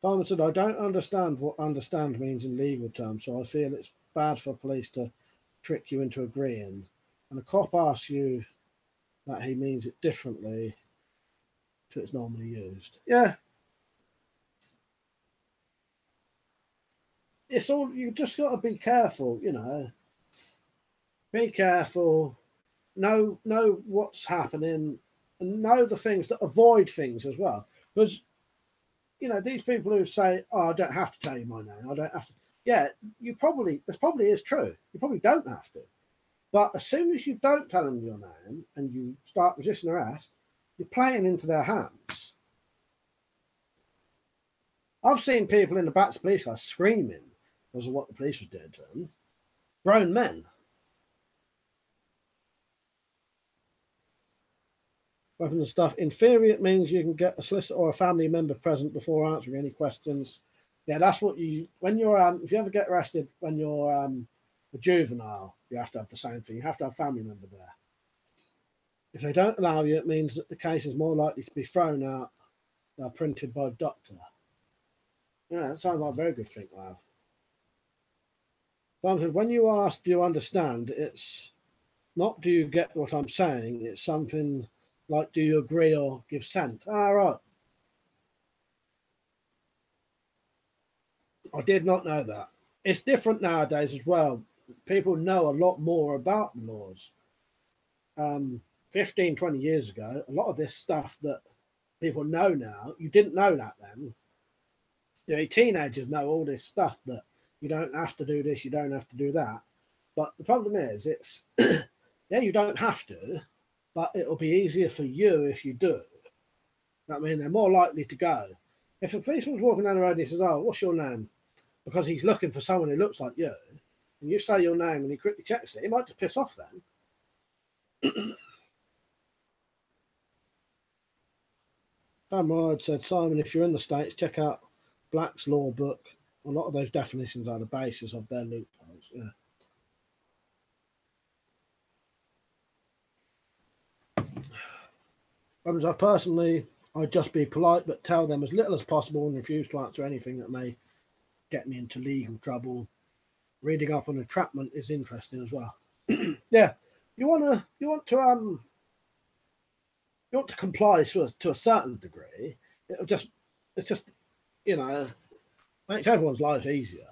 Simon said, I don't understand what understand means in legal terms, so I feel it's bad for police to trick you into agreeing. And a cop asks you that he means it differently to it's normally used. Yeah. It's all, you just got to be careful, you know. Be careful, know what's happening, and know the things that avoid things as well. Because, you know, these people who say, oh, I don't have to tell you my name, I don't have to. Yeah, this probably is true. You probably don't have to. But as soon as you don't tell them your name and you start resisting arrest, you're playing into their hands. I've seen people in the back of police cars screaming because of what the police was doing to them. Grown men. Weapons and stuff. In theory, it means you can get a solicitor or a family member present before answering any questions. Yeah, that's what you, when you're, if you ever get arrested when you're a juvenile, you have to have the same thing. You have to have a family member there. If they don't allow you, it means that the case is more likely to be thrown out or printed by a doctor. Yeah, that sounds like a very good thing to have. Tom says, when you ask, do you understand? It's not, do you get what I'm saying? It's something like, do you agree or give assent? Ah, right. I did not know that. It's different nowadays as well. People know a lot more about the laws. 15, 20 years ago, a lot of this stuff that people know now, you didn't know that then. You know, teenagers know all this stuff that you don't have to do this, you don't have to do that. But the problem is, it's, yeah, you don't have to, but it'll be easier for you if you do. I mean, they're more likely to go. If a policeman's walking down the road and he says, oh, what's your name? Because he's looking for someone who looks like you, and you say your name and he quickly checks it, he might just piss off then. Sam said, Simon, if you're in the States, check out Black's Law Book. A lot of those definitions are the basis of their loopholes. Yeah. Whereas I'd just be polite, but tell them as little as possible and refuse to answer anything that may get me into legal trouble. Reading up on entrapment is interesting as well. Yeah, you want to comply to a certain degree. It's just, you know, makes everyone's life easier.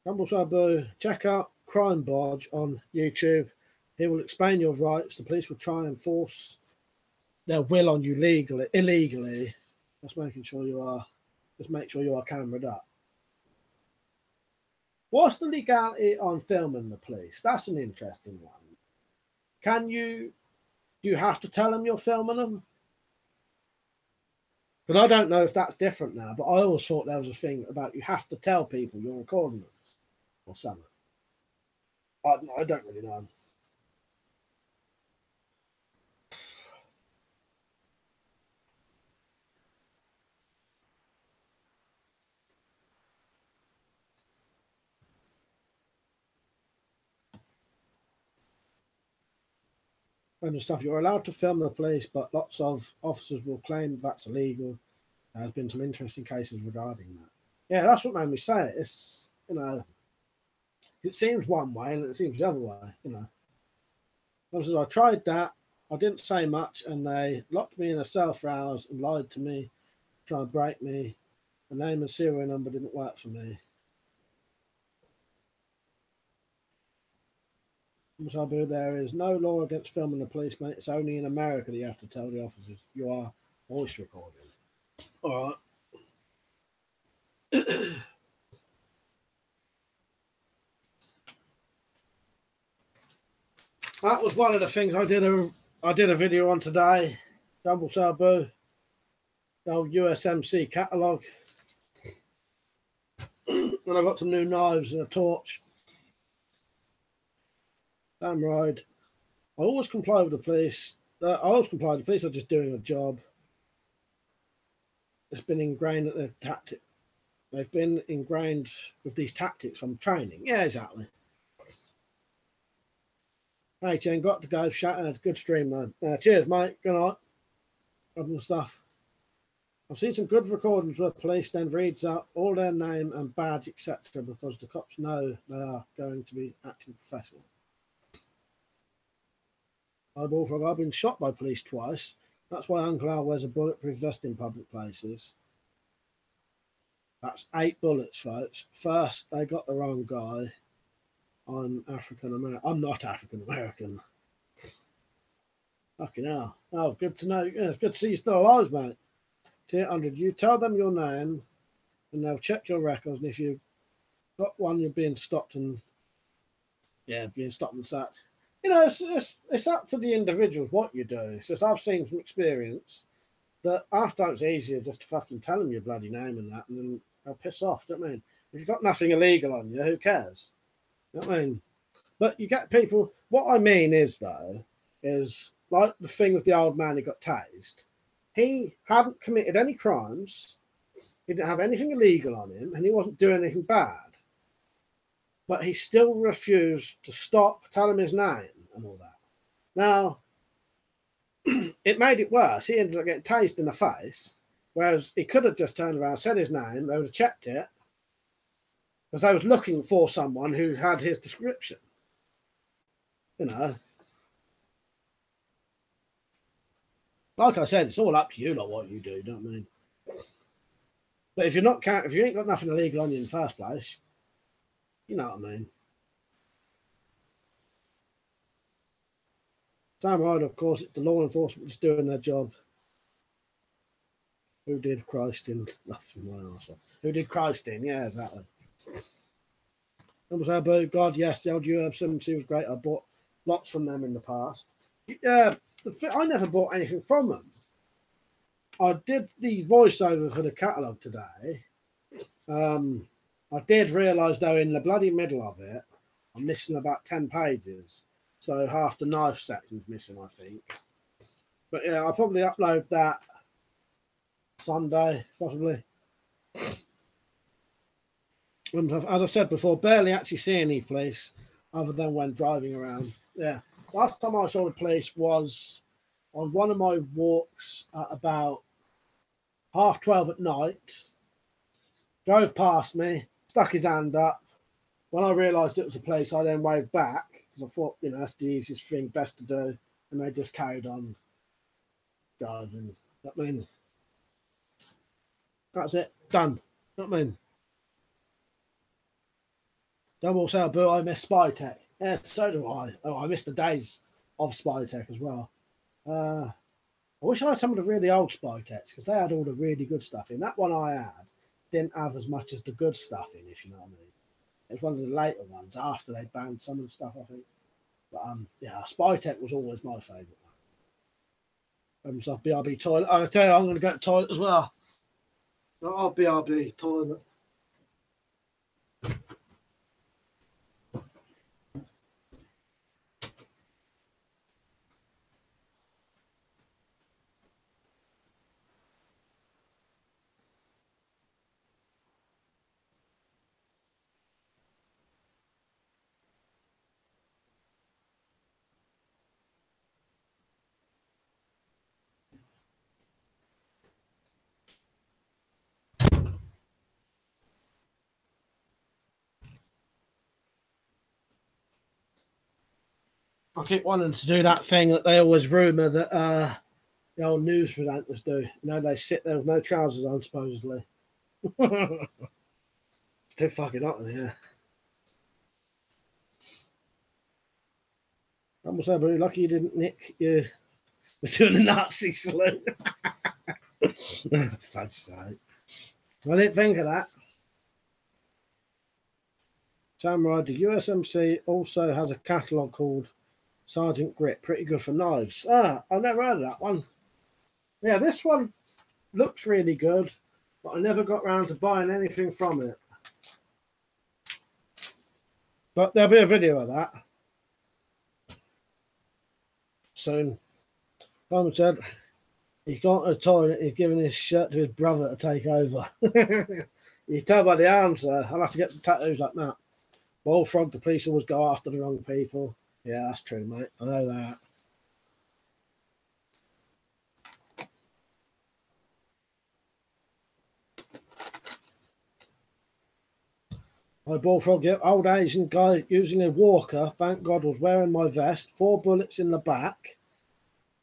Rumble Sabu, check out Crime Bodge on YouTube. He will explain your rights. The police will try and force their will on you illegally. Just make sure you are cameraed up. What's the legality on filming the police? That's an interesting one. Do you have to tell them you're filming them? Because I don't know if that's different now, but I always thought there was a thing about you have to tell people you're recording them or something. I don't really know. And stuff, you're allowed to film the police, but lots of officers will claim that's illegal. There's been some interesting cases regarding that. Yeah, that's what made me say it. It's, you know, it seems one way and it seems the other way, you know. I tried that, I didn't say much, and they locked me in a cell for hours and lied to me, trying to break me. The name and serial number didn't work for me. There is no law against filming the police, mate. It's only in America that you have to tell the officers you are voice recording. All right. That was one of the things I did a video on today. Double Sabu, the old USMC catalogue. And I got some new knives and a torch. Damn right. I always comply with the police. The police are just doing a job. It's been ingrained at their tactic. They've been ingrained with these tactics from training. Yeah, exactly. Hey, Chen, got to go. Good stream, man. Cheers, mate. Good night. Other stuff. I've seen some good recordings where police then reads out all their name and badge, etc., because the cops know they are going to be acting professional. I've been shot by police twice. That's why Uncle Al wears a bulletproof vest in public places. That's 8 bullets, folks. First, they got the wrong guy. I'm African American. I'm not African American. Fucking hell. Oh, good to know. Yeah, it's good to see you still alive, mate. Tier 100. You tell them your name and they'll check your records. And if you've got one, you're being stopped and being stopped and such. You know, it's up to the individuals what you do. It's just I've seen from experience that after it's easier just to fucking tell them your bloody name and that, and then they'll piss off. Do you know what I mean? If you've got nothing illegal on you, who cares? You know what I mean? But you get people. What I mean is though, is like the thing with the old man who got tased. He hadn't committed any crimes. He didn't have anything illegal on him, and he wasn't doing anything bad. But he still refused to stop, tell him his name and all that. Now, it made it worse. He ended up getting tased in the face, whereas he could have just turned around, said his name, they would have checked it, because they was looking for someone who had his description. You know. Like I said, it's all up to you, like what you do, don't I mean? But if you ain't got nothing illegal on you in the first place, you know what I mean. Damn right, of course, it's the law enforcement just doing their job. Who did Christ in? Who did Christ in? Yeah, exactly. God, yes, the old USMC was great. I bought lots from them in the past. Yeah, I never bought anything from them. I did the voiceover for the catalogue today. I did realise, though, in the bloody middle of it, I'm missing about 10 pages. So half the knife section's missing, I think. But yeah, I'll probably upload that Sunday, possibly. As I said before, barely actually see any police other than when driving around. Yeah. Last time I saw the police was on one of my walks at about 12:30 at night. Drove past me, stuck his hand up. When I realised it was the police, I then waved back because I thought, you know, that's the easiest thing, best to do. And they just carried on driving. I mean, that's it, done. You know what I mean? Double sale, boo. I miss Spy Tech. Yeah, so do I. Oh, I miss the days of Spy Tech as well. I wish I had some of the really old Spy Techs because they had all the really good stuff in. That one I had didn't have as much as the good stuff in, if you know what I mean. It's one of the later ones after they banned some of the stuff, I think. But yeah, Spy Tech was always my favourite one. So BRB toilet. I'll tell you, I'm going to go to the toilet as well. Oh, BRB toilet. I keep wanting to do that thing that they always rumour that the old news presenters do. You know, they sit there with no trousers on, supposedly. It's too fucking hot in here. I'm so lucky you didn't nick you were doing a Nazi salute. That's sad to say. I didn't think of that. Samurai, the USMC also has a catalogue called Sergeant Grit, pretty good for knives. Ah, I've never heard of that one. Yeah, this one looks really good, but I never got round to buying anything from it. But there'll be a video of that soon. Simon said he's gone to the toilet, he's given his shirt to his brother to take over. You tell by the arms, sir. I'll have to get some tattoos like that. Bullfrog, the police always go after the wrong people. Yeah, that's true, mate. I know that. My Bullfrog, yep, old Asian guy using a walker, thank God, was wearing my vest. 4 bullets in the back.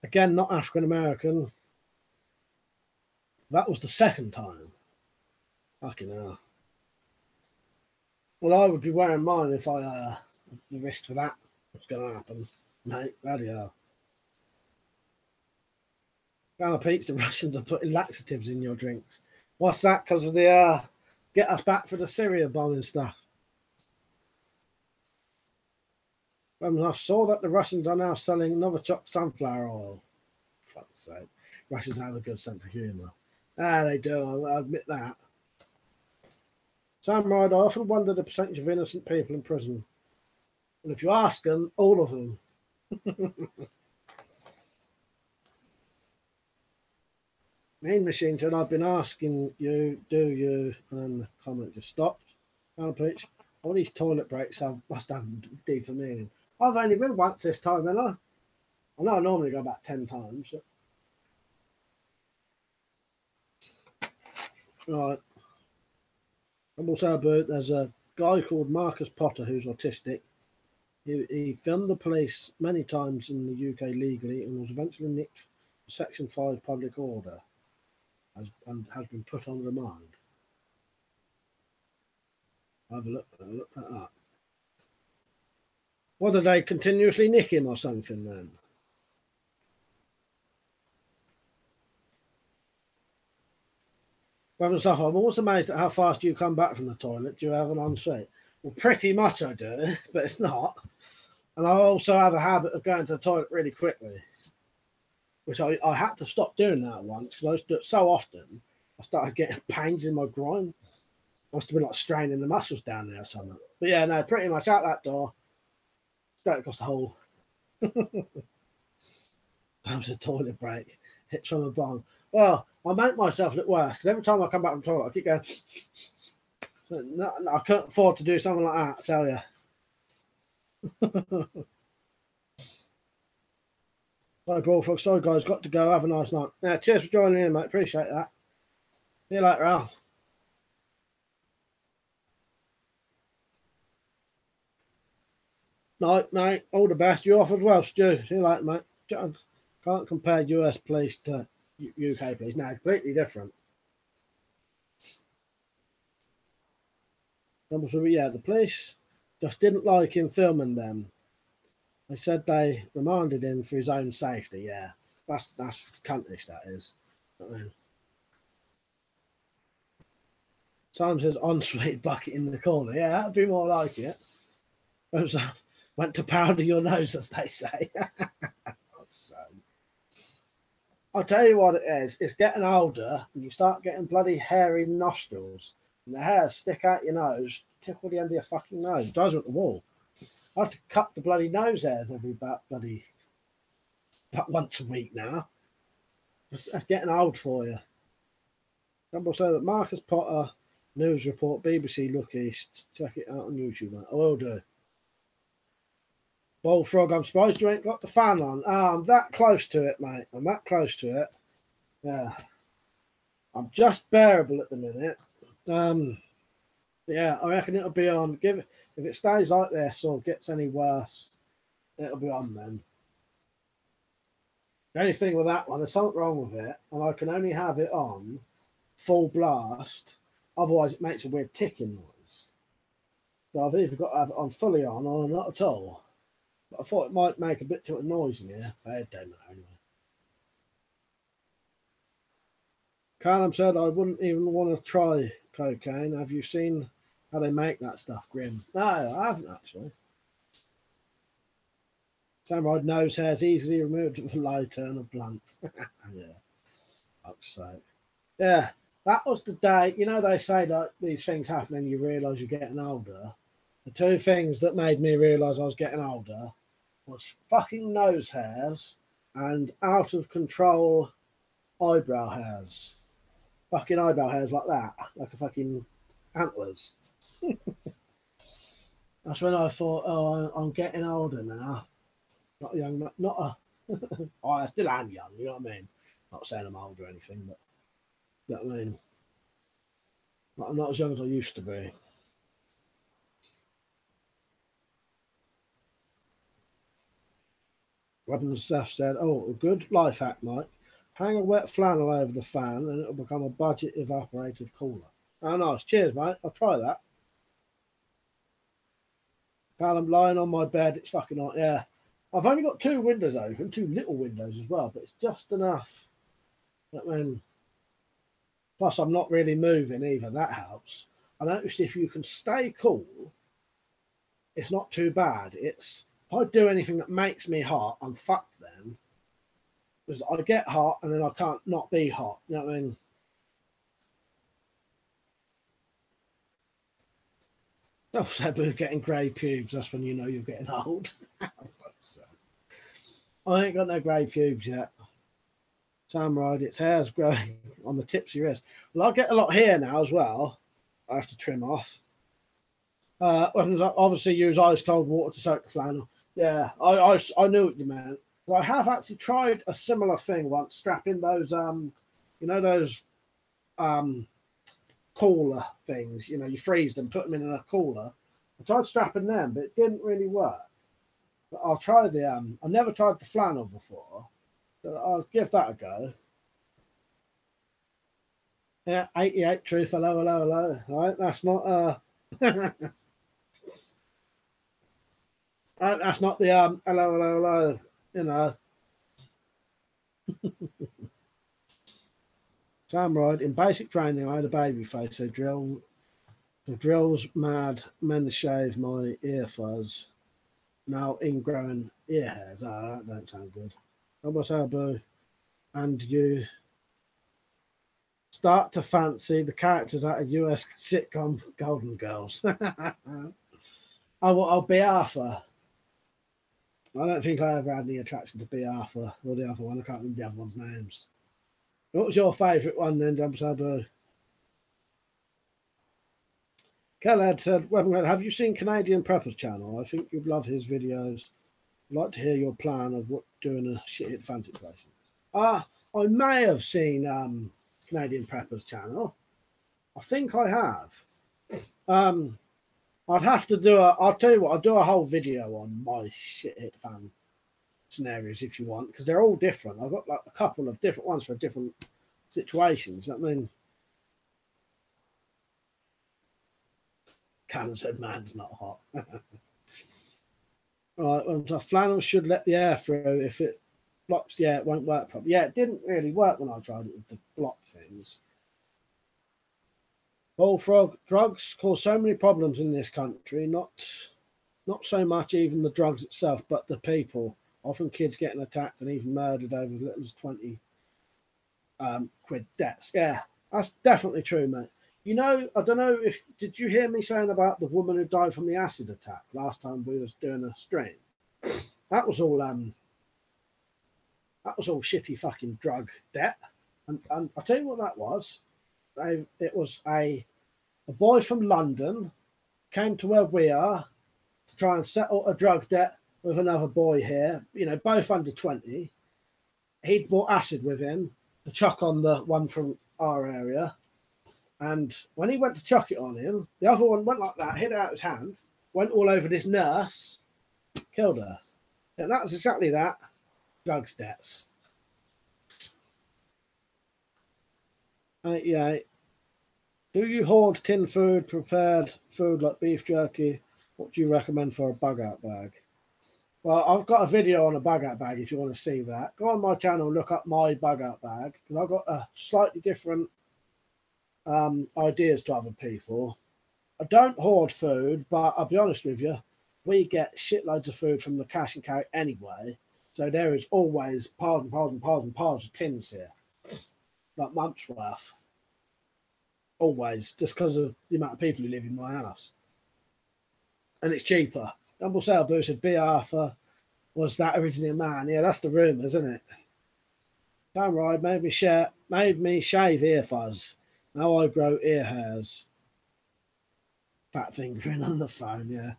Again, not African American. That was the second time. Fucking hell. Well, I would be wearing mine if I the risk for that was going to happen, mate. Bloody hell. Kind of peaks the Russians are putting laxatives in your drinks. What's that? Because of the get us back for the Syria bombing stuff. I saw that the Russians are now selling Novichok sunflower oil. For fuck's sake. Russians have a good sense of humour. Ah, they do, I'll admit that. Sam Ryder, I often wonder the percentage of innocent people in prison. And if you ask them, all of them. Mean Machine said, I've been asking you, do you? And then the comment just stopped. Peach, all these toilet breaks must have deeper meaning. I've only been once this time, haven't I? I know I normally go about 10 times. Right. I'm also about there's a guy called Marcus Potter who's autistic. He filmed the police many times in the UK legally and was eventually nicked for Section 5 public order and has been put on remand. Have a look that up. Whether they continuously nick him or something then? I'm always amazed at how fast you come back from the toilet. Do you have an ensuite? Well, pretty much I do, but it's not. And I also have a habit of going to the toilet really quickly, which I had to stop doing that once because I used to do it so often. I started getting pains in my groin. I must have been like straining the muscles down there or something. But yeah, no, pretty much out that door, straight across the hall. That was a toilet break. Hits from a bomb. Well, I make myself look worse because every time I come back from the toilet, I keep going. No, I couldn't afford to do something like that, I tell you. Sorry, Bullfrog. Sorry, guys. Got to go. Have a nice night. Yeah, cheers for joining in, mate. Appreciate that. See you later, Al. Night, mate. All the best. You off as well, Stu. See you later, mate. Can't compare US police to UK police. No, completely different. So, yeah, the police just didn't like him filming them. They said they remanded him for his own safety. Yeah, that's cuntish, that is. I mean, Simon says ensuite bucket in the corner. Yeah, that'd be more like it. Went to powder your nose, as they say. So, I'll tell you what it is. It's getting older, and you start getting bloody hairy nostrils, and the hairs stick out your nose, tickle the end of your fucking nose. It drives you up the wall. I have to cut the bloody nose hairs about once a week now. That's getting old for you. Rumble said that Marcus Potter news report, BBC Look East. Check it out on YouTube, mate. I will do. Bullfrog, I'm surprised you ain't got the fan on. I'm that close to it, mate. I'm that close to it. Yeah. I'm just bearable at the minute. Yeah, I reckon it'll be on. If it stays like this or gets any worse, it'll be on then. The only thing with that one, there's something wrong with it, and I can only have it on full blast. Otherwise, it makes a weird ticking noise. So I've either got to have it on fully on or not at all. But I thought it might make a bit too much noise in here. I don't know anyway. Callum said, I wouldn't even want to try cocaine. Have you seen how they make that stuff, Grim? No, I haven't actually. Samurai nose hairs easily removed with a light turn of blunt. Yeah, fuck's sake. Yeah, that was the day. You know, they say that these things happen and you realise you're getting older. The two things that made me realise I was getting older was fucking nose hairs and out of control eyebrow hairs. Fucking eyebrow hairs like that, like a fucking antlers. That's when I thought, oh, I'm getting older now. Not a young man, not a. Oh, I still am young, you know what I mean? Not saying I'm old or anything, but you know what I mean? I'm not as young as I used to be. Weapons Seth said, oh, a good life hack, Mike. Hang a wet flannel over the fan and it'll become a budget evaporative cooler. Oh, nice. Cheers, mate. I'll try that. While I'm lying on my bed, it's fucking hot. Yeah. I've only got two windows open, two little windows as well, but it's just enough. I mean, plus, I'm not really moving either. That helps. I noticed if you can stay cool, it's not too bad. It's if I do anything that makes me hot, I'm fucked then. Because I get hot and then I can't not be hot. You know what I mean? Oh, Sabu getting grey pubes. That's when you know you're getting old. I ain't got no grey pubes yet. Samurai, its hair's growing on the tips of your wrist. Well, I get a lot here now as well. I have to trim off. Obviously, use ice cold water to soak the flannel. Yeah, I knew what you meant. But I have actually tried a similar thing once, strapping those you know those cooler things. You know, you freeze them, put them in a cooler. I tried strapping them, but it didn't really work. But I'll try the I never tried the flannel before. But I'll give that a go. Yeah, 88 truth. Hello, hello, hello. All right, that's not that's not the hello, hello, hello. You know. Samurai, in basic training, I had a baby face. So drills mad. Men shave my ear fuzz. Now ingrowing ear hairs. Ah, that don't sound good. Almost Abu. And you start to fancy the characters out of US sitcom Golden Girls. I'll be Arthur. I don't think I ever had any attraction to be Arthur or the other one. I can't remember the other one's names. What was your favourite one then, Sabu? Kellad said, have you seen Canadian Prepper's channel? I think you'd love his videos. I'd like to hear your plan of what doing a shit hit fan situation. I may have seen Canadian Prepper's channel. I think I have. I'd have to do I'll tell you what, I'll do a whole video on my shit hit fan scenarios if you want, because they're all different. I've got like a couple of different ones for different situations. I mean, Cannon said man's not hot. Right, the flannel should let the air through. If it blocks, yeah, it won't work properly. Yeah, it didn't really work when I tried it with the block things. Bullfrog, drugs cause so many problems in this country. Not so much even the drugs itself, but the people. Often kids getting attacked and even murdered over as little as 20 quid debts. Yeah, that's definitely true, mate. You know, I don't know if did you hear me saying about the woman who died from the acid attack last time we was doing a stream? That was all shitty fucking drug debt, and I'll tell you what that was. It was a boy from London came to where we are to try and settle a drug debt with another boy here, you know, both under 20. He'd brought acid with him to chuck on the one from our area. And when he went to chuck it on him, the other one went like that, hit it out his hand, went all over this nurse, killed her. And that was exactly that. Drugs debts. 88. Do you hoard tin food, prepared food like beef jerky? What do you recommend for a bug out bag? Well, I've got a video on a bug out bag if you want to see that. Go on my channel, look up my bug out bag. And I've got a slightly different ideas to other people. I don't hoard food, but I'll be honest with you, we get shitloads of food from the cash and carry anyway. So there is always piles and piles and piles and piles of tins here, like months worth. Always, just because of the amount of people who live in my house. And it's cheaper. Humble Sale Boo said B. Arthur was that originally a man. Yeah, that's the rumours, isn't it? Damn right, made me shave ear fuzz. Now I grow ear hairs. Fat fingering on the phone, yeah.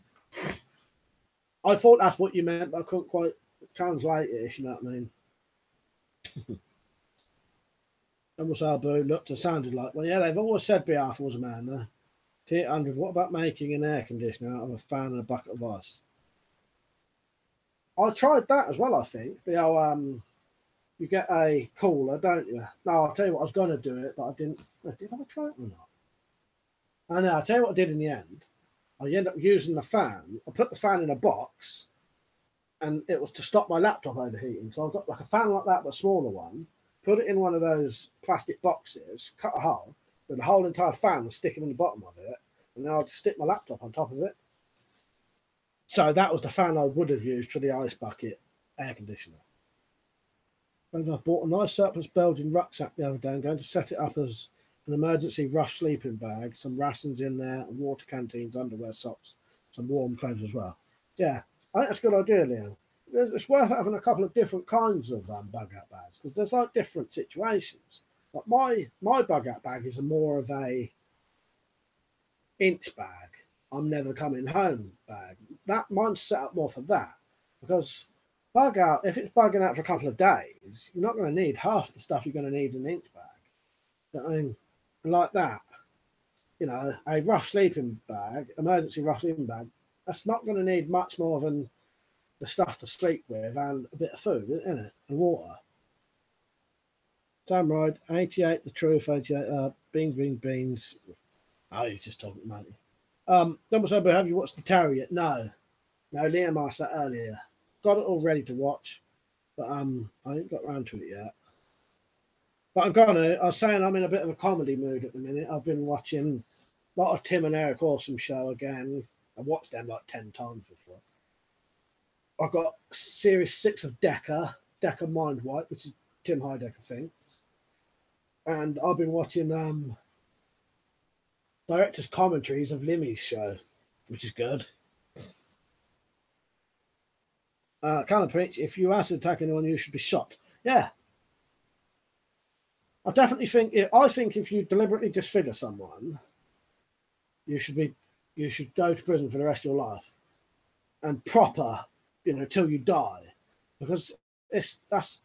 I thought that's what you meant, but I couldn't quite translate it, if you know what I mean. Humble Sale Boo looked and sounded like, well, yeah, they've always said B. Arthur was a man, though. T800, what about making an air conditioner out of a fan and a bucket of ice? I tried that as well, I think. The old, you get a cooler, don't you? No, I'll tell you what, I was going to do it, but I didn't. Did I try it or not? I know, I'll tell you what I did in the end. I ended up using the fan. I put the fan in a box, and it was to stop my laptop overheating. So I got like a fan like that, but a smaller one, put it in one of those plastic boxes, cut a hole, and the whole entire fan was sticking in the bottom of it, and then I'd stick my laptop on top of it. So that was the fan I would have used for the ice bucket air conditioner. And I bought a nice surplus Belgian rucksack the other day. I'm going to set it up as an emergency rough sleeping bag, some rations in there, water canteens, underwear, socks, some warm clothes as well. Yeah, I think that's a good idea, Leon. It's worth having a couple of different kinds of bug out bags because there's like different situations. But my bug out bag is more of a inch bag. I'm never coming home bag. That mine's set up more for that because bug out, if it's bugging out for a couple of days, you're not going to need half the stuff you're going to need in an inch bag. I mean, like that, you know, a rough sleeping bag, emergency rough sleeping bag, that's not going to need much more than the stuff to sleep with and a bit of food, isn't it? And water. Sam Ride, 88, the truth, 88, beans. Oh, he's just talking about you. Double Sober, have you watched The Tower yet? No, Liam asked that earlier. Got it all ready to watch, but I ain't got around to it yet. But I was saying I'm in a bit of a comedy mood at the minute. I've been watching a lot of Tim and Eric Awesome Show again. I've watched them like 10 times before. I got series 6 of Decker Mind Wipe, which is Tim Heidecker thing. And I've been watching director's commentaries of Limmy's show, which is good. Kind of preach, if you acid attack anyone, you should be shot. Yeah. I definitely think if you deliberately disfigure someone, you should go to prison for the rest of your life. And proper, till you die. Because that's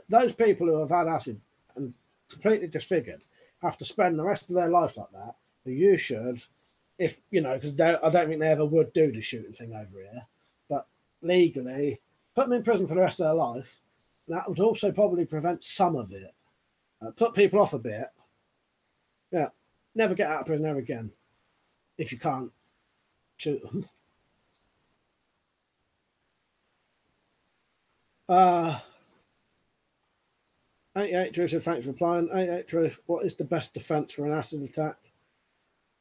those people who have had acid and completely disfigured have to spend the rest of their life like that. You should, because I don't think they ever would do the shooting thing over here, but legally put them in prison for the rest of their life. That would also probably prevent some of it. Put people off a bit. Yeah, never get out of prison ever again if you can't shoot them. 88 Drew said, thanks for replying. 88 Drew, what is the best defense for an acid attack?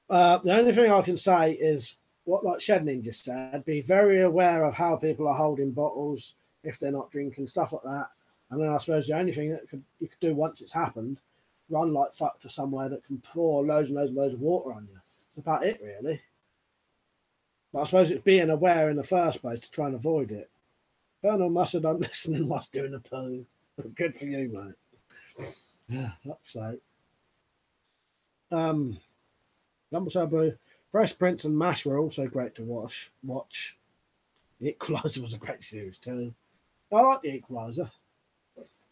The only thing I can say is what, like Shed Ninja said, be very aware of how people are holding bottles, if they're not drinking, stuff like that. And then I suppose the only thing that you could do once it's happened, run like fuck to somewhere that can pour loads and loads and loads of water on you. That's about it, really. But I suppose it's being aware in the first place to try and avoid it. Colonel Mustard, I'm listening whilst doing a poo. Good for you, mate. Yeah, upside. Number Sabu, Fresh Prince and MASH were also great to watch. The Equalizer was a great series too. I like The Equalizer.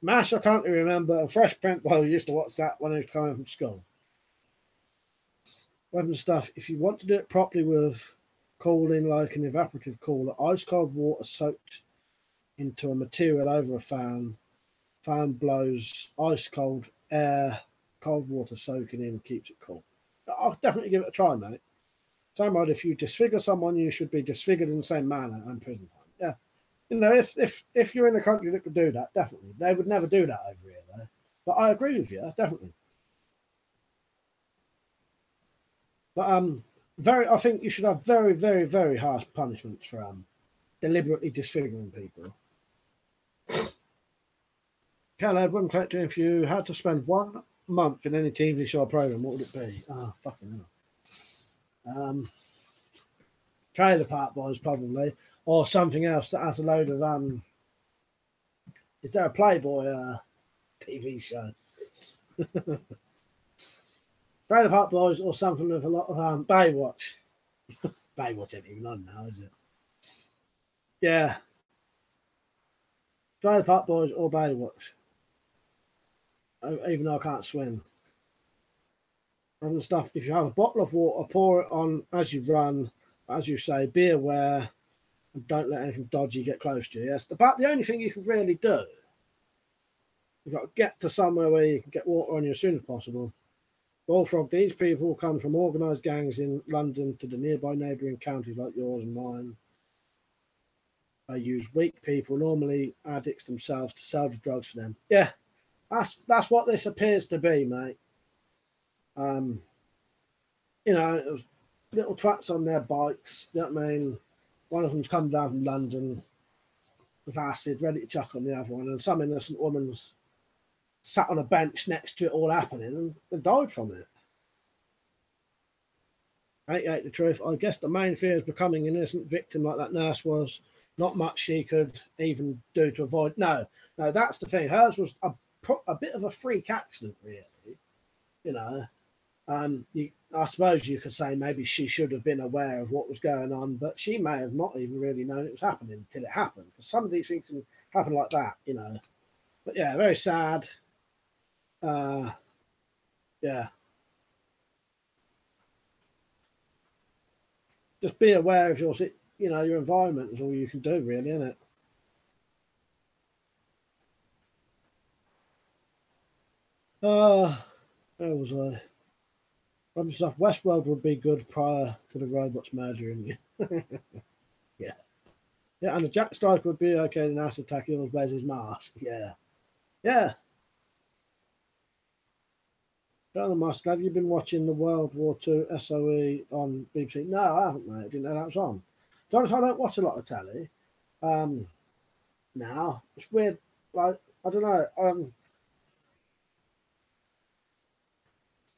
MASH, I can't really remember. Fresh Prince, I used to watch that when I was coming from school. Weapon stuff. If you want to do it properly with cooling, like an evaporative cooler, ice cold water soaked into a material over a fan. Fan blows ice cold air, cold water soaking in, keeps it cool. I'll definitely give it a try, mate. Same right, if you disfigure someone, you should be disfigured in the same manner and prison time. Yeah. If you're in a country that could do that, definitely. They would never do that over here, though. But I agree with you, definitely. But I think you should have very, very, very harsh punishments for deliberately disfiguring people. Caleb, WeaponCollector, if you had to spend 1 month in any TV show or program, what would it be? Oh, fucking hell. Trailer Park Boys, probably, or something else that has a load of Is there a Playboy TV show? Trailer Park Boys, or something with a lot of Baywatch. Baywatch ain't even on now, is it? Yeah. Trailer Park Boys or Baywatch. Even though I can't swim. And stuff. If you have a bottle of water, pour it on as you run. As you say, be aware and don't let anything dodgy get close to you. Yes, about the only thing you can really do. You've got to get to somewhere where you can get water on you as soon as possible. Bullfrog, these people come from organised gangs in London to the nearby neighbouring counties like yours and mine. They use weak people, normally addicts themselves, to sell the drugs for them. Yeah, that's what this appears to be, mate. You know, it was little twats on their bikes. You know what I mean? One of them's come down from London with acid, ready to chuck on the other one, and some innocent woman's sat on a bench next to it all happening and died from it. Ain't the truth. I guess the main fear is becoming an innocent victim like that nurse was. Not much she could even do to avoid. No, that's the thing. Hers was a bit of a freak accident, really. You know, I suppose you could say maybe she should have been aware of what was going on, but she may have not even really known it was happening until it happened. Because some of these things can happen like that, you know. But yeah, very sad. Yeah. Just be aware of your environment is all you can do, really, isn't it? Where was I? Stuff. Westworld would be good prior to the robots murdering you. Yeah. Yeah, and the Jack Strike would be okay. The NASA attack yours wears his mask. Yeah. Yeah. Jonathan Master, have you been watching the World War II SOE on BBC? No, I haven't, mate. I didn't know that was on. Jonathan, I don't watch a lot of telly. Now it's weird. Like, I don't know.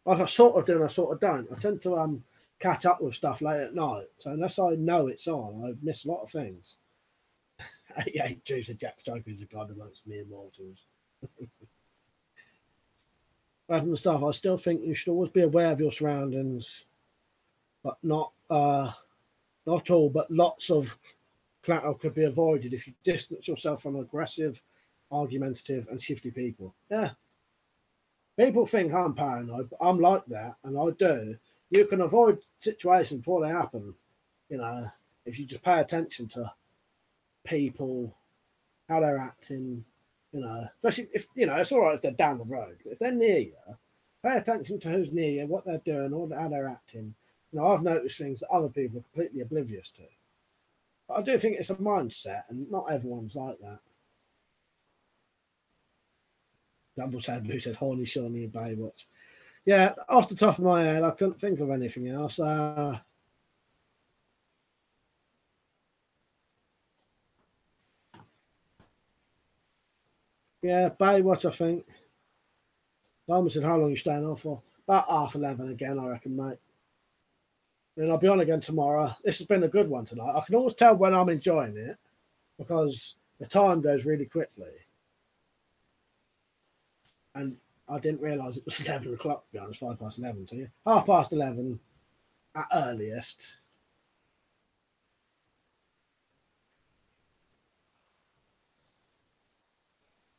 Like I sort of do and I sort of don't. I tend to catch up with stuff late at night. So unless I know it's on, I miss a lot of things. 88 Jews of Jack Stoker is a god amongst mere mortals. And stuff, I still think you should always be aware of your surroundings, but not all, but lots of clatter could be avoided if you distance yourself from aggressive, argumentative, and shifty people. Yeah. People think I'm paranoid, but I'm like that, and I do. You can avoid situations before they happen, you know, if you just pay attention to people, how they're acting, you know, especially if, you know, it's all right if they're down the road. If they're near you, pay attention to who's near you, what they're doing, or how they're acting. You know, I've noticed things that other people are completely oblivious to. But I do think it's a mindset, and not everyone's like that. Double said, who said horny, Shawnee, and Baywatch. Yeah, off the top of my head, I couldn't think of anything else. Yeah, Baywatch, I think. Simon said, how long are you staying on for? About 11:30 again, I reckon, mate. And I'll be on again tomorrow. This has been a good one tonight. I can always tell when I'm enjoying it because the time goes really quickly. And I didn't realise it was 11 o'clock, to be honest, 11:05. So, yeah, 11:30 at earliest.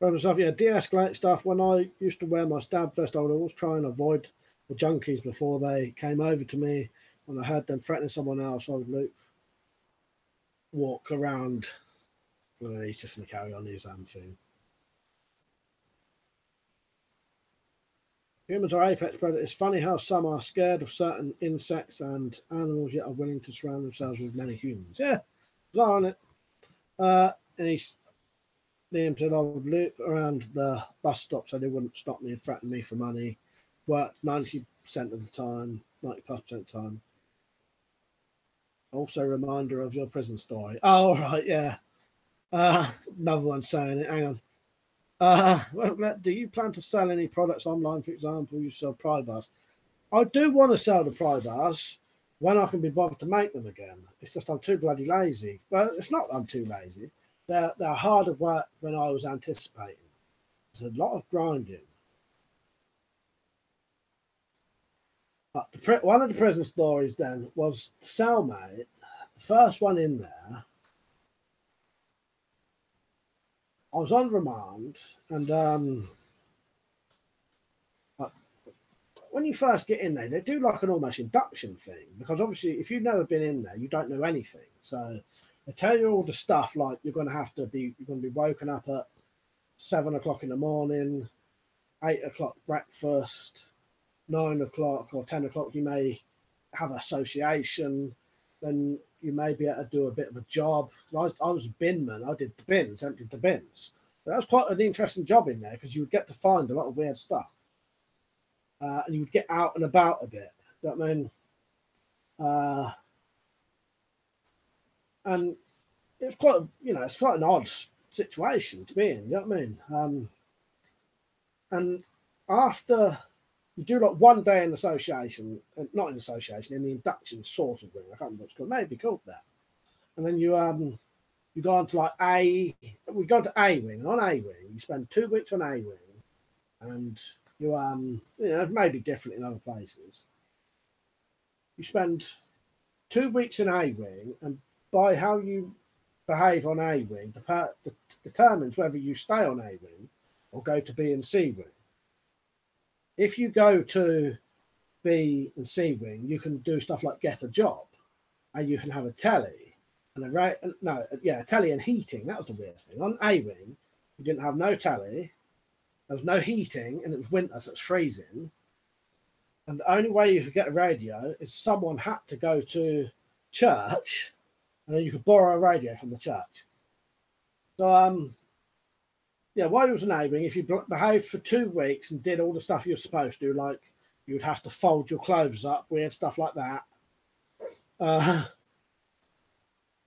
Myself, yeah, de-escalate stuff. When I used to wear my stab vest, I would always try and avoid the junkies before they came over to me. When I heard them threatening someone else, I would walk around. Well, he's just going to carry on his own thing. Humans are apex predators. It's funny how some are scared of certain insects and animals, yet are willing to surround themselves with many humans. Yeah, bizarre, isn't it? And Liam said I would loop around the bus stop so they wouldn't stop me and threaten me for money. Worked 90% of the time, 90+% of the time. Also a reminder of your prison story. Oh, all right, yeah. Another one saying it. Hang on. Well, do you plan to sell any products online? For example, you sell pry bars. I do want to sell the pry bars when I can be bothered to make them again. It's just I'm too bloody lazy. Well, it's not that I'm too lazy. They're harder work than I was anticipating. There's a lot of grinding. But one of the prison stories then was cellmate, the first one in there. I was on remand, and when you first get in there, they do like an almost induction thing, because obviously if you've never been in there, you don't know anything. So they tell you all the stuff, like you're going to be woken up at 7 o'clock in the morning, 8 o'clock breakfast, 9 o'clock or 10 o'clock you may have association, then you may be able to do a bit of a job. I was a binman. I did the bins, emptied the bins. But that was quite an interesting job in there, because you would get to find a lot of weird stuff, and you would get out and about a bit. You know what I mean? And it's quite, it's quite an odd situation to be in. You know what I mean? And after you do like one day in association, not in association, in the induction sort of ring. I can't remember what it's called. Maybe called that. And then you go on to like we go to A wing, and on A wing you spend 2 weeks on A wing, and you it may be different in other places. You spend 2 weeks in A wing, and by how you behave on A wing determines whether you stay on A wing or go to B and C wing. If you go to B and C wing, you can do stuff like get a job, and you can have a telly and a telly and heating. That was the weird thing. On A wing, you didn't have no telly, there was no heating, and it was winter, so it's freezing. And the only way you could get a radio is someone had to go to church, and then you could borrow a radio from the church. So while you was an A wing, if you behaved for 2 weeks and did all the stuff you're supposed to, like you'd have to fold your clothes up, weird stuff like that.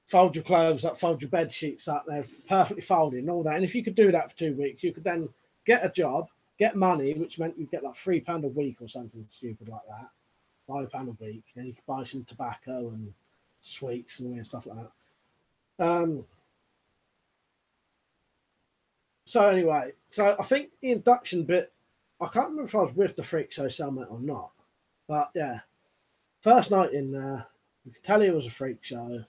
Fold your clothes up, fold your bed sheets up, they're perfectly folded and all that. And if you could do that for 2 weeks, you could then get a job, get money, which meant you'd get like £3 a week or something stupid like that. £5 a week. Then you could buy some tobacco and sweets and weird stuff like that. So anyway, I think the induction bit, I can't remember if I was with the Freak Show cellmate or not, but yeah, first night in there, you could tell he was a freak show.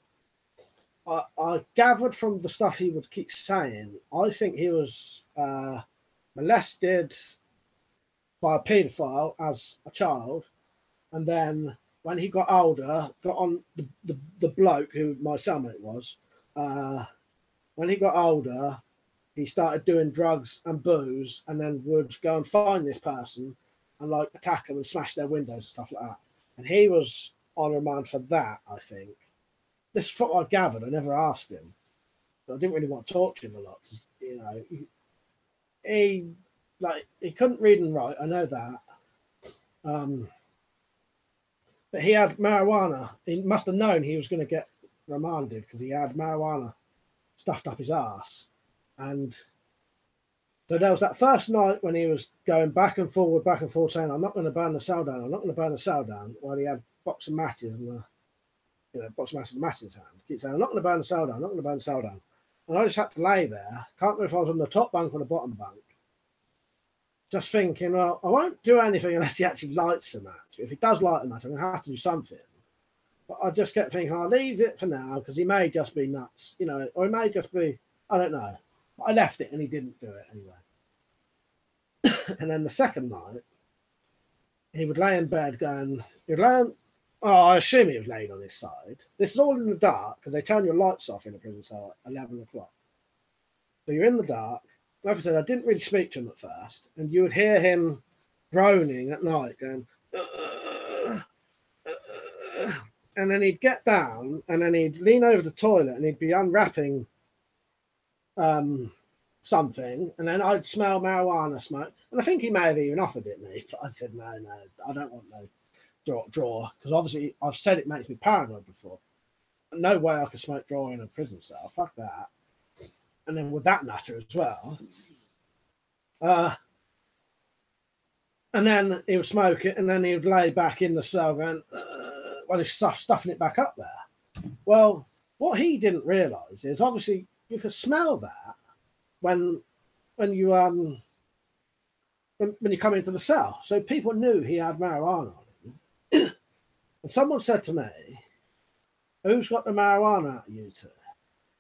I gathered from the stuff he would keep saying, I think he was molested by a paedophile as a child, and then when he got older, got on the bloke who my cellmate was. When he got older, he started doing drugs and booze, and then would go and find this person and like attack them and smash their windows and stuff like that. And he was on remand for that, I think. This is what I gathered. I never asked him, but I didn't really want to talk to him a lot. He couldn't read and write. I know that. But he had marijuana. He must have known he was going to get remanded because he had marijuana stuffed up his ass. And so there was that first night when he was going back and forward, saying, I'm not going to burn the cell down. I'm not going to burn the cell down, while he had a box of matches and box of matches in his hand. He kept saying, I'm not going to burn the cell down. I'm not going to burn the cell down. And I just had to lay there. Can't remember if I was on the top bunk or the bottom bunk. Just thinking, well, I won't do anything unless he actually lights the match. If he does light the match, I'm going to have to do something. But I just kept thinking, I'll leave it for now because he may just be nuts, or he may just be, I don't know. I left it and he didn't do it anyway. And then the second night, he would lay in bed going, I assume he was laying on his side. This is all in the dark because they turn your lights off in a prison cell at 11 o'clock. So you're in the dark. Like I said, I didn't really speak to him at first. And you would hear him groaning at night going, and then he'd get down and then he'd lean over the toilet and he'd be unwrapping something, and then I'd smell marijuana smoke, and I think he may have even offered it me, but I said no, I don't want no draw, because obviously I've said it makes me paranoid before. no way I could smoke dry in a prison cell. Fuck that. And then with that matter as well. And then he would smoke it, and then he would lay back in the cell going, while he's stuffing it back up there. Well, what he didn't realise is obviously you could smell that when you when you come into the cell. So people knew he had marijuana on him. And someone said to me, "Who's got the marijuana out of you two?"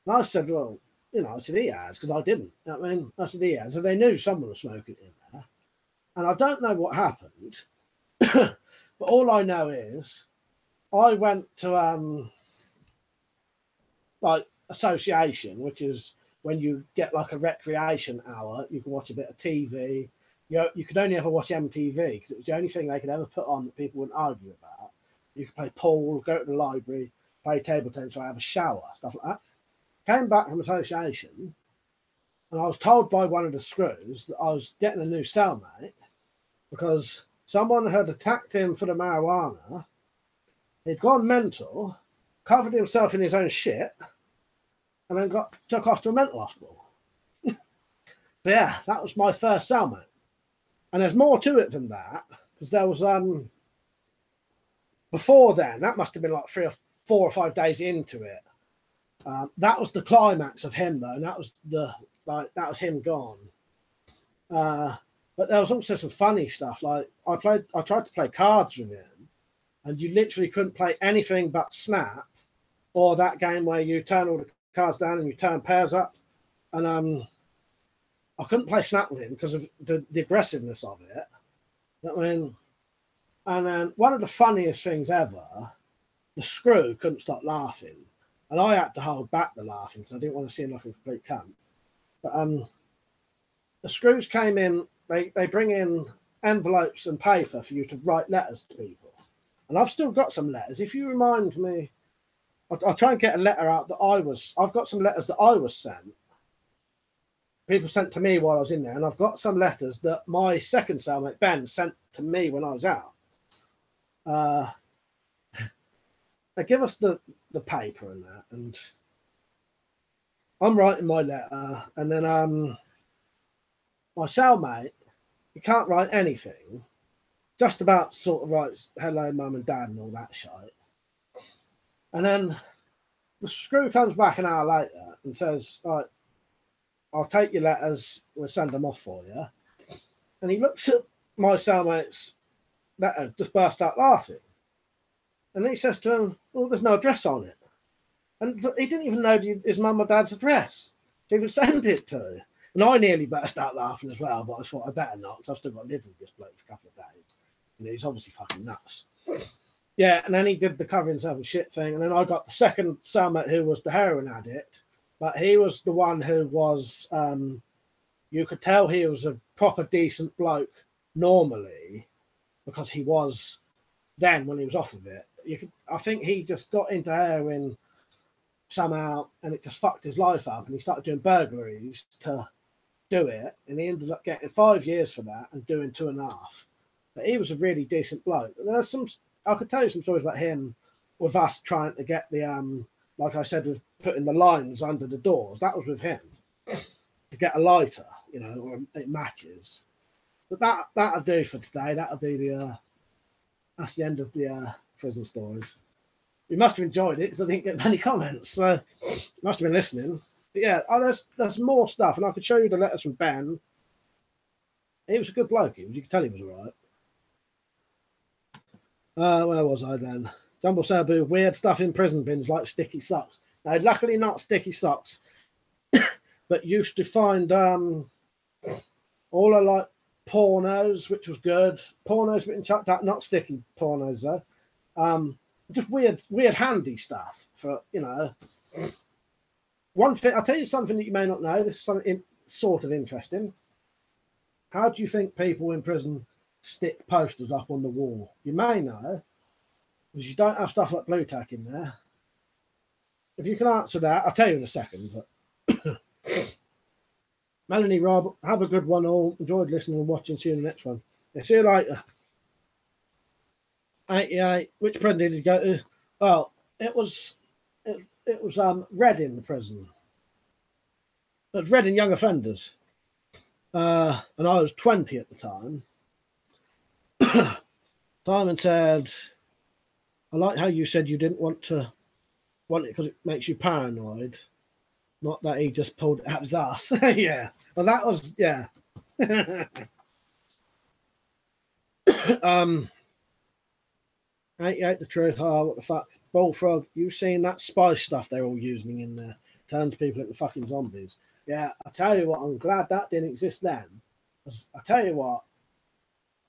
And I said, "Well, I said he has, because I didn't." I said he has. And they knew someone was smoking in there. And I don't know what happened, but all I know is I went to like association, which is when you get like a recreation hour, you can watch a bit of TV. You could only ever watch MTV because it was the only thing they could ever put on that people wouldn't argue about. You could play pool, go to the library, play table tennis, or have a shower, stuff like that. Came back from association, and I was told by one of the screws that I was getting a new cellmate because someone had attacked him for the marijuana. He'd gone mental, covered himself in his own shit, and then took off to a mental hospital. But yeah, that was my first cellmate. And there's more to it than that, because there was before then, that must have been like 3 or 4 or 5 days into it. That was the climax of him though, and that was him gone. But there was also some funny stuff. Like I tried to play cards with him, and you literally couldn't play anything but Snap, or that game where you turn all the cards down and you turn pairs up. And I couldn't play Snap with him because of the aggressiveness of it. And then one of the funniest things ever, the screw couldn't stop laughing, and I had to hold back the laughing because I didn't want to seem like a complete cunt. But the screws came in. They bring in envelopes and paper for you to write letters to people, and I've still got some letters. If you remind me, I'll try and get a letter out that I've got some letters that I was sent. People sent to me while I was in there, and I've got some letters that my second cellmate Ben sent to me when I was out. They give us the paper and that, and I'm writing my letter, and then my cellmate, he can't write anything, just about sort of writes hello mum and dad and all that shit. And then the screw comes back an hour later and says, "Right, I'll take your letters, we'll send them off for you." And he looks at my cellmate's letter, just burst out laughing. And then he says to him, "Well, there's no address on it." And he didn't even know his mum or dad's address to even send it to. And I nearly burst out laughing as well, but I thought I better not, because I've still got to live with this bloke for a couple of days. He's obviously fucking nuts. Yeah, and then he did the covering himself and shit thing. And then I got the second cellmate who was the heroin addict, but he was the one who was, you could tell he was a proper decent bloke normally, because he was then when he was off of it. I think he just got into heroin somehow, and it just fucked his life up, and he started doing burglaries to do it, and he ended up getting 5 years for that and doing 2.5. But he was a really decent bloke. And there's I could tell you some stories about him with us trying to get the like I said, with putting the lines under the doors. That was with him to get a lighter, or it matches. But that'll do for today. That'll be that's the end of the prison stories. You must have enjoyed it because I didn't get many comments. So you must have been listening. But yeah, there's more stuff, and I could show you the letters from Ben. He was a good bloke. You could tell he was all right. Where was I then? Jumble Sabu, weird stuff in prison bins like sticky socks. Now, luckily not sticky socks, but used to find all of like pornos, which was good. Pornos written chucked out, not sticky pornos though. Just weird handy stuff for, One thing, I'll tell you something that you may not know. This is something sort of interesting. How do you think people in prison stick posters up on the wall? You may know, because you don't have stuff like blue tack in there. If you can answer that, I'll tell you in a second. But Melanie, Rob, have a good one all. Enjoyed listening and watching. See you in the next one. Yeah, see you later. 88. Which prison did you go to? Well, it was it was Red in the prison. It was Red in Young Offenders. And I was 20 at the time. Simon said, I like how you said you didn't want it because it makes you paranoid. Not that he just pulled it out his ass. Yeah. Well, that was, yeah. Ain't the truth. Oh, what the fuck? Bullfrog, you seen that spice stuff they're all using in there? Turns people into fucking zombies. Yeah, I tell you what, I'm glad that didn't exist then. I tell you what,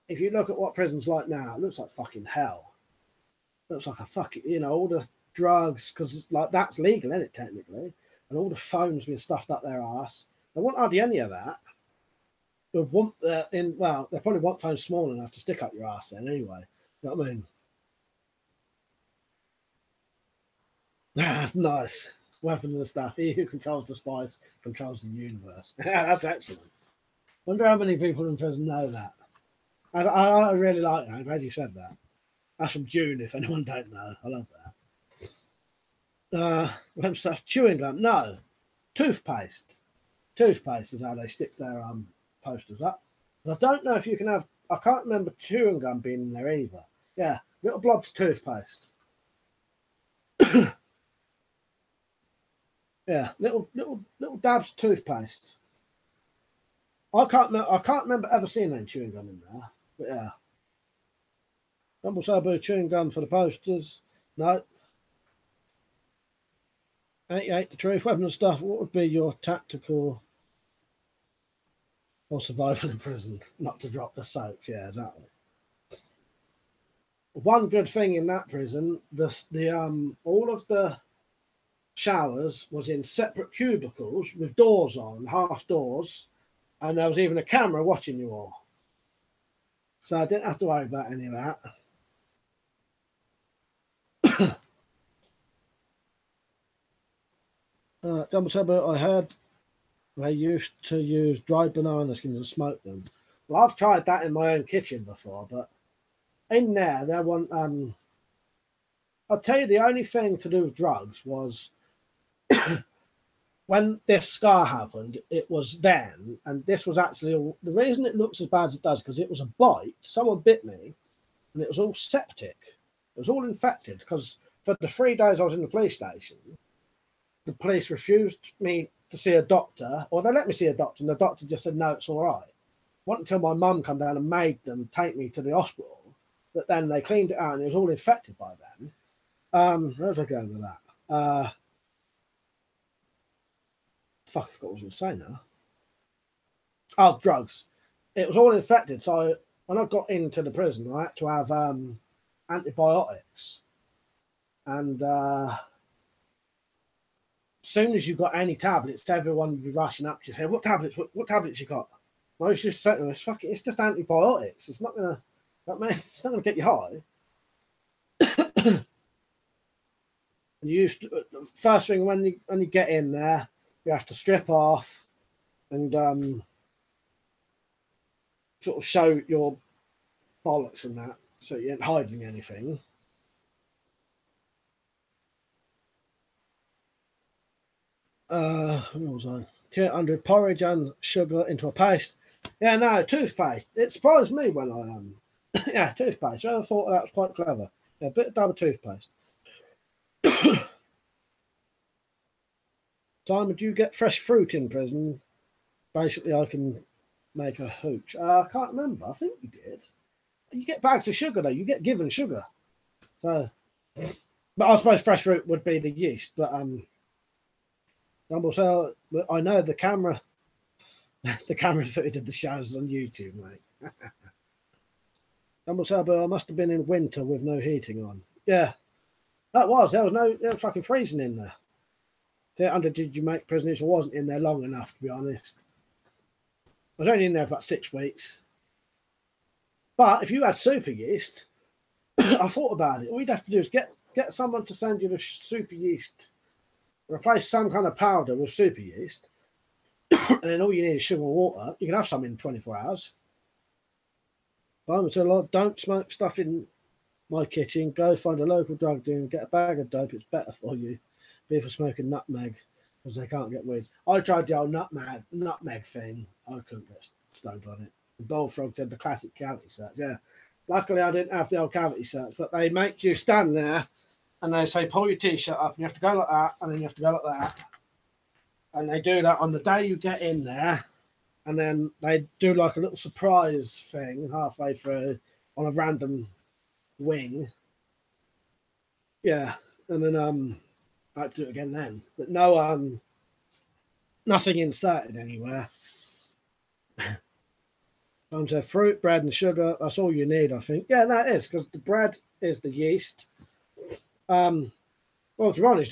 if you look at what prison's like now, it looks like fucking hell. It looks like a fucking, you know, all the drugs, because like that's legal, isn't it, technically? And all the phones being stuffed up their ass. They won't hardly any of that. They want well, they probably want phones small enough to stick up your ass then anyway. You know what I mean? Nice. Weapon and stuff. He who controls the spice controls the universe. That's excellent. Wonder how many people in prison know that. I really like that. I'm glad you said that. That's from June, if anyone don't know. I love that. Stuff. Chewing gum. No. Toothpaste. Toothpaste is how they stick their posters up. I don't know if you can have, I can't remember chewing gum being in there either. Yeah, little blobs of toothpaste. Yeah, little dabs of toothpaste. I can't remember ever seeing any chewing gum in there. But yeah. Rumble Sabu chewing gum for the posters. No. 88 the truth, weapon and stuff. What would be your tactical or survival in prison? Not to drop the soap. Yeah, exactly. One good thing in that prison, the all of the showers was in separate cubicles with doors on, half doors, and there was even a camera watching you all. So I didn't have to worry about any of that. Double Saber, I heard they used to use dried banana skins and smoke them. Well, I've tried that in my own kitchen before, but in there want I'll tell you the only thing to do with drugs was when this scar happened, it was then, and this was actually the reason it looks as bad as it does, because it was a bite. Someone bit me, and it was all septic. It was all infected, because for the 3 days I was in the police station, the police refused me to see a doctor, or they let me see a doctor, and the doctor just said, no, it's all right. It wasn't until my mum come down and made them take me to the hospital that then they cleaned it out, and it was all infected by then. Where's I going with that? Fuck, I forgot what I was going to say now. Oh, drugs. It was all infected. So when I got into the prison, I had to have antibiotics. And as soon as you got any tablets, everyone would be rushing up to you saying, what tablets you got? Well, it's just saying, it's just antibiotics. It's not going to get you high. And you used to, first thing when you get in there, you have to strip off and sort of show your bollocks and that, so you ain't hiding anything. What was I? 200 porridge and sugar into a paste. Yeah, no, toothpaste. It surprised me when I yeah, toothpaste. I thought that was quite clever. Yeah, a bit of double toothpaste. Simon, do you get fresh fruit in prison? Basically, I can make a hooch. I can't remember. I think you did. You get bags of sugar, though. You get given sugar. So, but I suppose fresh fruit would be the yeast. But so I know the camera footage of the shows on YouTube, mate. But I must have been in winter with no heating on. Yeah, there was fucking freezing in there. Did you make prisoners? I wasn't in there long enough, to be honest. I was only in there for about 6 weeks. But if you had super yeast, I thought about it. All you'd have to do is get someone to send you the super yeast, replace some kind of powder with super yeast, and then all you need is sugar and water. You can have some in 24 hours. Don't smoke stuff in my kitchen. Go find a local drug dealer and get a bag of dope. It's better for you. People smoking nutmeg because they can't get weed. I tried the old nutmeg thing. I couldn't get stoned on it. The Bullfrog said the classic cavity search. Yeah. Luckily, I didn't have the old cavity search, but they make you stand there and they say, pull your t-shirt up, and you have to go like that, and then you have to go like that. And they do that on the day you get in there, and then they do like a little surprise thing halfway through on a random wing. Yeah, and then I had to do it again then. But no, nothing inserted anywhere. So fruit, bread, and sugar, that's all you need, I think. Yeah, that is, because the bread is the yeast. Well, to be honest,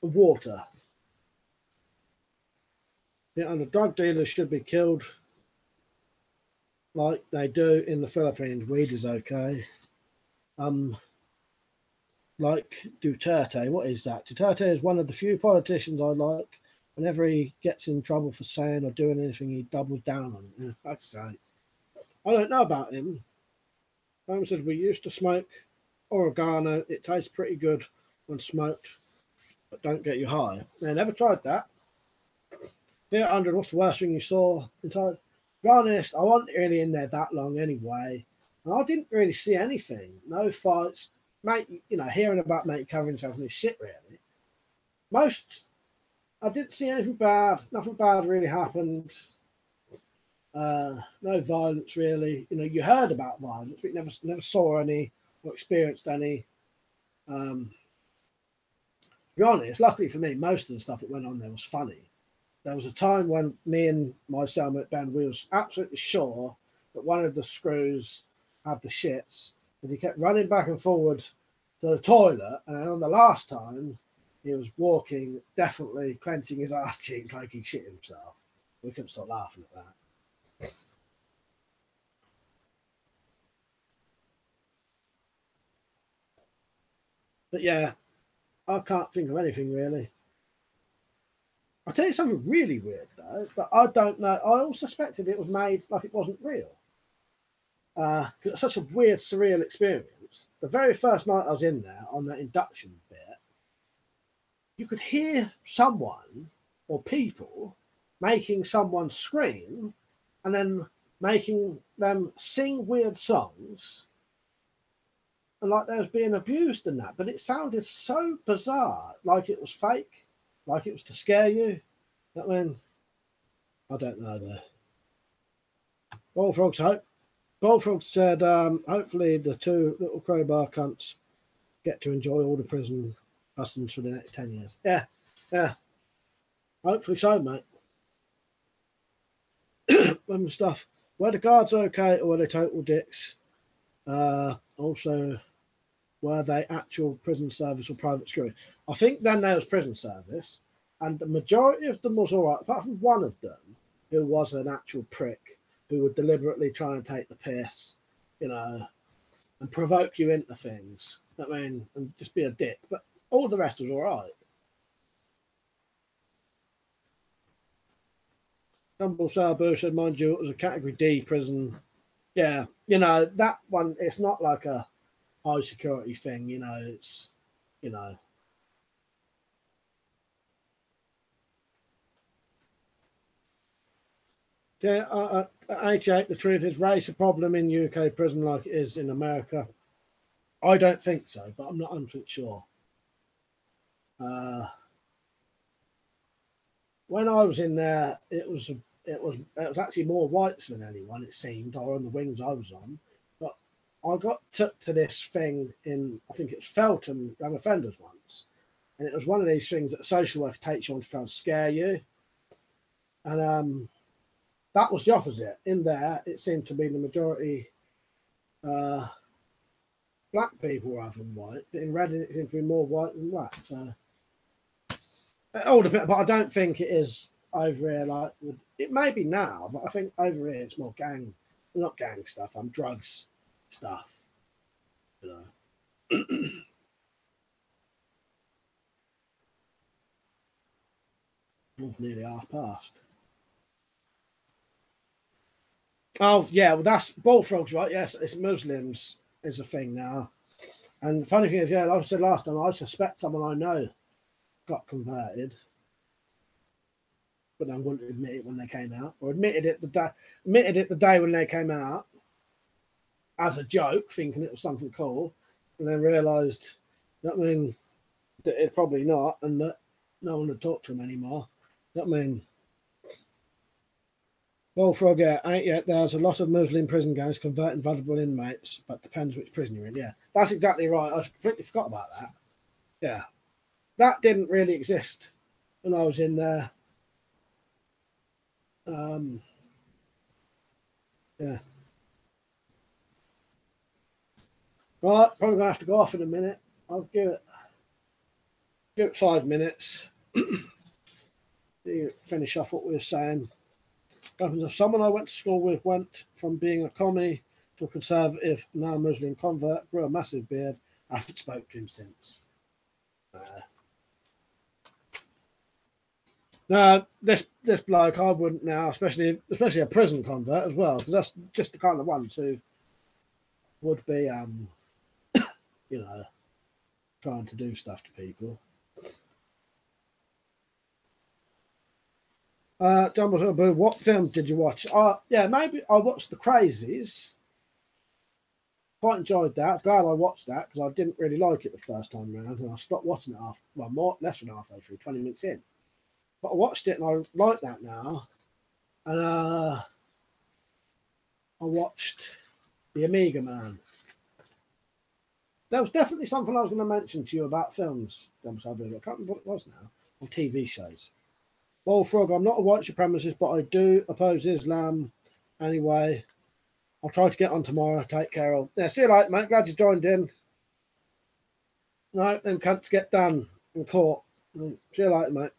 water. Yeah, and the drug dealers should be killed like they do in the Philippines. Weed is okay. Like Duterte, what is that? Duterte is one of the few politicians I like. Whenever he gets in trouble for saying or doing anything, he doubles down on it. Yeah, like I say, I don't know about him. Home said we used to smoke oregano. It tastes pretty good when smoked, but don't get you high. I never tried that. Here at 100, what's the worst thing you saw inside? To be honest, I wasn't really in there that long anyway. And I didn't really see anything. No fights. Mate, hearing about mate covering himself in his shit, really. I didn't see anything bad. Nothing bad really happened. No violence, really. You heard about violence, but you never saw any or experienced any. To be honest, luckily for me, most of the stuff that went on there was funny. There was a time when me and my cellmate Ben, we was absolutely sure that one of the screws had the shits, but he kept running back and forward to the toilet, and on the last time, he was walking, definitely clenching his ass cheek like he shit himself. We couldn't stop laughing at that. But yeah, I can't think of anything really. I'll tell you something really weird though, that I don't know. I all suspected it was made like it wasn't real. Because it's such a weird, surreal experience. The very first night I was in there on that induction bit, you could hear someone or people making someone scream and then making them sing weird songs and like they was being abused and that. But it sounded so bizarre, like it was fake, like it was to scare you. I mean, I don't know though. Bullfrog said, hopefully the two little crowbar cunts get to enjoy all the prison customs for the next 10 years. Yeah. Hopefully so, mate. Stuff. Were the guards okay or were they total dicks? Also, were they actual prison service or private security? I think then there was prison service, and the majority of them was all right, apart from one of them who was an actual prick who would deliberately try and take the piss, and provoke you into things. I mean, and just be a dick. But all the rest was all right. Dumble Sabu said, mind you, it was a category D prison. Yeah, that one, it's not like a high security thing, it's, Yeah, 88, the truth is race a problem in UK prison like it is in America. I don't think so, but I'm not 100% sure. When I was in there, it was actually more whites than anyone, it seemed, or on the wings I was on. But I got took to this thing in, I think it's Feltham Young Offenders once. And it was one of these things that a social worker takes you on to try and scare you. And that was the opposite. In there, it seemed to be the majority black people rather than white. But in Reading, it seemed to be more white than black. So it all depends, but I don't think it is over here. Like it may be now, but I think over here it's more not gang stuff. Drugs stuff. Nearly half past. Oh yeah, well that's Bullfrogs, right? Yes, it's Muslims is a thing now. And the funny thing is, yeah, like I said last time, I suspect someone I know got converted, but then wouldn't admit it when they came out, or admitted it the day when they came out as a joke, thinking it was something cool, and then realised, you know what I mean, that it's probably not, and that no one would talk to them anymore. You know what I mean? Bullfrog, yeah, ain't yet. There's a lot of Muslim prison gangs converting vulnerable inmates, but depends which prison you're in. Yeah, that's exactly right. I completely forgot about that. Yeah, that didn't really exist when I was in there. Yeah. Right, probably gonna have to go off in a minute. I'll give it 5 minutes. Finish off what we were saying. Someone I went to school with went from being a commie to a conservative, now Muslim convert, grew a massive beard. I haven't spoken to him since. No, this bloke I wouldn't now, especially a prison convert as well, because that's just the kind of ones who would be, you know, trying to do stuff to people. Jumbo, what film did you watch? Yeah, maybe I watched The Crazies. Quite enjoyed that. Glad I watched that because I didn't really like it the first time around, and I stopped watching it less than halfway through, 20 minutes in. But I watched it and I like that now. And I watched The Amiga Man. There was definitely something I was going to mention to you about films. I can't remember what it was now. On TV shows. Bullfrog, I'm not a white supremacist, but I do oppose Islam anyway. I'll try to get on tomorrow. Take care of. Yeah, see you later, mate. Glad you joined in. No, them cunts get done in court. See you later, mate.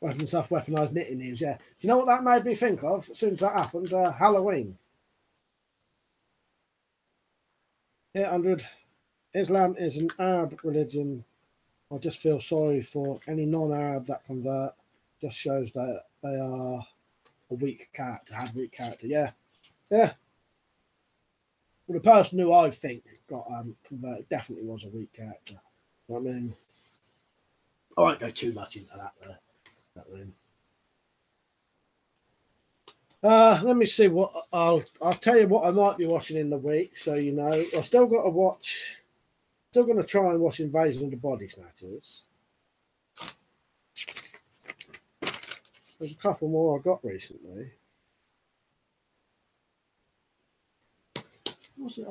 Weapon stuff, weaponised knitting news, yeah. Do you know what that made me think of as soon as that happened? Halloween. 800. Islam is an Arab religion. I just feel sorry for any non-Arab that convert. Just shows that they are a weak character, had weak character. Yeah. Well, the person who I think got converted definitely was a weak character. You know what I mean? I won't go too much into that there. Let me see what I'll tell you what I might be watching in the week, so you know. I've still got to watch. Still going to try and watch Invasion of the Body Snatchers. There's a couple more I got recently. What's it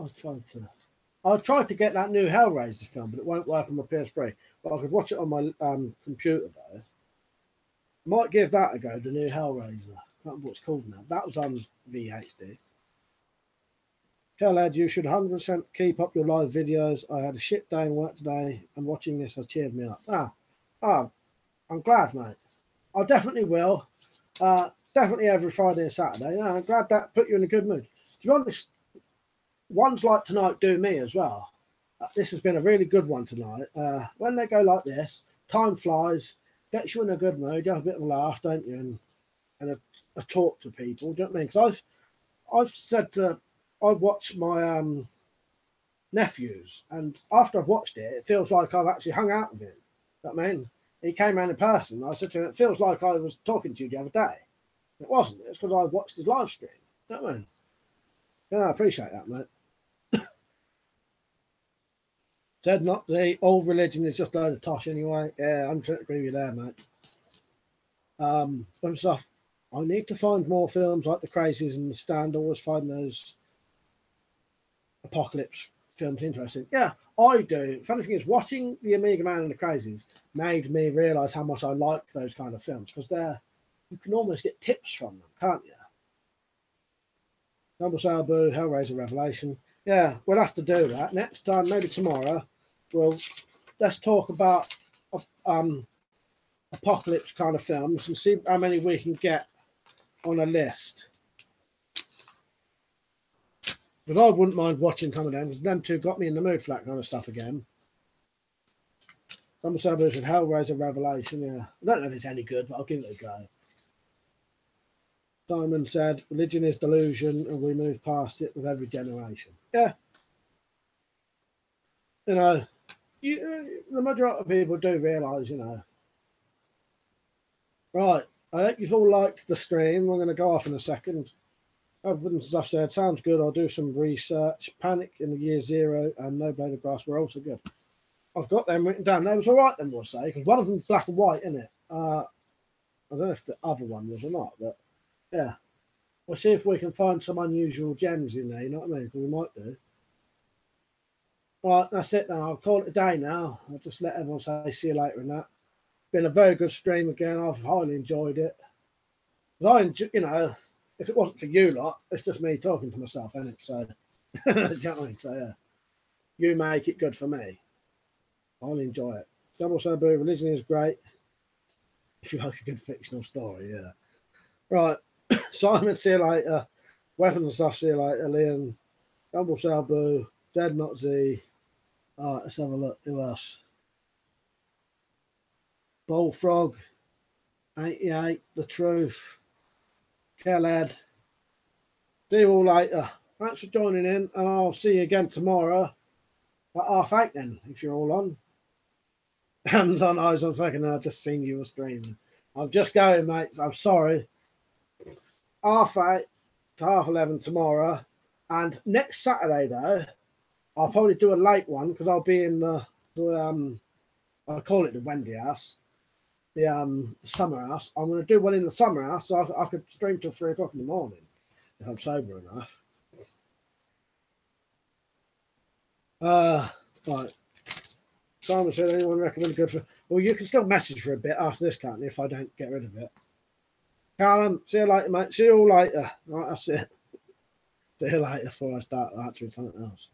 I tried to get that new Hellraiser film, but it won't work on my PS3. But I could watch it on my computer though. Might give that a go, the new Hellraiser. I can't remember what it's called now. That was on VHD. Hellhead, you should 100% keep up your live videos. I had a shit day in work today, and watching this has cheered me up. I'm glad, mate. I definitely will. Definitely every Friday and Saturday. Yeah, I'm glad that put you in a good mood. To be honest, ones like tonight do me as well. This has been a really good one tonight. When they go like this, time flies, gets you in a good mood. You have a bit of a laugh, don't you? And a talk to people. Do you know what I mean? Because I've said to. I watch my nephews, and after I've watched it, it feels like I've actually hung out with him. You know what I mean? He came around in person. I said to him, it feels like I was talking to you the other day. It wasn't. It's because I watched his live stream. You know what I mean? Yeah, I appreciate that, mate. Said not the old religion is just a load of tosh anyway. Yeah, I'm trying to agree with you there, mate. Some stuff. I need to find more films like The Crazies and The Stand. Always find those apocalypse films interesting. Yeah, I do. Funny thing is, watching The Amiga Man and The Crazies made me realise how much I like those kind of films, because you can almost get tips from them, can't you? Number Salbu, Hellraiser Revelation. Yeah, we'll have to do that next time, maybe tomorrow. Let's talk about apocalypse kind of films and see how many we can get on a list. But I wouldn't mind watching some of them, because them two got me in the mood for that kind of stuff again. Some suburbs with Hellraiser Revelation, yeah. I don't know if it's any good, but I'll give it a go. Simon said, religion is delusion, and we move past it with every generation. Yeah. You know, the majority of people do realise, you know. Right, I hope you've all liked the stream. I'm going to go off in a second. As I've said, sounds good. I'll do some research. Panic in the Year Zero and No Blade of Grass were also good. I've got them written down. That was all right then, we'll say, because one of them's black and white, isn't it? I don't know if the other one was or not, but yeah. We'll see if we can find some unusual gems in there, you know what I mean? Because we might do. Right, that's it now. I'll call it a day now. I'll just let everyone say see you later and that. Been a very good stream again. I've highly enjoyed it. But you know, if it wasn't for you lot, it's just me talking to myself, isn't it? So, do you know what I mean? So, yeah. You make it good for me. I'll enjoy it. Double Sabu, religion is great. If you like a good fictional story, yeah. Right. Simon, see you later. Weapons and stuff, see you later. Liam, Double Sabu, Dead Not Z. All right, let's have a look. Who else? Bullfrog, 88, The Truth, Kelled. See you all later. Thanks for joining in, and I'll see you again tomorrow at 8:30 then, if you're all on. Hands on eyes on fucking, I've just seen you were streaming. I'm just going, mate. I'm sorry. 8:30 to 11:30 tomorrow. And next Saturday, though, I'll probably do a late one because I'll be in the I call it the Wendy house, the summer house. I'm going to do one in the summer house so I could stream till 3 o'clock in the morning if I'm sober enough. Right. Simon said, anyone recommend good for... Well, you can still message for a bit after this, can't you, if I don't get rid of it. Callum, see you later, mate. See you all later. Right, that's it. See you later before I start answering something else.